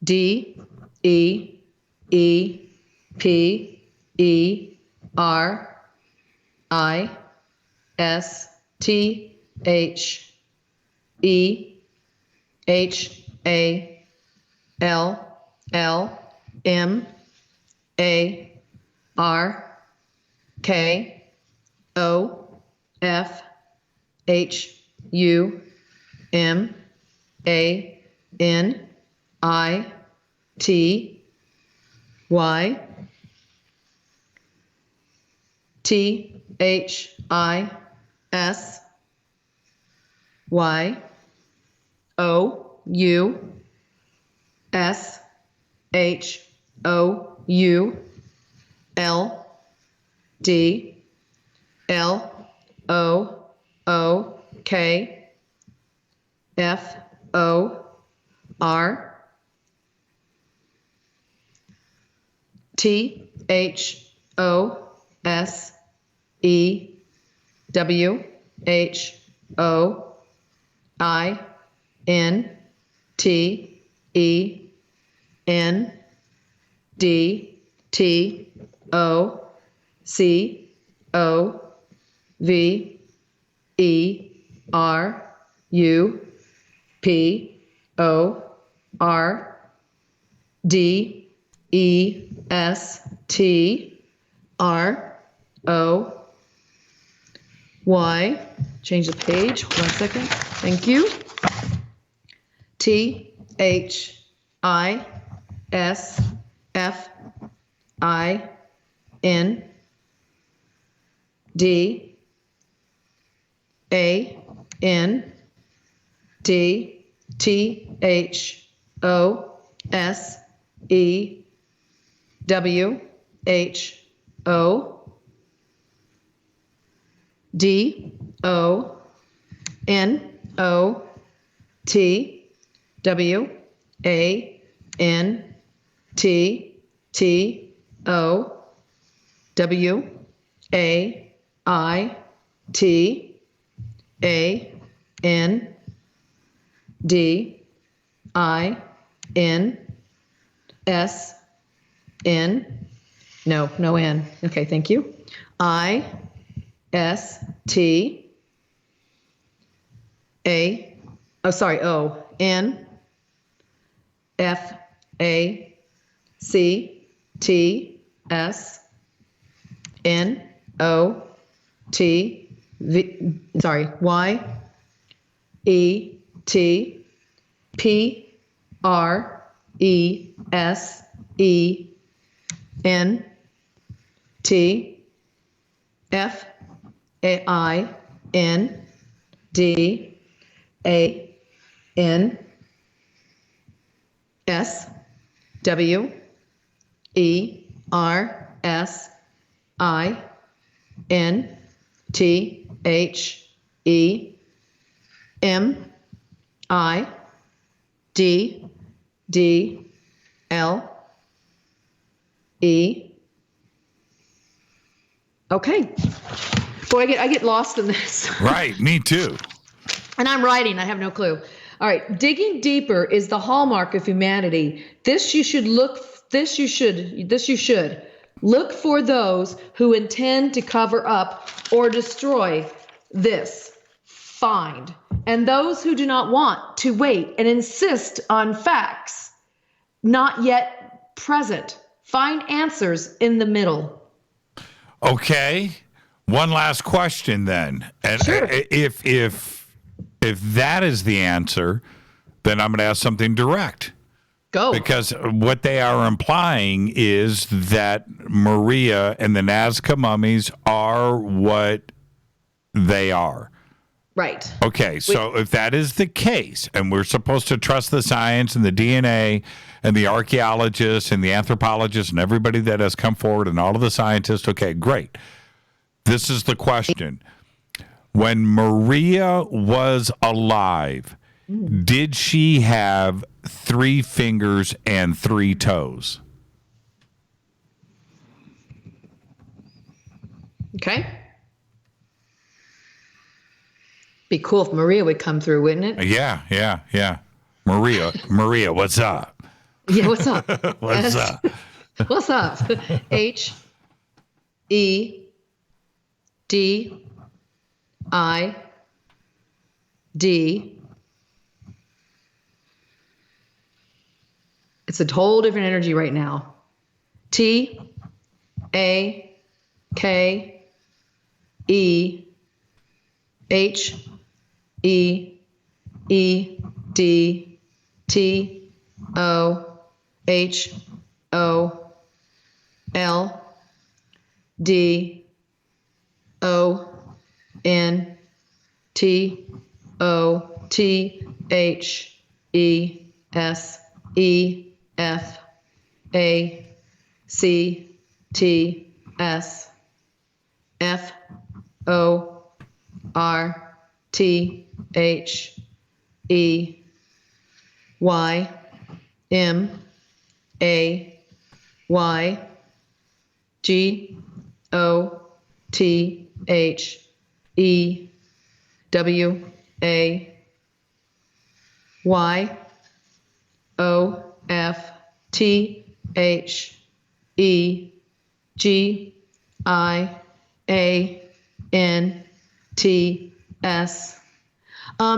[SPEAKER 13] D E E P E R I S T H E H A L L M A R K O F H U M A N I T Y T H I S Y O U S H O U L D L O O K F O R T H O S E W H O I N T E N D T O C O V E R U P O R D E S T R O Y. Change the page. 1 second. Thank you. T H I S F I N D A N D T H O S E W H O D O N O T W A N T T O W A I T A N D I N S N. No N. Okay, thank you. I S T A. O N F A C T S N O T V. Y E T P R E S E N T F A I N D A N S W E R S I N T H E M I D D L E. Okay. Boy, I get lost in this.
[SPEAKER 6] Right, me too.
[SPEAKER 13] And I'm writing, I have no clue. All right, digging deeper is the hallmark of humanity. This you should look for those who intend to cover up or destroy this. Find. And those who do not want to wait and insist on facts not yet present. Find answers in the middle.
[SPEAKER 6] Okay. One last question then. And
[SPEAKER 13] sure.
[SPEAKER 6] If that is the answer, then I'm going to ask something direct.
[SPEAKER 13] Go.
[SPEAKER 6] Because what they are implying is that Maria and the Nazca mummies are what they are.
[SPEAKER 13] Right.
[SPEAKER 6] Okay, so if that is the case, and we're supposed to trust the science and the DNA and the archaeologists and the anthropologists and everybody that has come forward and all of the scientists, okay, great. This is the question. When Maria was alive, did she have 3 fingers and 3 toes?
[SPEAKER 13] Okay. Be cool if Maria would come through, wouldn't it?
[SPEAKER 6] Yeah. Maria, what's up?
[SPEAKER 13] Yeah, what's up?
[SPEAKER 6] What's up?
[SPEAKER 13] What's up? H E D I D. It's a whole different energy right now. T A K E H E E D T O H O L D O N T O T H E S E F A C T S F O R T H E Y M A Y G O T H E W A Y O F T H E G I A N T S.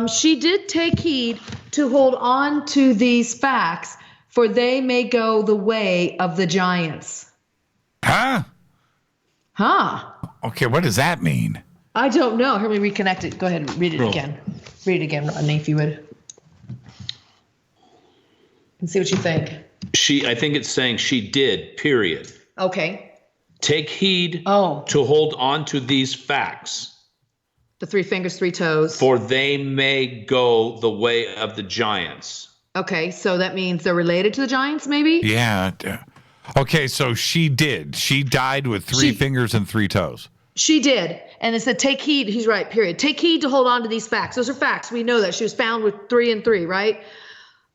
[SPEAKER 13] She did take heed to hold on to these facts, for they may go the way of the giants.
[SPEAKER 6] Huh? Okay, what does that mean?
[SPEAKER 13] I don't know. Here, let me reconnect it. Go ahead and read it again. Read it again, Rodney, if you would. And see what you think.
[SPEAKER 14] I think it's saying she did, period.
[SPEAKER 13] Okay.
[SPEAKER 14] Take heed to hold on to these facts.
[SPEAKER 13] The 3 fingers, 3 toes.
[SPEAKER 14] For they may go the way of the giants.
[SPEAKER 13] Okay, so that means they're related to the giants, maybe?
[SPEAKER 6] Yeah. Okay, so she did. She died with 3 fingers and 3 toes.
[SPEAKER 13] She did. And it said, take heed. He's right, period. Take heed to hold on to these facts. Those are facts. We know that. She was found with 3 and 3, right?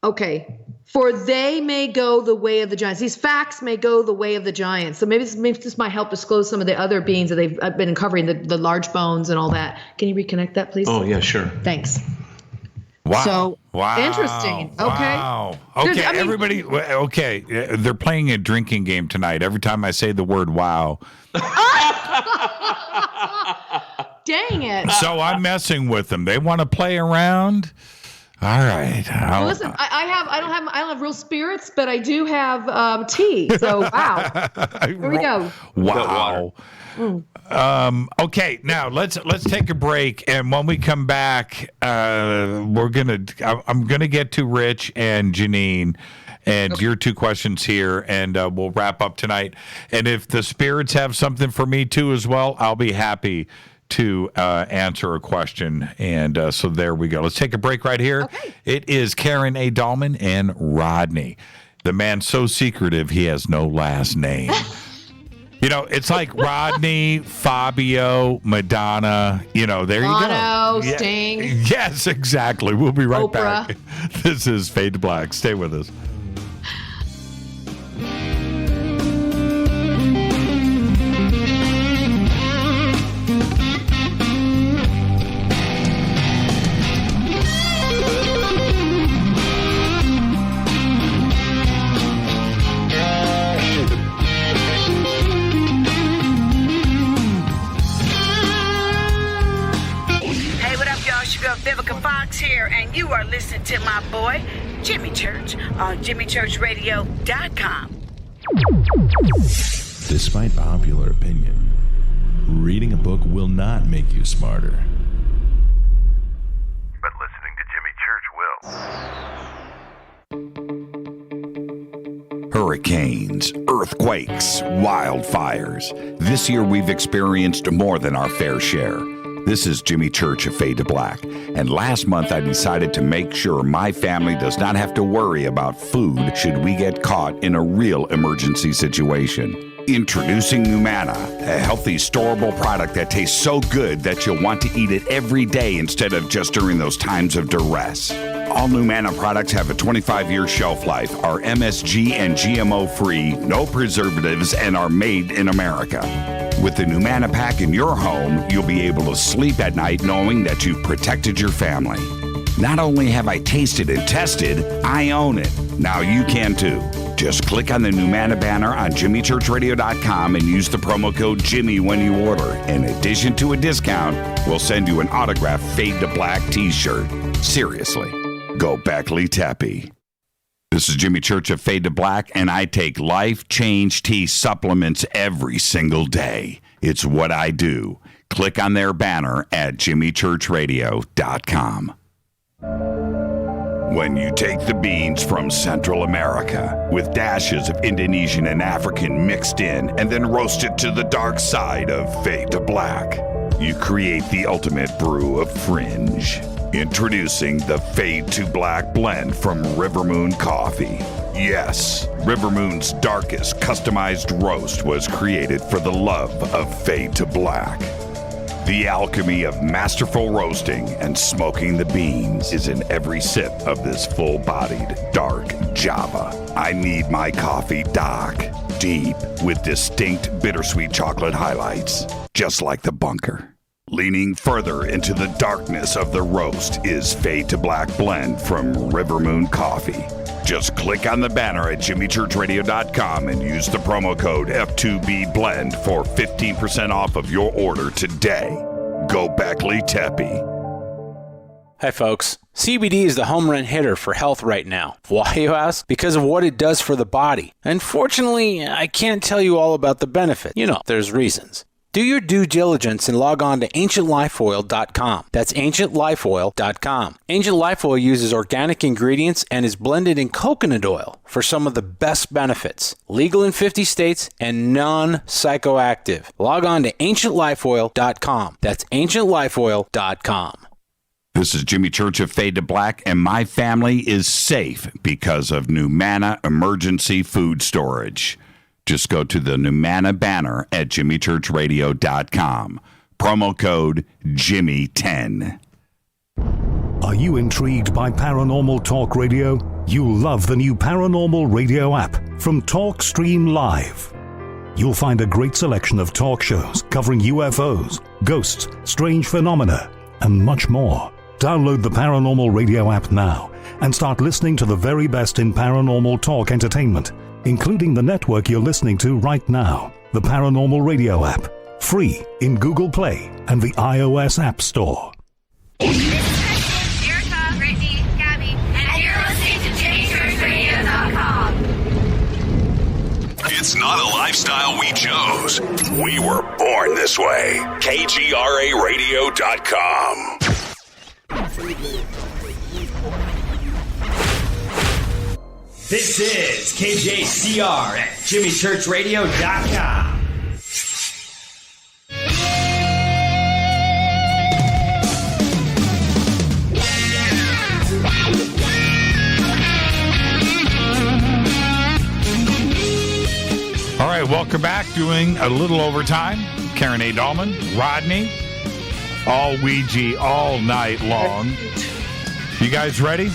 [SPEAKER 13] Okay. For they may go the way of the giants. These facts may go the way of the giants. So maybe this might help disclose some of the other beings that they've been uncovering, the large bones and all that. Can you reconnect that, please?
[SPEAKER 14] Oh, yeah, sure.
[SPEAKER 13] Thanks.
[SPEAKER 6] Wow.
[SPEAKER 13] So,
[SPEAKER 6] wow.
[SPEAKER 13] Interesting. Okay.
[SPEAKER 6] Wow. Okay, everybody, okay, they're playing a drinking game tonight. Every time I say the word wow.
[SPEAKER 13] Dang it.
[SPEAKER 6] So I'm messing with them. They want to play around. All right.
[SPEAKER 13] Well, listen, I don't have real spirits, but I do have tea. So wow. Here we go.
[SPEAKER 6] Wow. Okay, now let's take a break, and when we come back, I'm gonna get to Rich and Janine, and your 2 questions here, and we'll wrap up tonight. And if the spirits have something for me too as well, I'll be happy to answer a question. And so there we go. Let's take a break right here. Okay. It is Karen A. Dahlman and Rodney, the man so secretive he has no last name. You know, it's like Rodney, Fabio, Madonna. You know, there you go.
[SPEAKER 13] Sting.
[SPEAKER 6] Yes, exactly. We'll be right
[SPEAKER 13] Oprah.
[SPEAKER 6] back. This is Fade to Black. Stay with us.
[SPEAKER 8] Vivica Fox here, and you are listening to my boy, Jimmy Church, on JimmyChurchRadio.com.
[SPEAKER 19] Despite popular opinion, reading a book will not make you smarter.
[SPEAKER 11] But listening to Jimmy Church will.
[SPEAKER 15] Hurricanes, earthquakes, wildfires. This year we've experienced more than our fair share.
[SPEAKER 2] This is Jimmy Church of Fade to Black, and last month I decided to make sure my family does not have to worry about food should we get caught in a real emergency situation. Introducing Numana, a healthy, storable product that tastes so good that you'll want to eat it every day instead of just during those times of duress. All Numana products have a 25-year shelf life, are MSG and GMO-free, no preservatives, and are made in America. With the Numana pack in your home, you'll be able to sleep at night knowing that you've protected your family. Not only have I tasted and tested, I own it. Now you can too. Just click on the Numana banner on JimmyChurchRadio.com and use the promo code Jimmy when you order. In addition to a discount, we'll send you an autographed Fade to Black t-shirt. Seriously, go Beckley Teppy. This is Jimmy Church of Fade to Black, and I take Life Change Tea supplements every single day. It's what I do. Click on their banner at JimmyChurchRadio.com. When you take the beans from Central America with dashes of Indonesian and African mixed in and then roast it to the dark side of Fade to Black, you create the ultimate brew of fringe. Introducing the Fade to Black blend from Rivermoon Coffee. Yes, Rivermoon's darkest customized roast was created for the love of Fade to Black. The alchemy of masterful roasting and smoking the beans is in every sip of this full-bodied, dark Java. I need my coffee dark, deep, with distinct bittersweet chocolate highlights, just like the bunker. Leaning further into the darkness of the roast is Fade to Black blend from Rivermoon Coffee. Just click on the banner at JimmyChurchRadio.com and use the promo code F2BBLEND for 15% off of your order today. Go Beckley Teppy.
[SPEAKER 4] Hi folks, CBD is the home run hitter for health right now. Why, you ask? Because of what it does for the body. Unfortunately, I can't tell you all about the benefit. You know, there's reasons. Do your due diligence and log on to AncientLifeOil.com. That's AncientLifeOil.com. Ancient Life Oil uses organic ingredients and is blended in coconut oil for some of the best benefits. Legal in 50 states and non-psychoactive. Log on to AncientLifeOil.com. That's AncientLifeOil.com.
[SPEAKER 2] This is Jimmy Church of Fade to Black, and my family is safe because of Numana Emergency Food Storage. Just go to the Numana banner at JimmyChurchRadio.com. Promo code Jimmy10.
[SPEAKER 20] Are you intrigued by Paranormal Talk Radio? You'll love the new Paranormal Radio app from TalkStream Live. You'll find a great selection of talk shows covering UFOs, ghosts, strange phenomena, and much more. Download the Paranormal Radio app now and start listening to the very best in paranormal talk entertainment, including the network you're listening to right now, the Paranormal Radio app, free in Google Play and the iOS App Store.
[SPEAKER 12] This is Kristen, Erica, Brittany, Gabby, and you're listening to JimmyChurchRadio.com.
[SPEAKER 15] It's not a lifestyle we chose. We were born this way. KGRARadio.com.
[SPEAKER 21] This is KJCR at JimmyChurchRadio.com.
[SPEAKER 6] All right, welcome back. Doing a little overtime. Karen A. Dahlman, Rodney, all Ouija all night long. You guys ready?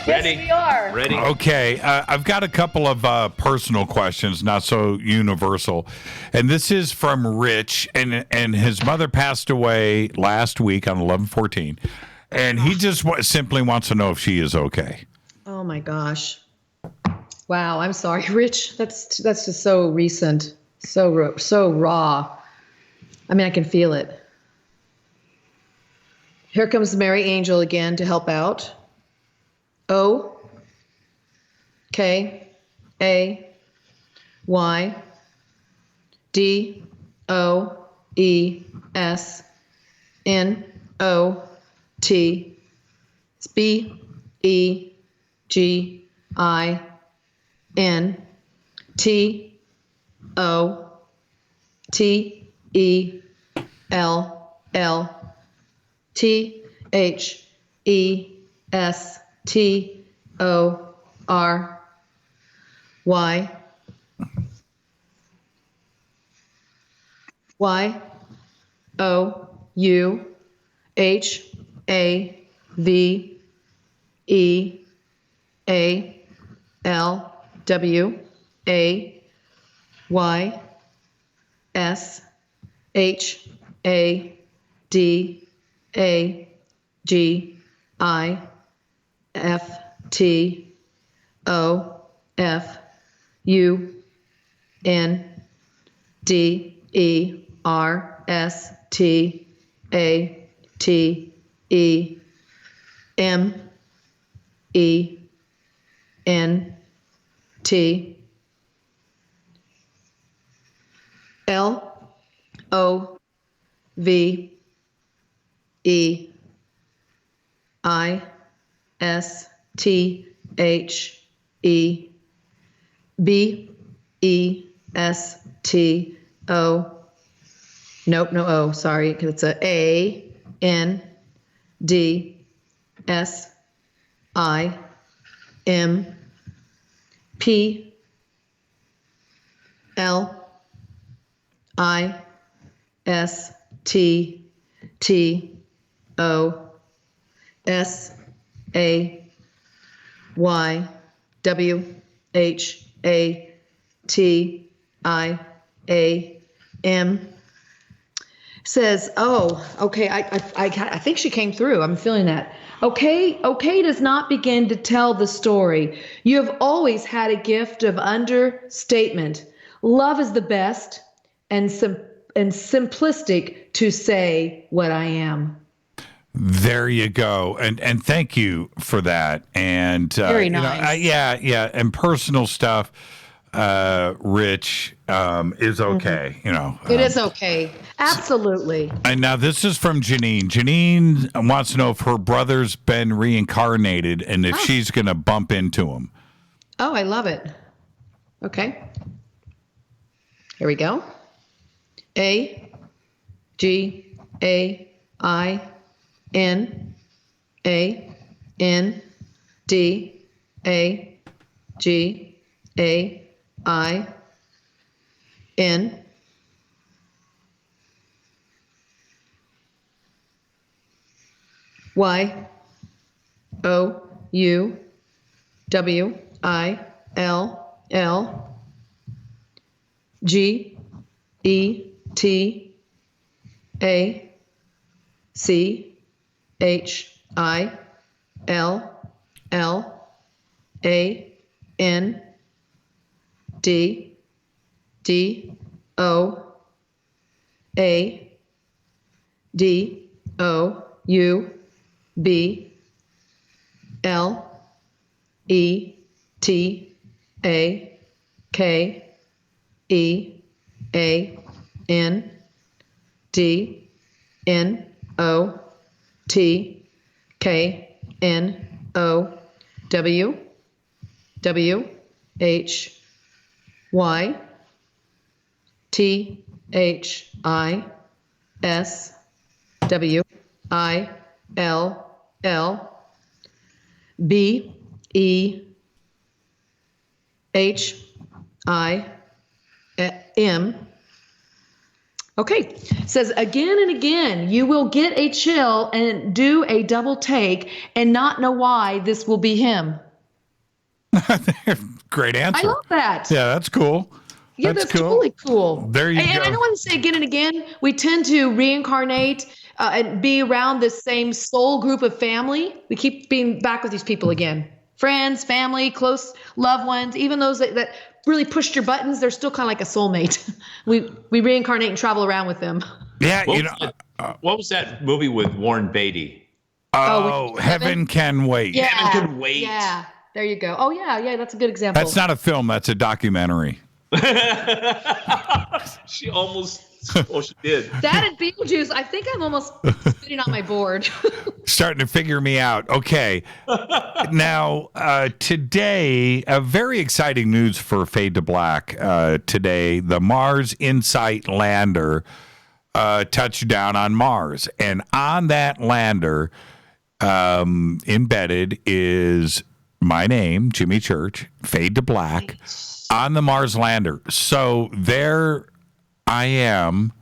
[SPEAKER 14] Ready?
[SPEAKER 22] Yes, we are.
[SPEAKER 14] Ready.
[SPEAKER 6] Okay, I've got a couple of personal questions, not so universal. And this is from Rich, and his mother passed away last week on 11/14. And he just simply wants to know if she is okay.
[SPEAKER 13] Oh my gosh. Wow, I'm sorry, Rich. That's just so recent, so raw. I mean, I can feel it. Here comes Mary Angel again to help out. O K A Y D O E S N O T B E G I N T O T E L L T H E S T O R Y Nope, no O. Sorry, because it's a A-N-D-S-I-M-P-L-I-N-T T-O-S-A-Y-W-H-A-T-I-A-M says, oh, okay, I think she came through. I'm feeling that. Okay does not begin to tell the story. You have always had a gift of understatement. Love is the best and simplistic to say what I am.
[SPEAKER 6] There you go, and thank you for that. And
[SPEAKER 13] very nice.
[SPEAKER 6] Yeah, and personal stuff. Rich is okay.
[SPEAKER 13] It is okay. Absolutely.
[SPEAKER 6] And now this is from Janine. Janine wants to know if her brother's been reincarnated and if she's going to bump into him.
[SPEAKER 13] Oh, I love it. Okay. Here we go. A-G-A-I-N-A-N-D-A-G-A-I-N Y-O-U-W-I-L-L B-E-H-I-M. Okay, says again and again, you will get a chill and do a double take and not know why this will be him.
[SPEAKER 6] Great answer.
[SPEAKER 13] I love that.
[SPEAKER 6] Yeah, that's cool.
[SPEAKER 13] Yeah, that's totally cool.
[SPEAKER 6] There you go.
[SPEAKER 13] And I don't want to say again and again, we tend to reincarnate and be around the same soul group of family. We keep being back with these people again. Friends, family, close loved ones, even those that really pushed your buttons, they're still kind of like a soulmate. We reincarnate and travel around with them.
[SPEAKER 6] Yeah,
[SPEAKER 14] what was that movie with Warren Beatty?
[SPEAKER 6] Heaven Can Wait.
[SPEAKER 13] Yeah,
[SPEAKER 14] Heaven Can Wait.
[SPEAKER 13] Yeah, there you go. Oh yeah, that's a good example.
[SPEAKER 6] That's not a film, that's a documentary.
[SPEAKER 14] She almost, she did.
[SPEAKER 13] That and Beetlejuice, I think I'm almost sitting on my board.
[SPEAKER 6] Starting to figure me out. Okay. Now, today, a very exciting news for Fade to Black. Today, the Mars Insight lander
[SPEAKER 2] touchdown on Mars. And on that lander, embedded is my name, Jimmy Church, Fade to Black, on the Mars lander. So there I am,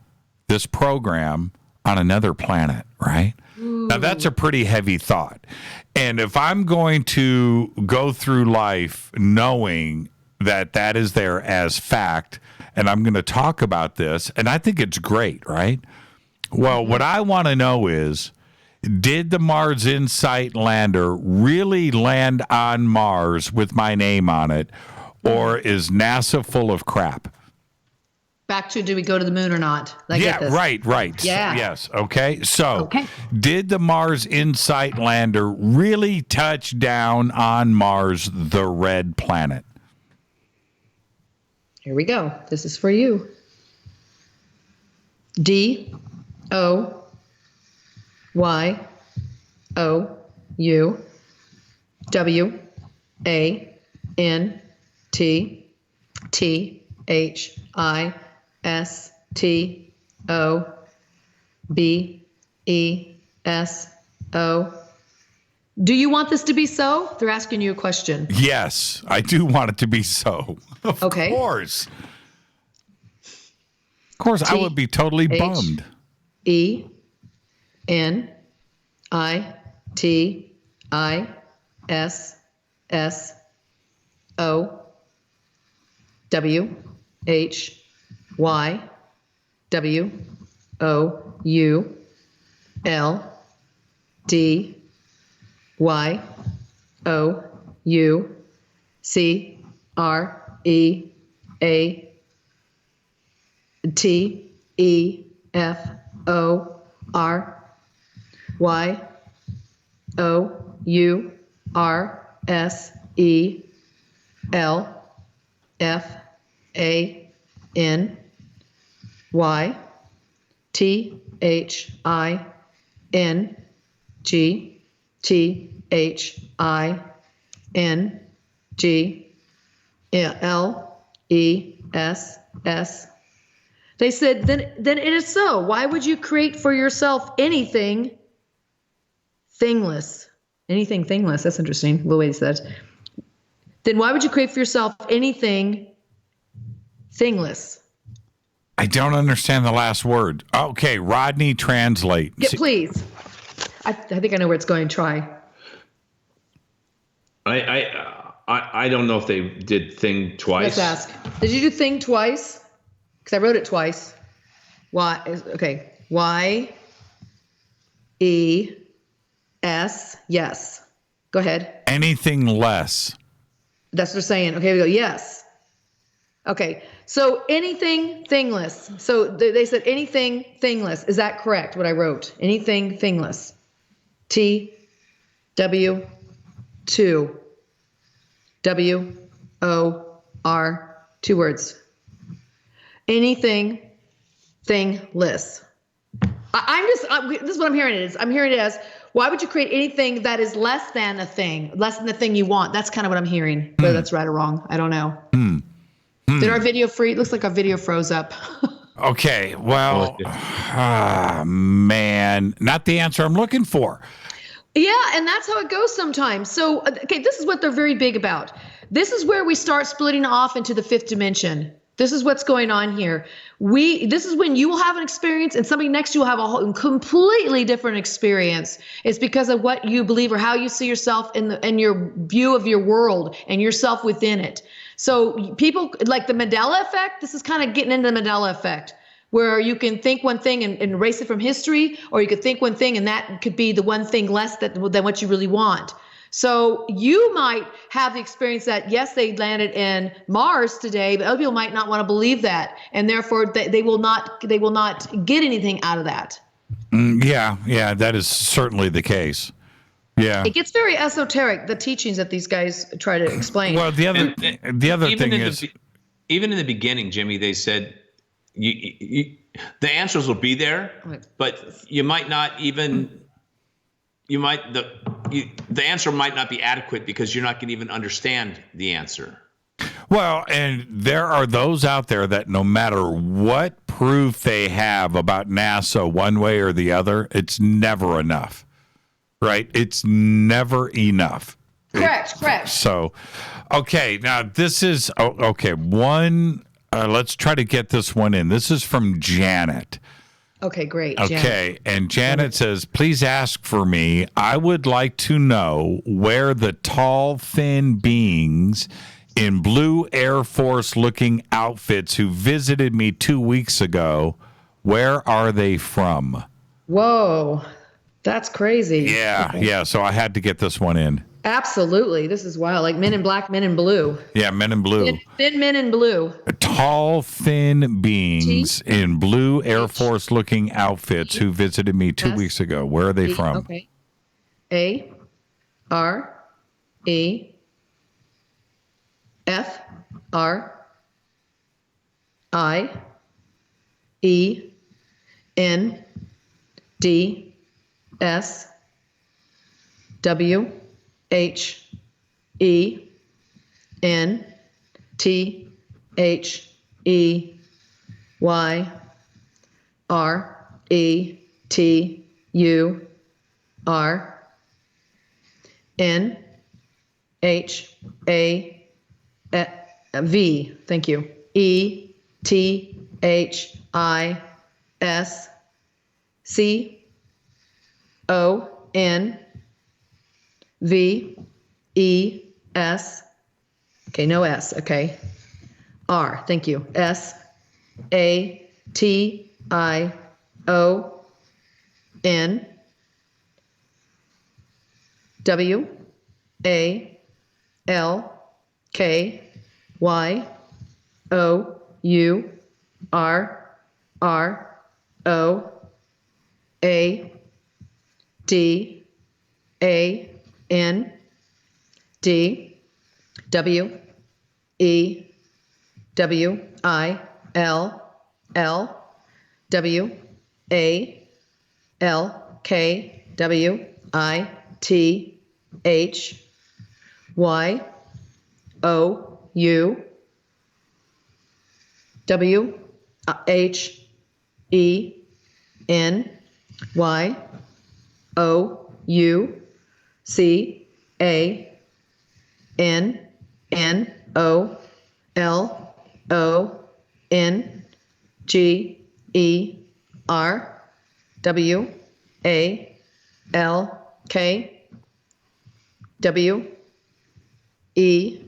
[SPEAKER 2] this program on another planet, right? Ooh. Now, that's a pretty heavy thought. And if I'm going to go through life knowing that that is there as fact, and I'm going to talk about this, and I think it's great, right? Well, what I want to know is, did the Mars Insight lander really land on Mars with my name on it, or is NASA full of crap?
[SPEAKER 13] Back to, do we go to the moon or not?
[SPEAKER 2] Right.
[SPEAKER 13] Yeah.
[SPEAKER 2] Yes. Okay. So, did the Mars Insight lander really touch down on Mars, the red planet?
[SPEAKER 13] Here we go. This is for you. DOUWANTTTHISO. Do you want this to be so? They're asking you a question.
[SPEAKER 2] Yes, I do want it to be so. Of course. Of course, I would be totally bummed.
[SPEAKER 13] THINGLESS. They said, then it is so. Why would you create for yourself anything thingless? Anything thingless. That's interesting, the way he said. Then why would you create for yourself anything thingless?
[SPEAKER 2] I don't understand the last word. Okay, Rodney, translate.
[SPEAKER 13] Yeah, please. I think I know where it's going. Try.
[SPEAKER 14] I don't know if they did thing twice.
[SPEAKER 13] Let's ask. Did you do thing twice? Because I wrote it twice. Why? Okay. Y-E-S. Yes. Go ahead.
[SPEAKER 2] Anything less.
[SPEAKER 13] That's what they're saying. Okay, we go. Yes. Okay. So anything thingless. So they said anything thingless. Is that correct? What I wrote? Anything thingless. T-W-2. W-O-R. 2 words. Anything thingless. This is what I'm hearing it is. I'm hearing it as, why would you create anything that is less than a thing, less than the thing you want? That's kind of what I'm hearing. Whether that's right or wrong, I don't know. Did our video freeze? It looks like our video froze up.
[SPEAKER 2] Okay, well, man, not the answer I'm looking for.
[SPEAKER 13] Yeah, and that's how it goes sometimes. So, okay, this is what they're very big about. This is where we start splitting off into the 5th dimension. This is what's going on here. This is when you will have an experience and somebody next to you will have a completely different experience. It's because of what you believe or how you see yourself in your view of your world and yourself within it. So people like the Mandela effect, this is kind of getting into the Mandela effect, where you can think one thing and erase it from history, or you could think one thing and that could be the one thing less than what you really want. So you might have the experience that, yes, they landed in Mars today, but other people might not want to believe that. And therefore they will not get anything out of that.
[SPEAKER 2] Yeah, that is certainly the case. Yeah.
[SPEAKER 13] It gets very esoteric, the teachings that these guys try to explain.
[SPEAKER 2] Well, the other thing is,
[SPEAKER 14] even in the beginning, Jimmy, they said the answers will be there, but you might not even, the answer might not be adequate because you're not going to even understand the answer.
[SPEAKER 6] Well, and there are those out there that no matter what proof they have about NASA one way or the other, it's never enough, right? It's never enough.
[SPEAKER 13] Correct.
[SPEAKER 6] So, okay, now this is, let's try to get this one in. This is from Janet.
[SPEAKER 13] Okay, great.
[SPEAKER 6] Okay, and Janet says, please ask for me. I would like to know where the tall, thin beings in blue Air Force-looking outfits who visited me 2 weeks ago, where are they from?
[SPEAKER 13] Whoa, that's crazy.
[SPEAKER 6] Yeah, so I had to get this one in.
[SPEAKER 13] Absolutely. This is wild. Like Men in Black, Men in Blue.
[SPEAKER 6] Yeah, Men in Blue.
[SPEAKER 13] Thin Men in Blue.
[SPEAKER 6] Tall, thin beings in blue Air Force-looking outfits who visited me 2 weeks ago. Where are they from?
[SPEAKER 13] Okay. A, R, E, F, R, I, E, N, D, S, W, H, E, N, T, H, E, Y, R, E, T, U, R, N, H, A, V, thank you, E, T, H, I, S, C, O, N, V, E, S, okay, no S, okay, R, thank you, S, A, T, I, O, N, W, A, L, K, Y, O, U, R, R, O, A, D, A, N, D, W, E, W, I, L, L, W, A, L, K, W, I, T, H, Y, O, U, W, H, E, N, Y, O, U, C, A, N, N, O, L, O, N, G, E, R, W, A, L, K, W, E,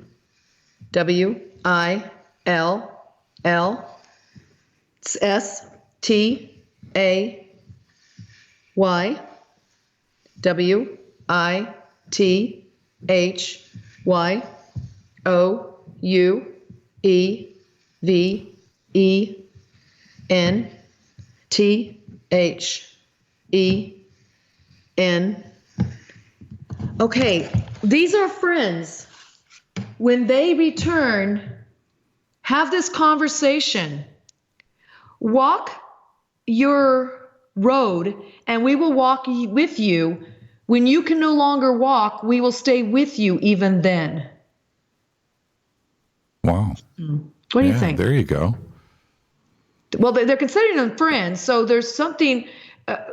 [SPEAKER 13] W, I, L, L, S, T, A, Y, W, I, T, H, Y, O, U, E, V, E, N, T, H, E, N. Okay, these are friends. When they return, have this conversation. Walk your road, and we will walk with you. When you can no longer walk, we will stay with you even then.
[SPEAKER 6] Wow.
[SPEAKER 13] What do you think?
[SPEAKER 6] There you go.
[SPEAKER 13] Well, they're considering them friends, so there's something,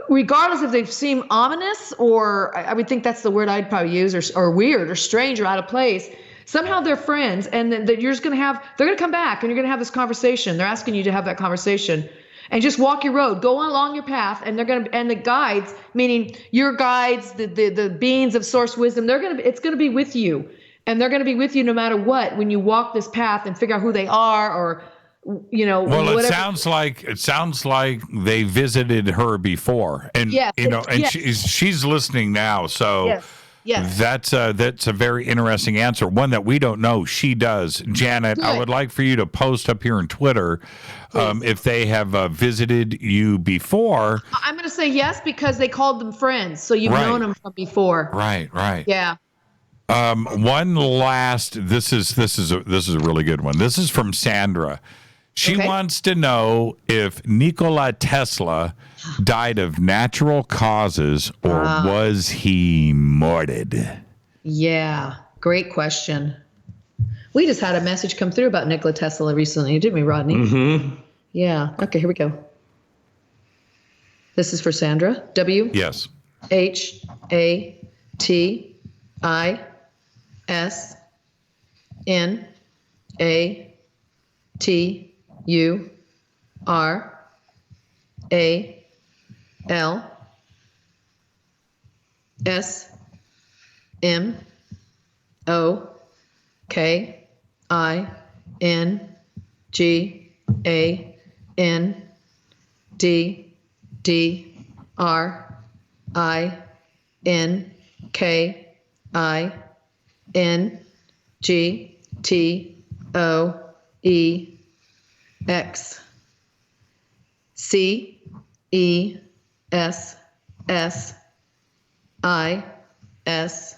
[SPEAKER 13] regardless if they seem ominous, or I would think that's the word I'd probably use, or weird, or strange, or out of place. Somehow they're friends, and then you're just going to have, they're going to come back, and you're going to have this conversation. They're asking you to have that conversation. And just walk your road, go along your path, and they're going to, and the guides, meaning your guides, the beings of source wisdom, it's going to be with you, and they're going to be with you no matter what when you walk this path and figure out who they are, or
[SPEAKER 6] Well,
[SPEAKER 13] whatever.
[SPEAKER 6] it sounds like they visited her before, and
[SPEAKER 13] Yes, yes.
[SPEAKER 6] she's listening now, so.
[SPEAKER 13] Yes.
[SPEAKER 6] That's a very interesting answer. One that we don't know. She does. Janet, I would like for you to post up here on Twitter if they have visited you before.
[SPEAKER 13] I'm going to say yes because they called them friends, so you've known them from before.
[SPEAKER 6] Right.
[SPEAKER 13] Yeah.
[SPEAKER 6] One last. This is a really good one. This is from Sandra. She wants to know if Nikola Tesla died of natural causes or was he murdered?
[SPEAKER 13] Yeah, great question. We just had a message come through about Nikola Tesla recently, didn't we, Rodney?
[SPEAKER 14] Mm-hmm.
[SPEAKER 13] Yeah. Okay, here we go. This is for Sandra.
[SPEAKER 6] Yes.
[SPEAKER 13] X C E S S I S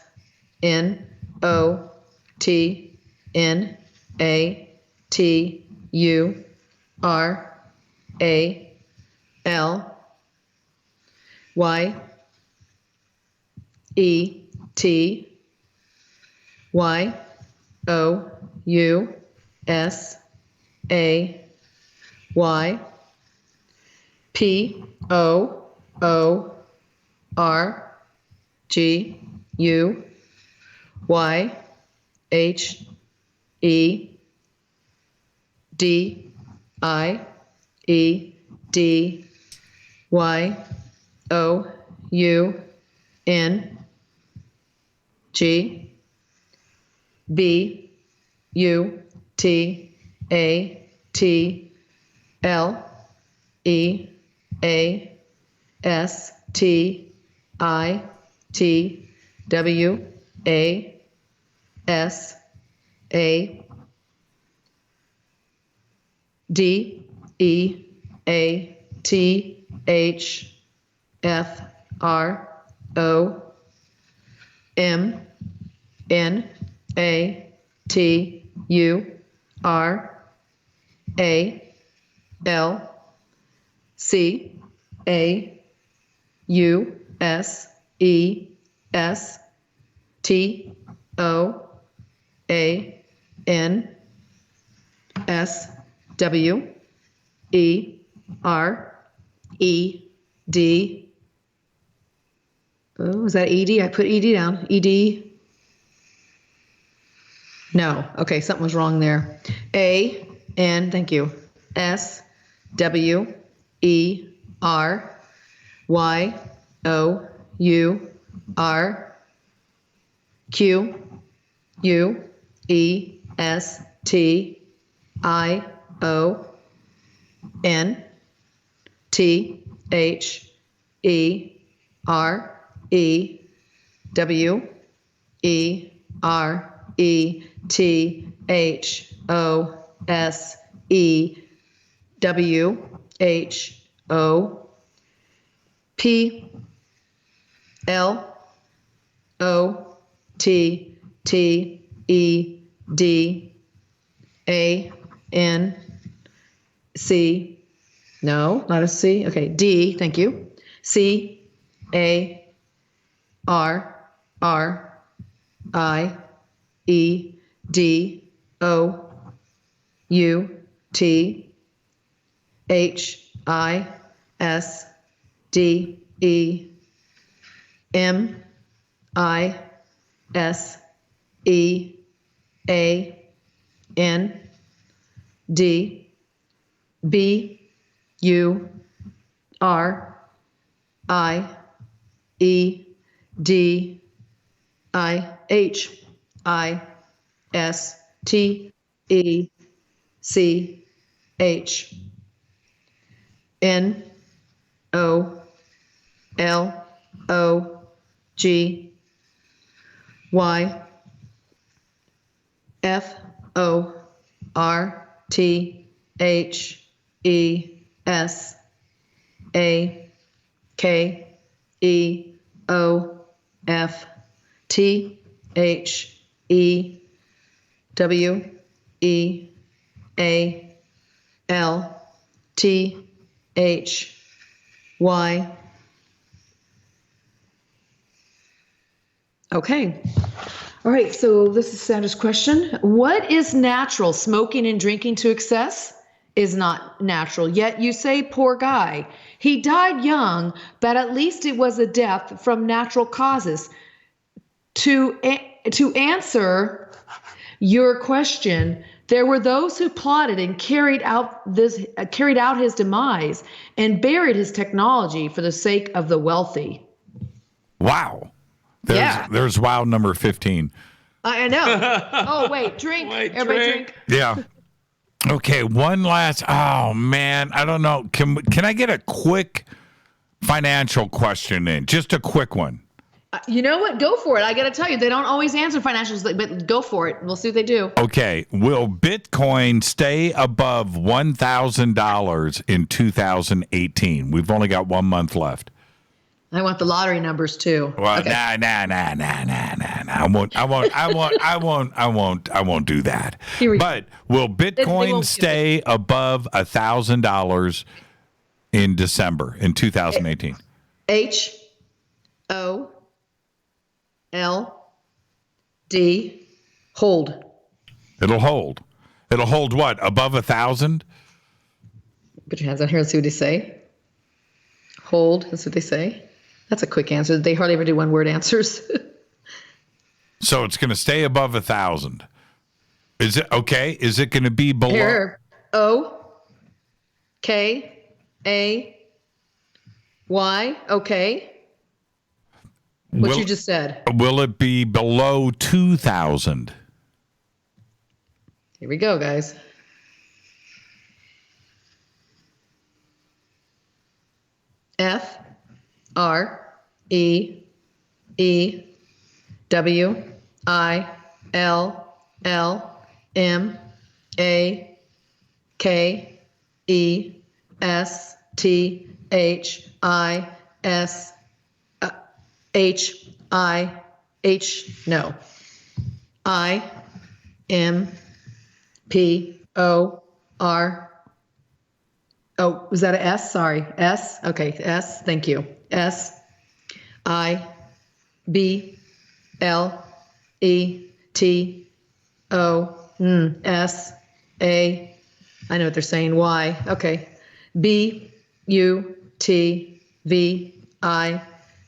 [SPEAKER 13] N O T N A T U R A L Y E T Y O U S A Y P O O R G U Y H E D I E D Y O U N G B U T A T L E A S T I T W A S A D E A T H F R O M N A T U R A L C A U S E S T O A N S W E R E D. Oh, is that ED? I put ED down. ED. No. Okay, something was wrong there. A N, thank you. S W E R Y O U R Q U E S T I O N T H E R E W E R E T H O S E W H O P L O T T E D A N C. No, not a C. Okay, D, thank you. C A R R I E D O U T H I S D E M I S E A N D B U R I E D I H I S T E C H N O L O G Y F O R T H E S A K E O F T H E W E A L T H Y. Okay. All right, so this is Sandra's question. What is natural? Smoking and drinking to excess is not natural. Yet you say, poor guy. He died young, but at least it was a death from natural causes. To answer your question, there were those who plotted and carried out his demise and buried his technology for the sake of the wealthy.
[SPEAKER 6] Wow. There's wow number 15.
[SPEAKER 13] I know. Oh, wait, drink. Everybody drink.
[SPEAKER 6] Yeah. Okay, one last. Oh man, I don't know. Can I get a quick financial question in? Just a quick one.
[SPEAKER 13] You know what? Go for it. I got to tell you, they don't always answer financials, but go for it. We'll see what they do.
[SPEAKER 6] Okay, will Bitcoin stay above $1,000 in 2018? We've only got 1 month left.
[SPEAKER 13] I want the lottery numbers too.
[SPEAKER 6] Well,
[SPEAKER 13] okay.
[SPEAKER 6] nah. I won't do that. But will Bitcoin stay above $1,000 in December in 2018?
[SPEAKER 13] HOLD. Hold.
[SPEAKER 6] It'll hold. It'll hold what? Above 1,000?
[SPEAKER 13] Put your hands on here and see what they say. Hold. That's what they say. That's a quick answer. They hardly ever do one-word answers.
[SPEAKER 6] So it's going to stay above 1,000. Is it okay? Is it going to be below?
[SPEAKER 13] Here. O-K-A-Y. Okay. What you just said.
[SPEAKER 6] Will it be below 2,000?
[SPEAKER 13] Here we go, guys. FREEWILLMAKESTIH. No. IMPOR. Oh, was that an S? Sorry. S? Okay. S. Thank you. SIBLETOSA. I know what they're saying. Y. Okay. BUTVIBRATEFUTUREFOS.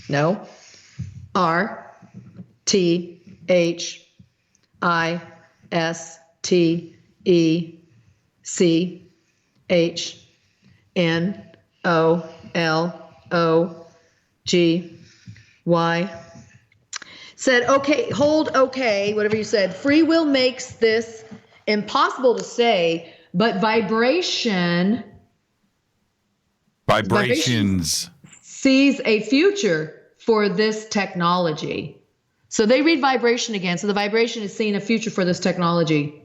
[SPEAKER 13] No. RTHISTENOLOGY. Said, okay, hold, okay, whatever you said. Free will makes this impossible to say, but vibrations sees a future for this technology. So they read vibration again. So the vibration is seeing a future for this technology.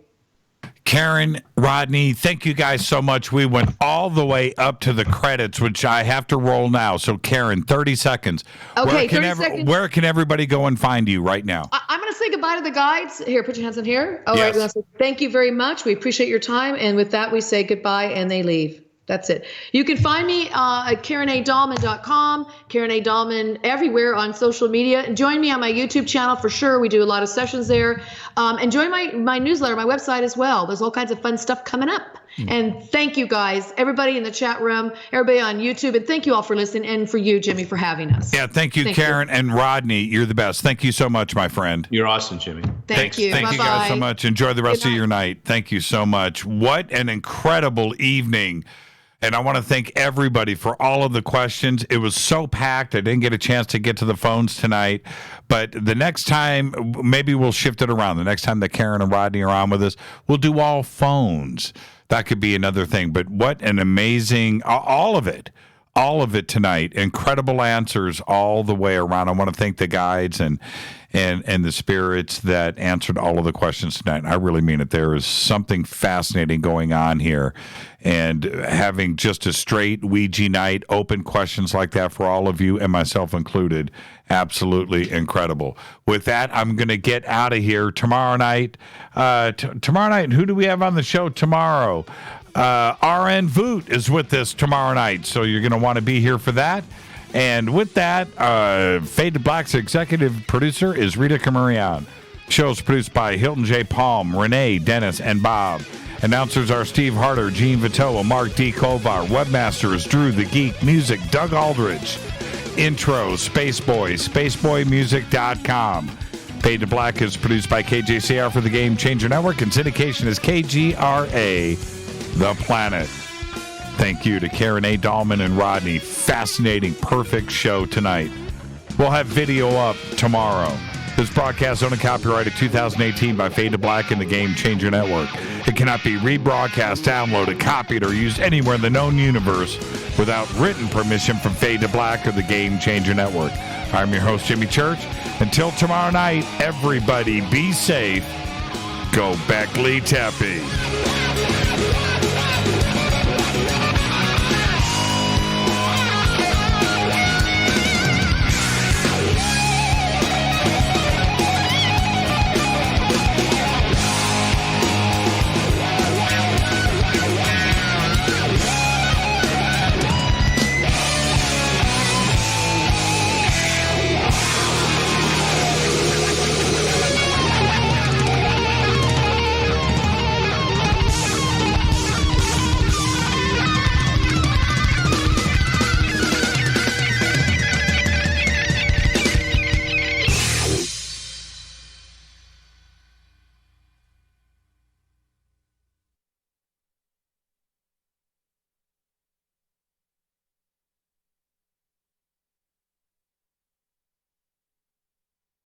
[SPEAKER 6] Karen, Rodney, thank you guys so much. We went all the way up to the credits, which I have to roll now. So, Karen, 30 seconds.
[SPEAKER 13] Okay, 30 seconds.
[SPEAKER 6] Where can everybody go and find you right now?
[SPEAKER 13] I'm going to say goodbye to the guides. Here, put your hands in here. All
[SPEAKER 6] yes.
[SPEAKER 13] right. Thank you very much. We appreciate your time. And with that, we say goodbye and they leave. That's it. You can find me at KarenADahlman.com, Karen A. Dahlman everywhere on social media. And join me on my YouTube channel for sure. We do a lot of sessions there. And join my newsletter, my website as well. There's all kinds of fun stuff coming up. And thank you guys, everybody in the chat room, everybody on YouTube. And thank you all for listening and for you, Jimmy, for having us.
[SPEAKER 6] Yeah, thank you, Karen. And Rodney, you're the best. Thank you so much, my friend.
[SPEAKER 14] You're awesome, Jimmy.
[SPEAKER 13] Thank you.
[SPEAKER 6] Thank you guys so much. Enjoy the rest of your night. Thank you so much. What an incredible evening. And I want to thank everybody for all of the questions. It was so packed. I didn't get a chance to get to the phones tonight. But the next time, maybe we'll shift it around. The next time that Karen and Rodney are on with us, we'll do all phones. That could be another thing. But what an amazing, all of it all of it tonight. Incredible answers all the way around. I want to thank the guides and the spirits that answered all of the questions tonight. I really mean it. There is something fascinating going on here. And having just a straight Ouija night, open questions like that for all of you, and myself included, absolutely incredible. With that, I'm going to get out of here. Tomorrow night, who do we have on the show tomorrow? RN Voot is with us tomorrow night, so you're going to want to be here for that. And with that, Fade to Black's executive producer is Rita Camarion. Show's produced by Hilton J. Palm, Renee, Dennis, and Bob. Announcers are Steve Harder, Gene Vitoa, Mark D. Kovar. Webmaster is Drew the Geek. Music, Doug Aldrich. Intro, Spaceboy, spaceboymusic.com. Fade to Black is produced by KJCR for the Game Changer Network, and syndication is KGRA, The Planet. Thank you to Karen A. Dahlman and Rodney. Fascinating, perfect show tonight. We'll have video up tomorrow. This broadcast owned and copyrighted 2018 by Fade to Black and the Game Changer Network. It cannot be rebroadcast, downloaded, copied, or used anywhere in the known universe without written permission from Fade to Black or the Game Changer Network. I'm your host, Jimmy Church. Until tomorrow night, everybody be safe. Go Beckley Tepe.